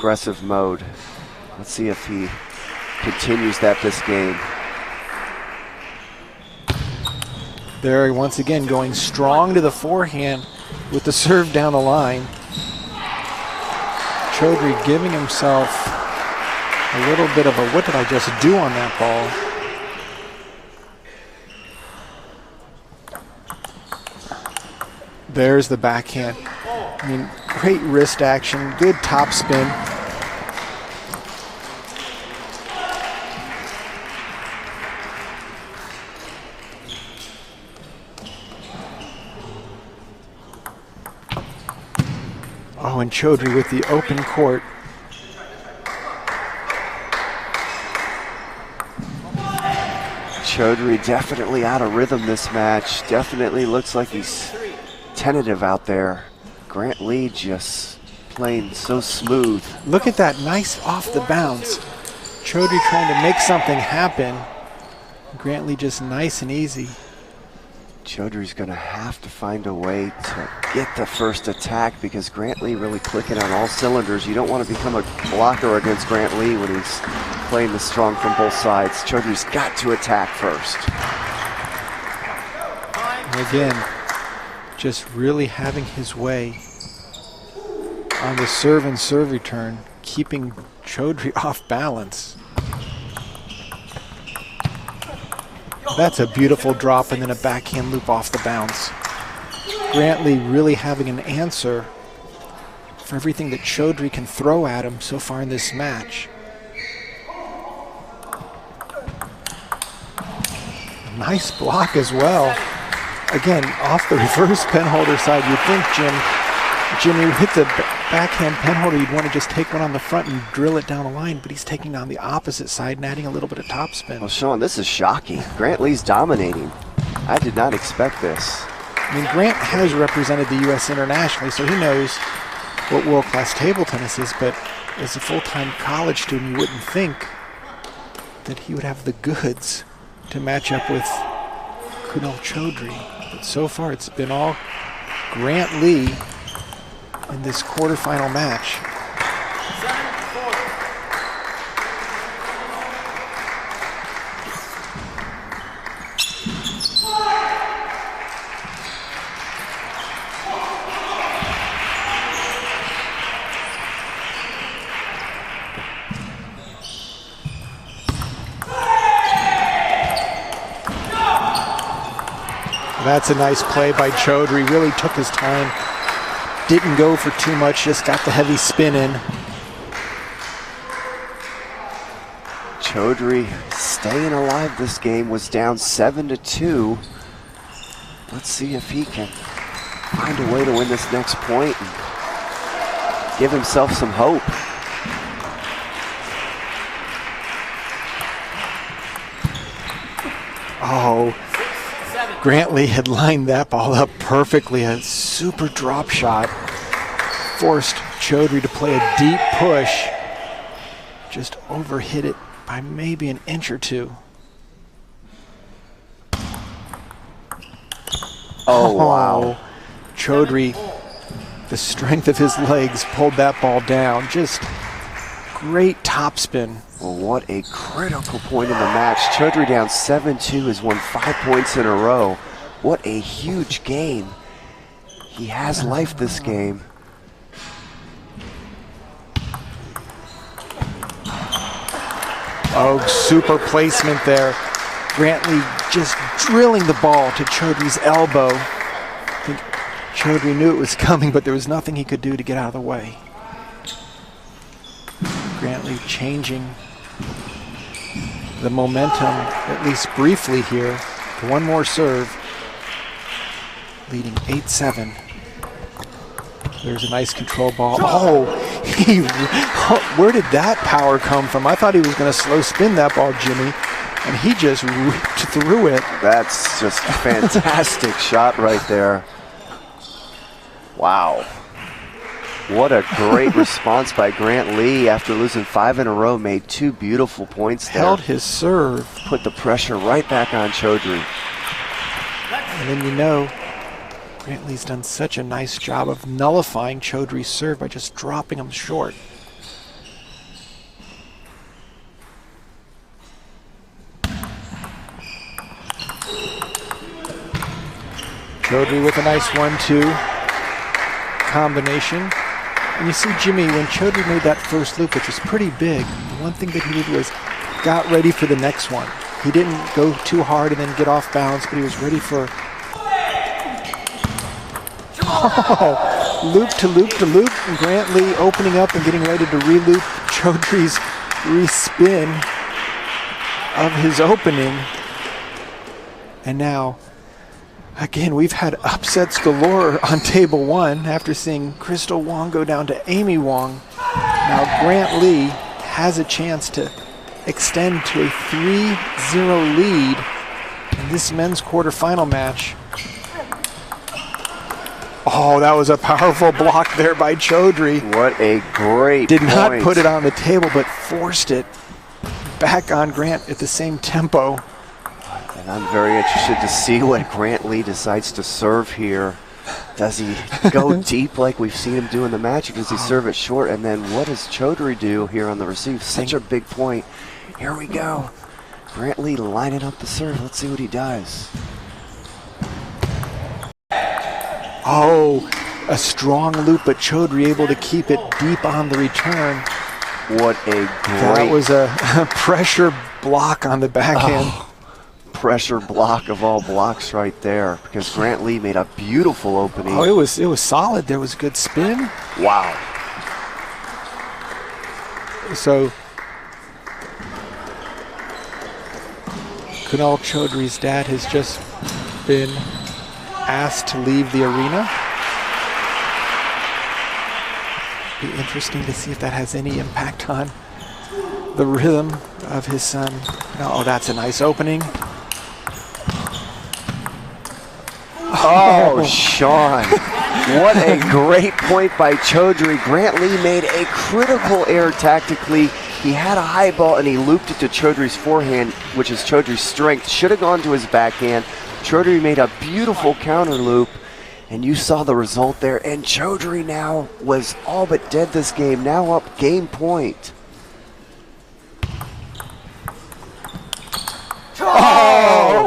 aggressive mode. Let's see if he continues that this game. There, once again, going strong to the forehand with the serve down the line. Chodri giving himself a little bit of a what did I just do on that ball? There's the backhand. I mean, great wrist action, good top spin. Oh, and Chodri with the open court. Chodri definitely out of rhythm this match. Definitely looks like he's tentative out there. Grant Lee just playing so smooth. Look at that, nice off the bounce. Chodri trying to make something happen. Grant Lee just nice and easy. Chodri's gonna have to find a way to get the first attack because Grant Lee really clicking on all cylinders. You don't want to become a blocker against Grant Lee when he's playing this strong from both sides. Chodri's got to attack first. And again, just really having his way on the serve and serve return, keeping Chodri off balance. That's a beautiful drop and then a backhand loop off the bounce. Grant Lee really having an answer for everything that Chodri can throw at him so far in this match. Nice block as well. Again, off the reverse penholder side, you'd think, Jimmy, with the backhand penholder, you'd want to just take one on the front and drill it down the line, but he's taking on the opposite side and adding a little bit of topspin. Well, Sean, this is shocking. Grant Lee's dominating. I did not expect this. I mean, Grant has represented the U.S. internationally, so he knows what world-class table tennis is, but as a full-time college student, you wouldn't think that he would have the goods to match up with Kunal Chodri. But so far, it's been all Grant Lee in this quarterfinal match. That's a nice play by Chodri. Really took his time. Didn't go for too much, just got the heavy spin in. Chodri staying alive this game, was down 7-2. Let's see if he can find a way to win this next point and give himself some hope. Oh, Grant Lee had lined that ball up perfectly. A super drop shot. Forced Chodri to play a deep push. Just overhit it by maybe an inch or two. Oh, wow. Chodri, the strength of his legs, pulled that ball down. Just great topspin. Well, what a critical point in the match. Chodri down 7-2 has won 5 points in a row. What a huge game. He has life this game. Oh, super placement there. Grant Lee just drilling the ball to Chodri's elbow. I think Chodri knew it was coming, but there was nothing he could do to get out of the way. Grant Lee changing the momentum, at least briefly here. One more serve, leading 8-7. There's a nice control ball. Oh, where did that power come from? I thought he was going to slow spin that ball, Jimmy, and he just ripped through it. That's just a fantastic shot right there. Wow. What a great response by Grant Lee after losing 5 in a row. Made 2 beautiful points there. Held his serve. Put the pressure right back on Chodri. And then you know, Grant Lee's done such a nice job of nullifying Chodri's serve by just dropping him short. Chodri with a nice 1-2 combination. And you see Jimmy, when Chodri made that first loop, which was pretty big, the one thing that he did was got ready for the next one. He didn't go too hard and then get off balance, but he was ready for loop to loop to loop. And Grant Lee opening up and getting ready to re-loop Chodri's re-spin of his opening. And now, again, we've had upsets galore on table one after seeing Crystal Wong go down to Amy Wong. Now Grant Lee has a chance to extend to a 3-0 lead in this men's quarterfinal match. Oh, that was a powerful block there by Chodri. What a great Did not point. put it on the table, but forced it back on Grant at the same tempo. And I'm very interested to see what Grant Lee decides to serve here. Does he go deep like we've seen him do in the match, or does he serve it short? And then what does Chodri do here on the receive? Such a big point. Here we go. Grant Lee lining up the serve. Let's see what he does. Oh, a strong loop, but Chodri able to keep it deep on the return. What a great... That was a pressure block on the backhand. Oh, pressure block of all blocks right there, because Grant Lee made a beautiful opening. Oh, it was solid. There was good spin. Wow. So Kunal Chodri's dad has just been asked to leave the arena. Be interesting to see if that has any impact on the rhythm of his son. Oh, that's a nice opening. Oh, Sean. What a great point by Chodri. Grant Lee made a critical error tactically. He had a high ball and he looped it to Chodri's forehand, which is Chodri's strength. Should have gone to his backhand. Chodri made a beautiful counter loop, and you saw the result there. And Chodri now was all but dead this game, now up game point. Oh,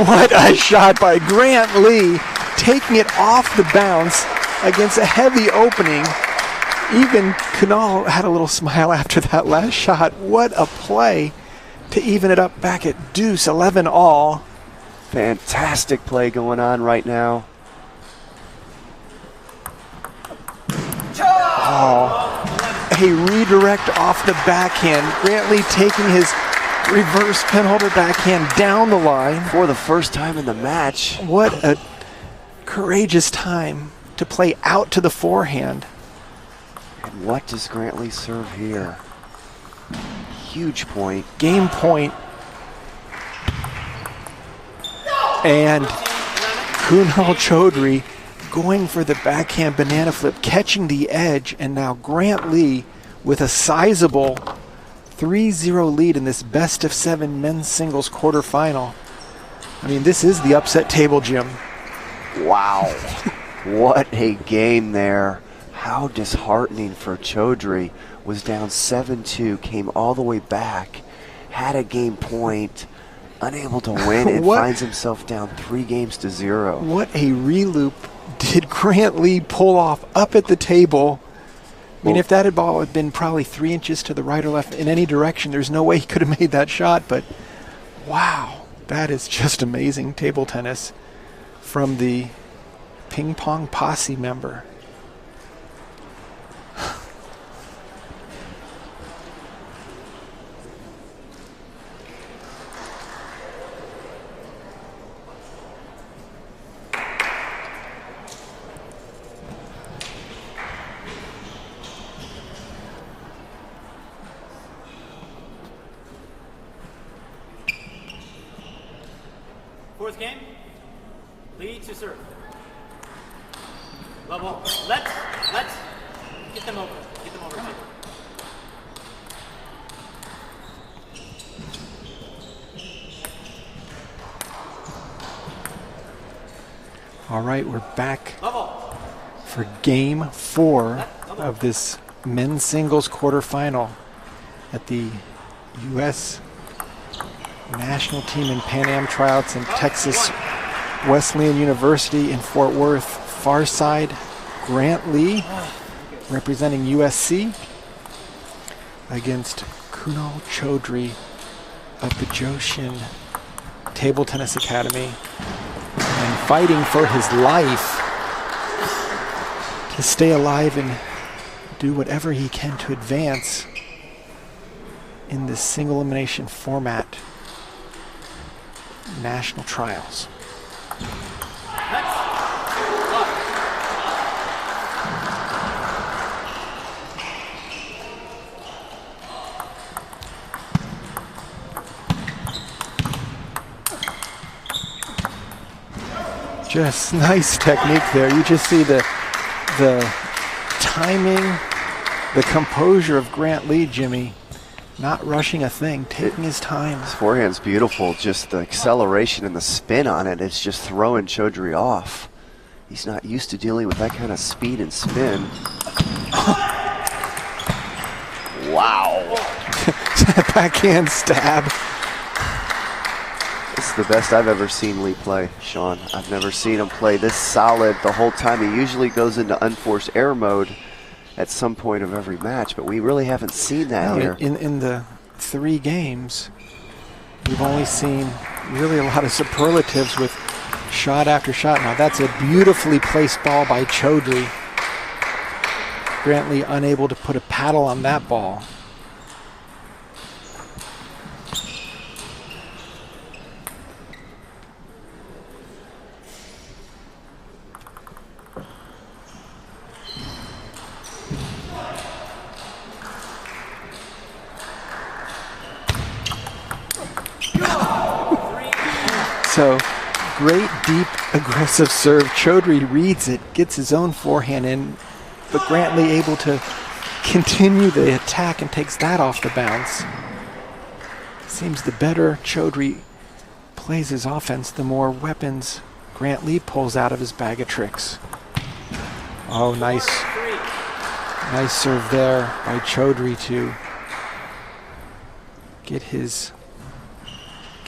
what a shot by Grant Lee, taking it off the bounce against a heavy opening. Even Kunal had a little smile after that last shot. What a play to even it up back at deuce, 11 all. Fantastic play going on right now. Oh, a redirect off the backhand. Grant Lee taking his reverse penholder backhand down the line. For the first time in the match. What a courageous time to play out to the forehand. And what does Grant Lee serve here? Huge point. Game point. And Kunal Chodri going for the backhand banana flip, catching the edge, and now Grant Lee with a sizable 3-0 lead in this best of 7 men's singles quarterfinal. I mean, this is the upset table, Jim. Wow. What a game there. How disheartening for Chodri. Was down 7-2, came all the way back, had a game point, unable to win, and finds himself down 3-0. What a reloop did Grant Lee pull off up at the table. I mean, if that had ball had been probably 3 inches to the right or left in any direction, there's no way he could have made that shot. But wow, that is just amazing table tennis from the Ping Pong Posse member. Fourth game, lead to serve. Level, let's get them over. Get them over. Come on. All right, we're back for game 4 of this men's singles quarterfinal at the U.S. national team in Pan Am tryouts in Texas Wesleyan University in Fort Worth, far side, Grant Lee, representing USC, against Kunal Chodri of the Joshin Table Tennis Academy, and fighting for his life to stay alive and do whatever he can to advance in this single elimination format national trials. Just nice technique there. You just see the timing, the composure of Grant Lee, Jimmy. Not rushing a thing, taking his time. His forehand's beautiful. Just the acceleration and the spin on it is just throwing Chodri off. He's not used to dealing with that kind of speed and spin. Wow. Backhand stab. This is the best I've ever seen Lee play, Sean. I've never seen him play this solid the whole time. He usually goes into unforced error mode at some point of every match, but we really haven't seen that here. In the 3 games, we've only seen really a lot of superlatives with shot after shot. Now that's a beautifully placed ball by Chodri. Grant Lee unable to put a paddle on that ball. So, great, deep, aggressive serve. Chodri reads it, gets his own forehand in, but Grant Lee able to continue the attack and takes that off the bounce. Seems the better Chodri plays his offense, the more weapons Grant Lee pulls out of his bag of tricks. Oh, nice. Nice serve there by Chodri to get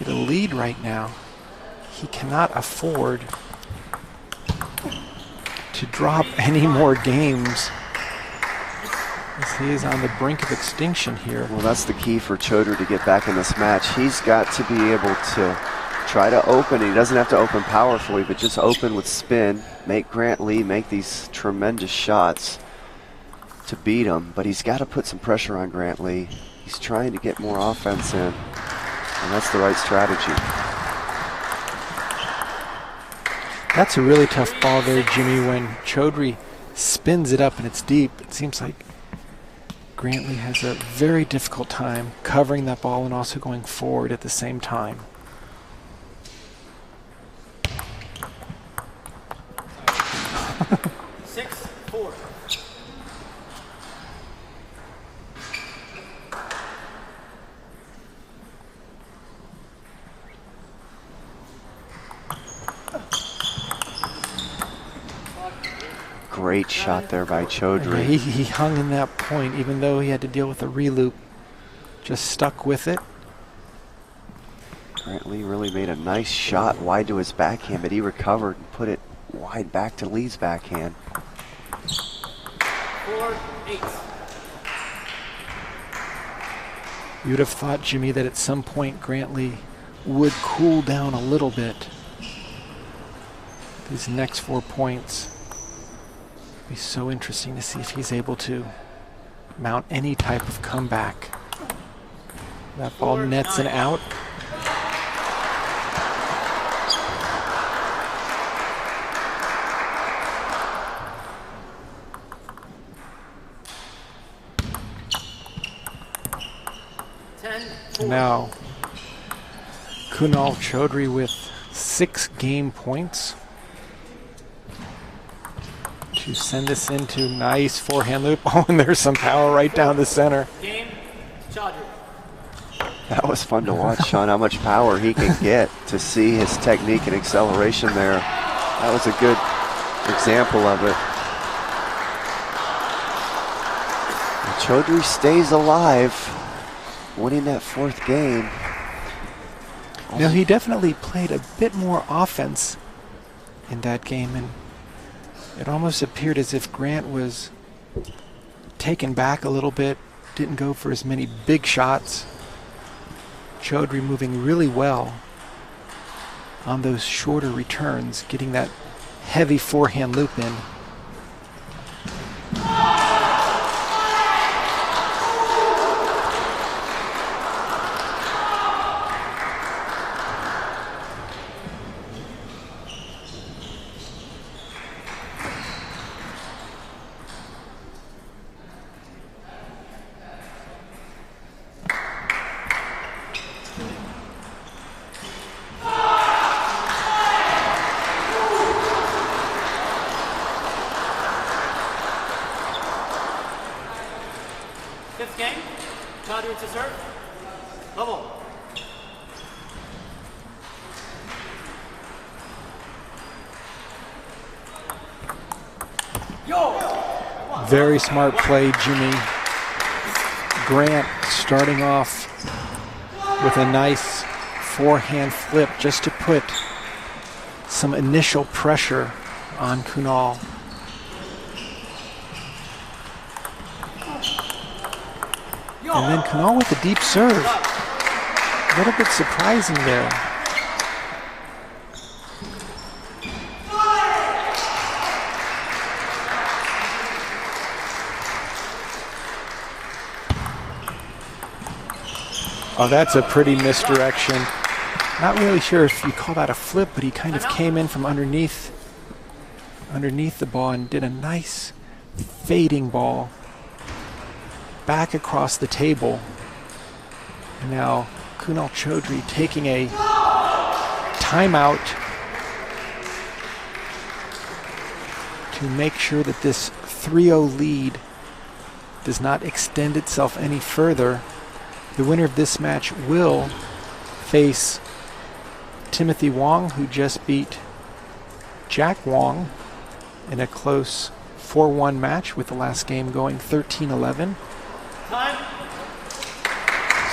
a lead right now. He cannot afford to drop any more games as he is on the brink of extinction here. Well, that's the key for Chodri to get back in this match. He's got to be able to try to open. He doesn't have to open powerfully, but just open with spin, make Grant Lee make these tremendous shots to beat him. But he's got to put some pressure on Grant Lee. He's trying to get more offense in, and that's the right strategy. That's a really tough ball there, Jimmy, when Chodri spins it up and it's deep. It seems like Grant Lee has a very difficult time covering that ball and also going forward at the same time. Great shot there by Chodri. He hung in that point, even though he had to deal with a reloop. Just stuck with it. Grant Lee really made a nice shot wide to his backhand, but he recovered and put it wide back to Lee's backhand. 4-8. You'd have thought, Jimmy, that at some point Grant Lee would cool down a little bit. These next 4 points. Be so interesting to see if he's able to mount any type of comeback. That ball nets and out. Now, Kunal Chodri with 6 game points to send us into nice forehand loop. Oh, and there's some power right down the center. Game, Chodri. That was fun to watch, Sean, how much power he can get to see his technique and acceleration there. That was a good example of it. And Chodri stays alive, winning that 4th game. Now, he definitely played a bit more offense in that game, and it almost appeared as if Grant was taken back a little bit, didn't go for as many big shots. Chodri moving really well on those shorter returns, getting that heavy forehand loop in. Fifth game. Chodri to serve. Level. Very smart play, Jimmy. Grant starting off with a nice forehand flip just to put some initial pressure on Kunal. And then Kunal with a deep serve. A little bit surprising there. Oh, that's a pretty misdirection. Not really sure if you call that a flip, but he kind of came in from underneath the ball and did a nice fading ball back across the table. And now Kunal Chodri taking a timeout to make sure that this 3-0 lead does not extend itself any further. The winner of this match will face Timothy Wong, who just beat Jack Wong in a close 4-1 match, with the last game going 13-11.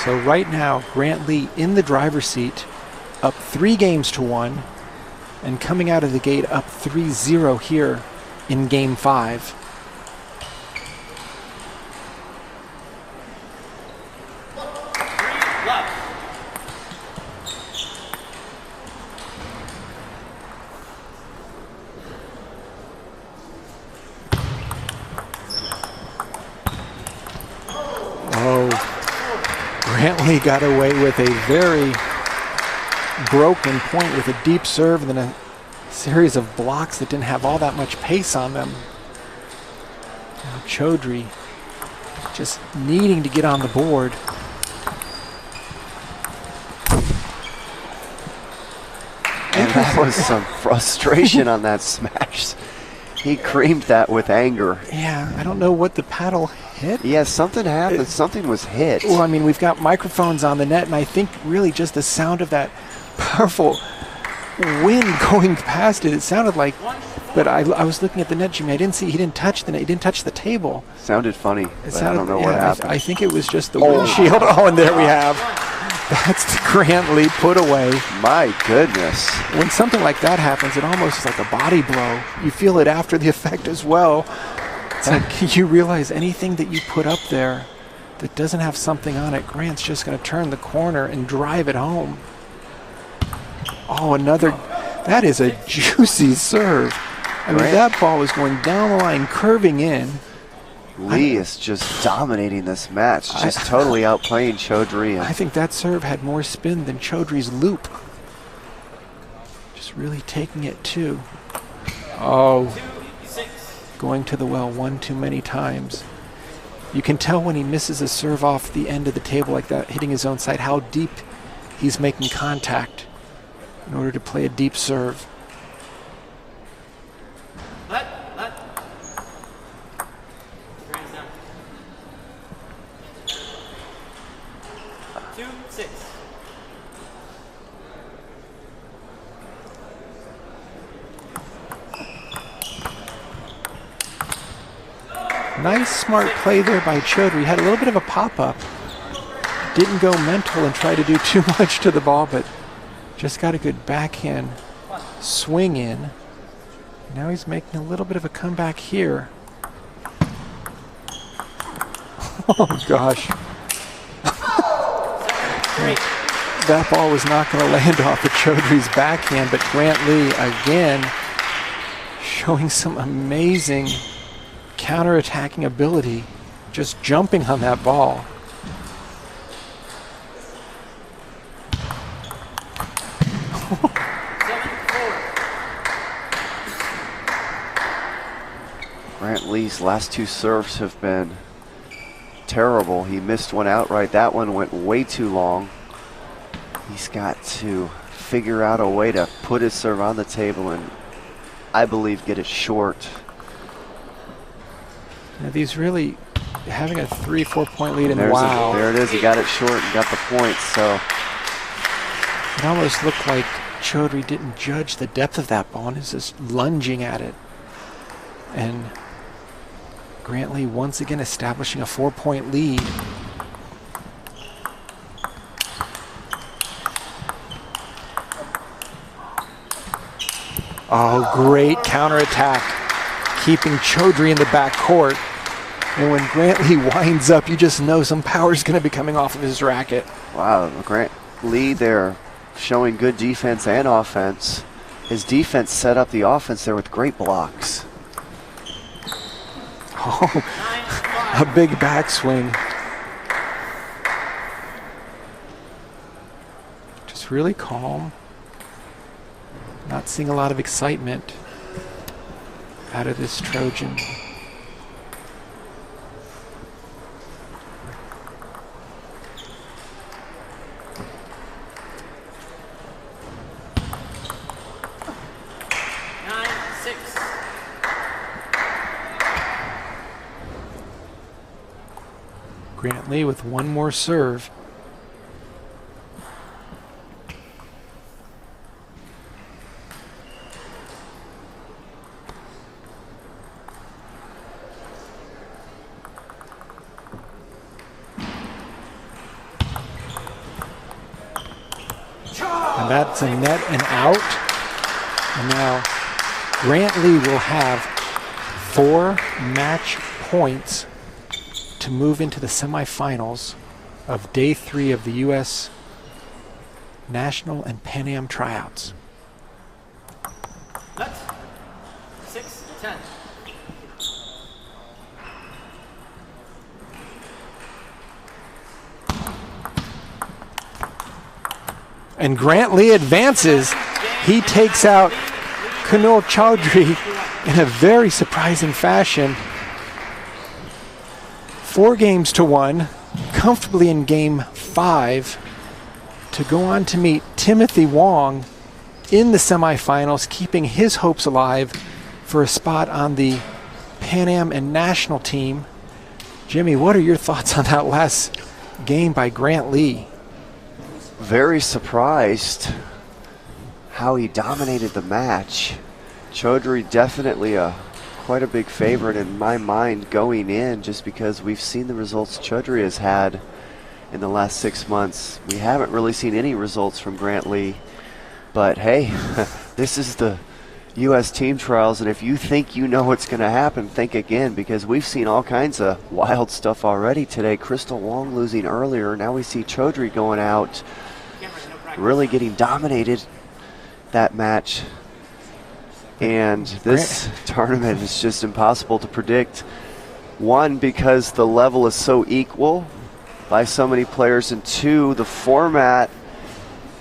So right now, Grant Lee in the driver's seat, up 3-1, and coming out of the gate up 3-0 here in Game 5. Brantley got away with a very broken point with a deep serve and then a series of blocks that didn't have all that much pace on them. Now Chodri just needing to get on the board. And that was some frustration on that smash. He creamed that with anger. Yeah, I don't know what the paddle hit. Yeah, something happened. Something was hit. Well, I mean, we've got microphones on the net, and I think really just the sound of that powerful wind going past it, it sounded like, but I was looking at the net, Jimmy. I didn't see, he didn't touch the net, he didn't touch the table. Sounded funny, but I don't know what happened. I think it was just the windshield. Oh, and there we have. That's the Grant Lee put away. My goodness. When something like that happens, it almost is like a body blow. You feel it after the effect as well. It's like you realize anything that you put up there that doesn't have something on it, Grant's just going to turn the corner and drive it home. Oh, another. That is a juicy serve. I mean, that ball was going down the line, curving in. Lee is just dominating this match, just totally outplaying Chodri. I think that serve had more spin than Chodri's loop. Just really taking it too. Oh, going to the well one too many times. You can tell when he misses a serve off the end of the table like that, hitting his own side, how deep he's making contact in order to play a deep serve. Nice, smart play there by Chodri. Had a little bit of a pop-up. Didn't go mental and try to do too much to the ball, but just got a good backhand swing in. Now he's making a little bit of a comeback here. Oh, gosh. That ball was not going to land off of Chodri's backhand, but Grant Lee again showing some amazing counterattacking ability, just jumping on that ball. Grant Lee's last 2 serves have been terrible. He missed one outright. That one went way too long. He's got to figure out a way to put his serve on the table and, I believe, get it short. Now these really having a 3-4 point lead, and there it is. He got it short and got the point. So it almost looked like Chodri didn't judge the depth of that ball and is just lunging at it. And Grant Lee once again establishing a 4-point lead. Oh, great counterattack, keeping Chodri in the back court. And when Grant Lee winds up, you just know some power is going to be coming off of his racket. Wow, Grant Lee there showing good defense and offense. His defense set up the offense there with great blocks. Oh, a big backswing. Just really calm. Not seeing a lot of excitement out of this Trojan. Grant Lee with one more serve. And that's a net and out. And now Grant Lee will have 4 match points to move into the semifinals of day 3 of the U.S. National and Pan Am tryouts. Let's 6-10. And Grant Lee advances. He takes out Kunal Chodri in a very surprising fashion. 4-1, comfortably in game 5, to go on to meet Timothy Wong in the semifinals, keeping his hopes alive for a spot on the Pan Am and national team. Jimmy, what are your thoughts on that last game by Grant Lee? Very surprised how he dominated the match. Chodri definitely quite a big favorite in my mind going in, just because we've seen the results Chodri has had in the last 6 months. We haven't really seen any results from Grant Lee, but hey, this is the U.S. team trials, and if you think you know what's going to happen, think again, because we've seen all kinds of wild stuff already today. Crystal Wong losing earlier. Now we see Chodri going out, really getting dominated that match. And this tournament is just impossible to predict. One, because the level is so equal by so many players, and two, the format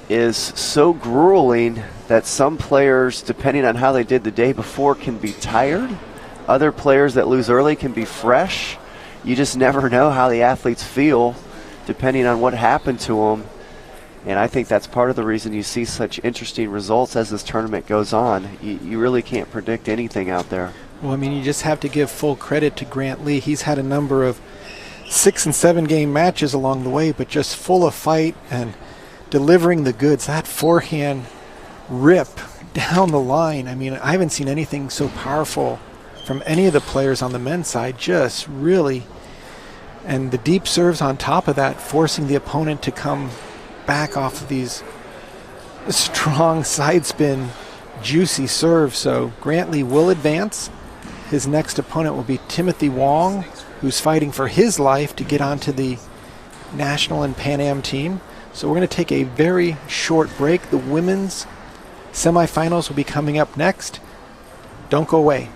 is so grueling that some players, depending on how they did the day before, can be tired. Other players that lose early can be fresh. You just never know how the athletes feel depending on what happened to them. And I think that's part of the reason you see such interesting results as this tournament goes on. You really can't predict anything out there. Well, I mean, you just have to give full credit to Grant Lee. He's had a number of 6- and 7-game matches along the way, but just full of fight and delivering the goods. That forehand rip down the line. I mean, I haven't seen anything so powerful from any of the players on the men's side. Just really, and the deep serves on top of that, forcing the opponent to come back off of these strong side spin juicy serve. So Grantley will advance. His next opponent will be Timothy Wong, who's fighting for his life to get onto the National and Pan Am team. So we're going to take a very short break. The women's semifinals will be coming up next. Don't go away.